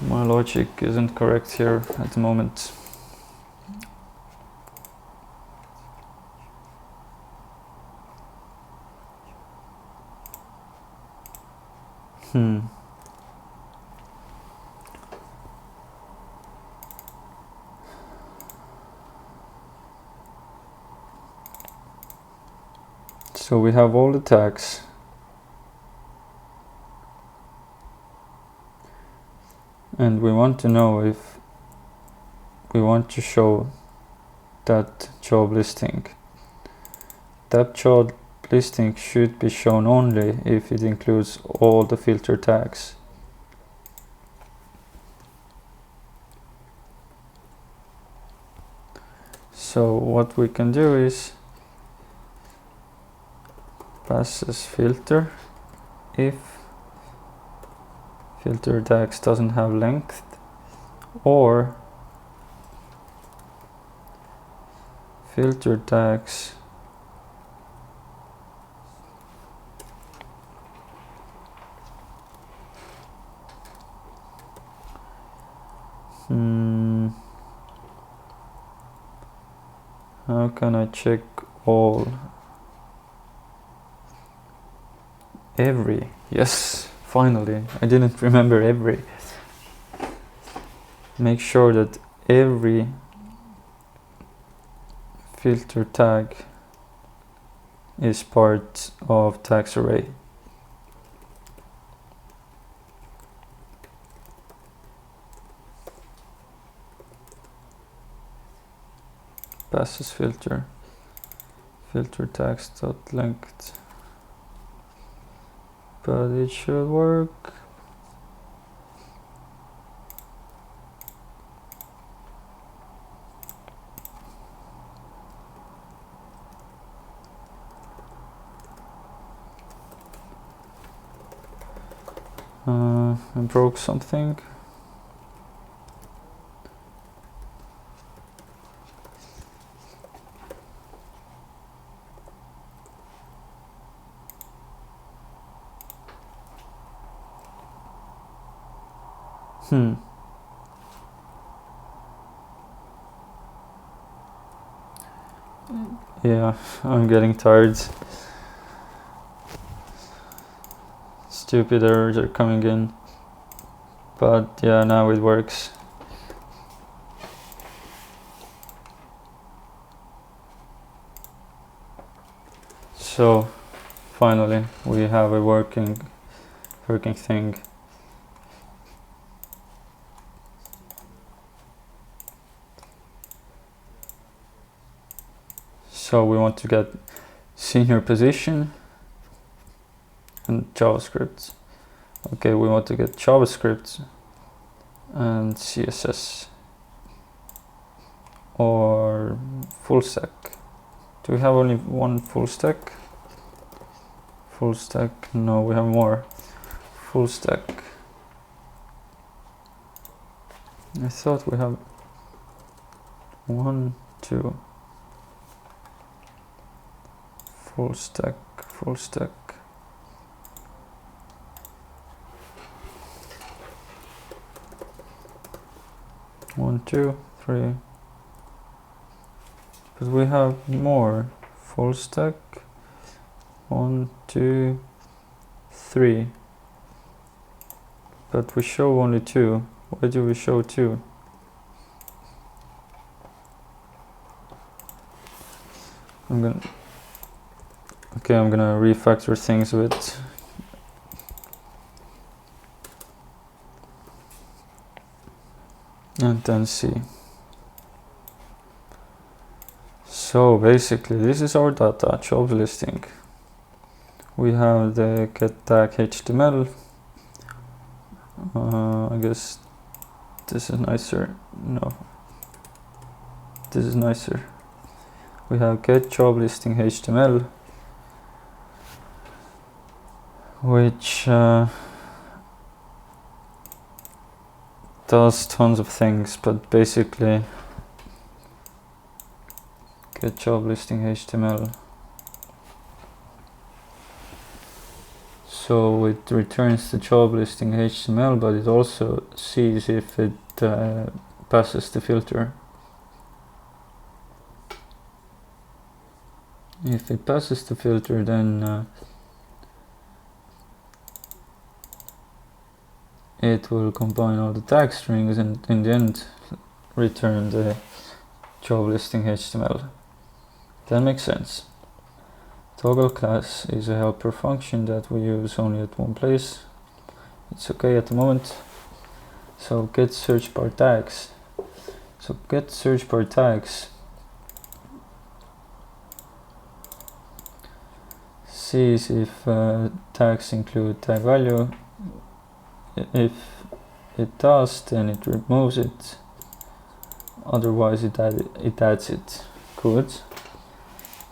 My logic isn't correct here at the moment. So we have all the tags. And we want to know if we want to show that job listing. That job listing should be shown only if it includes all the filter tags. So what we can do is passes filter if filter tags doesn't have length, or filter tags how can I check all? Every, yes, finally, I didn't remember every. Make sure that every filter tag is part of tags array. Passes filter tags dot length, but it should work. I broke something. Yeah, I'm getting tired. Stupid errors are coming in. But yeah, now it works. So finally we have a working thing. So we want to get senior position and JavaScript. Okay, we want to get JavaScript and CSS or full stack. Do we have only one full stack? Full stack, no, we have more. Full stack. I thought we have 1, 2. Full stack. 1, 2, 3. But we have more. Full stack. 1, 2, 3. But we show only 2. Why do we show 2? I'm gonna refactor things a bit. And then see. So basically this is our data, jobs listing. We have the get tag HTML. I guess this is nicer. No, this is nicer. We have get job listing HTML, which does tons of things, but basically get job listing HTML. So it returns the job listing HTML, but it also sees if it passes the filter. If it passes the filter, then it will combine all the tag strings and in the end return the job listing HTML. That makes sense. Toggle class is a helper function that we use only at one place. It's okay at the moment. So get search bar tags. So get search bar tags sees if tags include tag value. If it does, then it removes it. Otherwise it adds it. Good.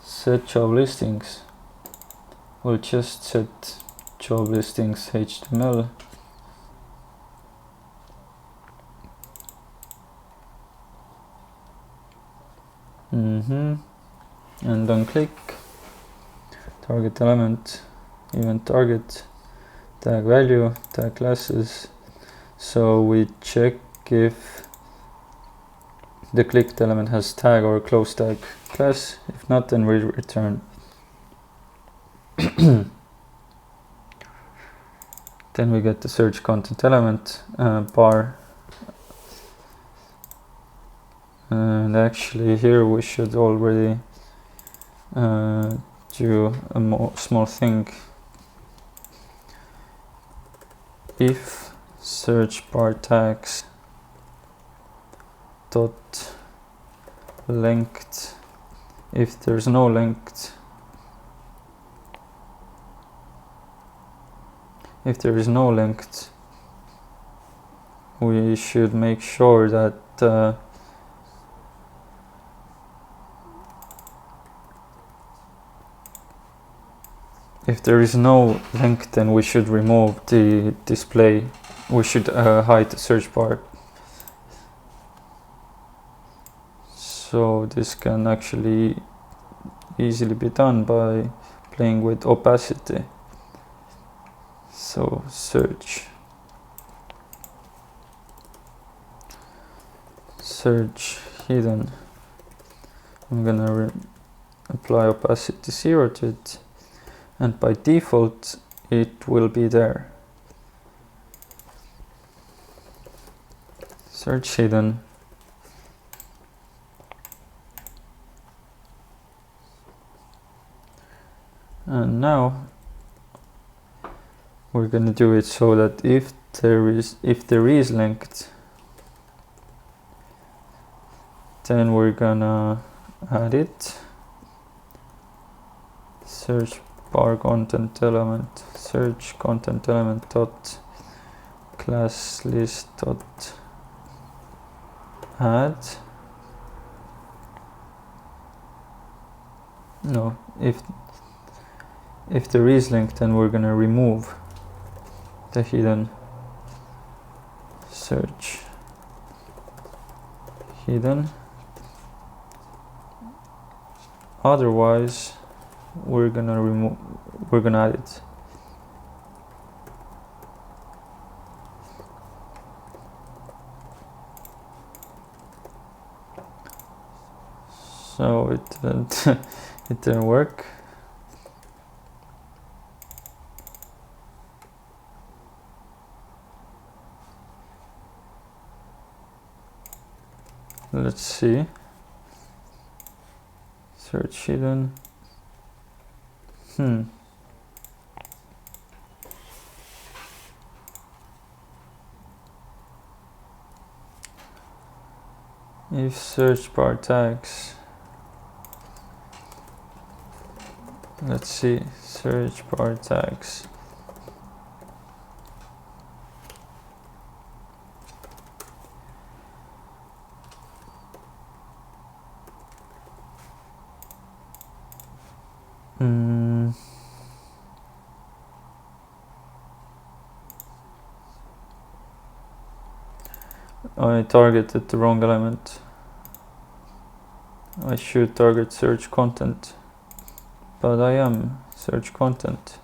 Set job listings. We'll just set job listings HTML. And then click target element, event target, tag value, tag classes. So we check if the clicked element has tag or close tag class. If not, then we return. Then we get the search content element bar. And actually here we should already do a small thing. If search bar tags dot length, if there's no length, if there is no length, we should make sure that if there is no length, then we should remove the display. We should hide the search bar. So this can actually easily be done by playing with opacity. So search hidden. I'm gonna apply opacity 0 to it, and by default it will be there. Search hidden. And now we're gonna do it so that if there is length, then we're gonna add it. Search bar content element, search content element dot class list dot add. No, if there is length, then we're gonna remove the hidden. Search hidden. Otherwise we're gonna add it. So it didn't work. Let's see. search hidden. If search bar tags, let's see, search bar tags. I targeted the wrong element. I should target search content, but I am search content.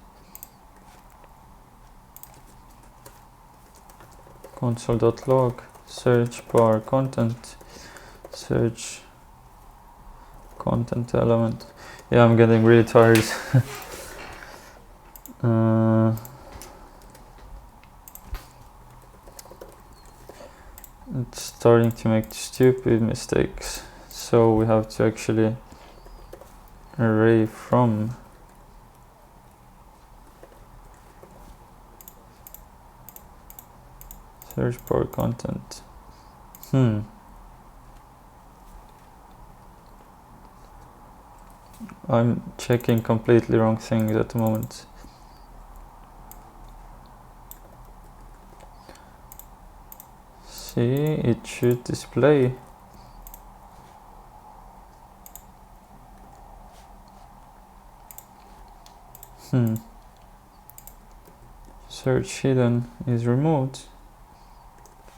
Console.log, search bar content, search content element. Yeah, I'm getting really tired. It's starting to make stupid mistakes, so we have to actually array from search bar content. I'm checking completely wrong things at the moment. See, it should display. Search hidden is removed,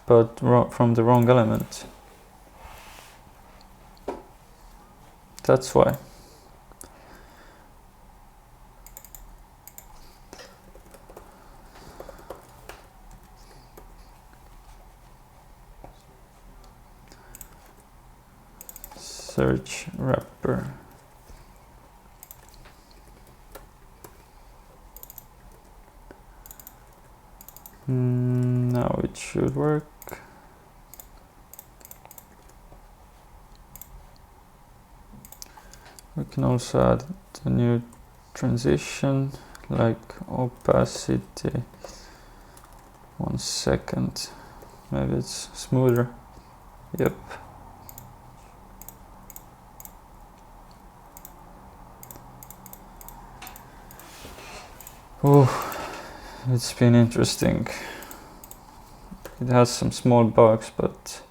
but from the wrong element. That's why. Search wrapper. Now it should work. We can also add a new transition like opacity. 1 second. Maybe it's smoother. Yep. Oh, it's been interesting. It has some small bugs, but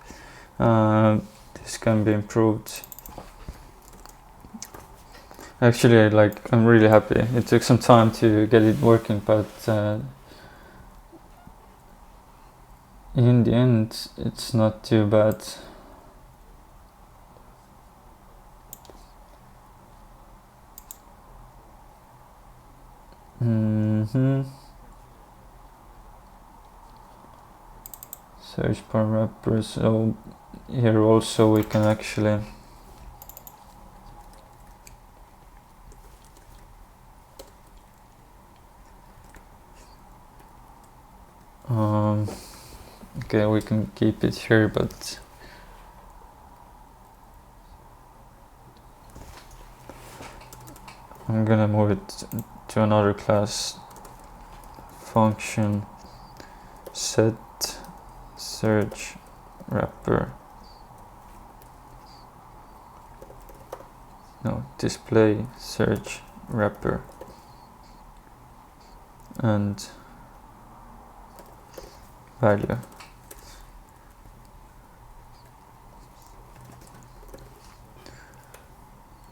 this can be improved. Actually, I'm really happy. It took some time to get it working, but in the end, it's not too bad. Search bar wrapper. So here also we can actually okay, we can keep it here, but I'm gonna move it to another class. Function set search wrapper. No, display search wrapper. And value.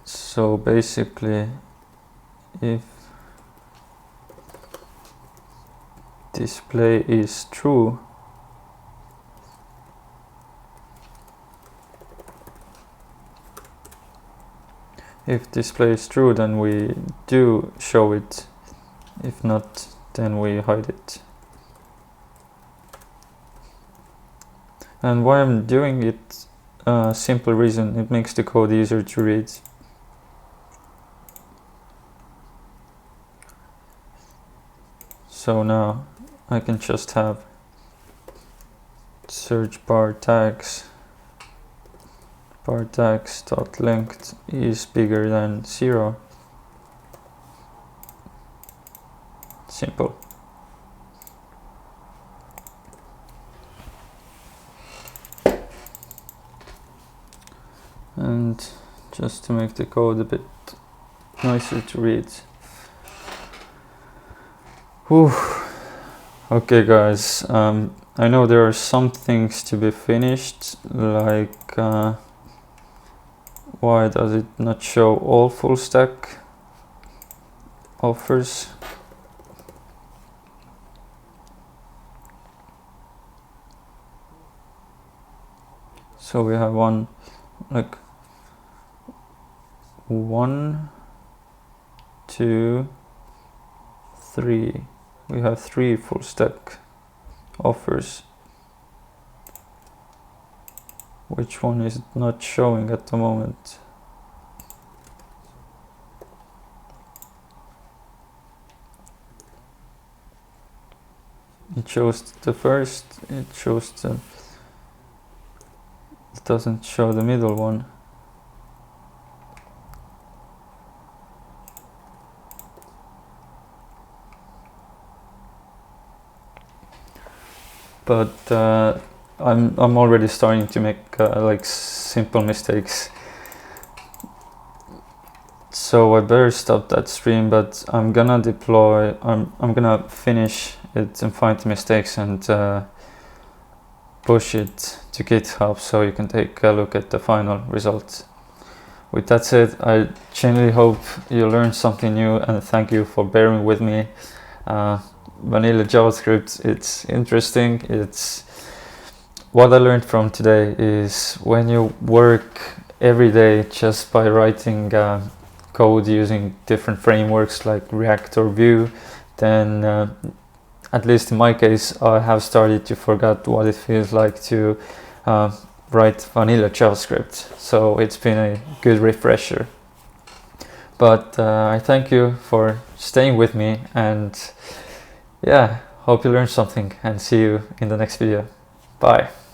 So basically, if display is true, then we do show it. If not, then we hide it. And why I'm doing it, simple reason, it makes the code easier to read. So now I can just have search bar tags var tags dot length is bigger than 0. Simple. And just to make the code a bit nicer to read. Whew. Okay guys, I know there are some things to be finished, like why does it not show all full stack offers? So we have one, 1, 2, 3. We have 3 full stack offers. Which one is not showing at the moment? It shows the first, it shows the, it doesn't show the middle one. But I'm already starting to make like simple mistakes, so I better stop that stream. But I'm gonna deploy. I'm gonna finish it and find the mistakes and push it to GitHub so you can take a look at the final result. With that said, I genuinely hope you learned something new, and thank you for bearing with me. Vanilla JavaScript, it's interesting. It's what I learned from today is when you work every day just by writing code using different frameworks like React or Vue, then at least in my case, I have started to forget what it feels like to write vanilla JavaScript. So it's been a good refresher. But I thank you for staying with me, and yeah, hope you learned something, and see you in the next video. Bye.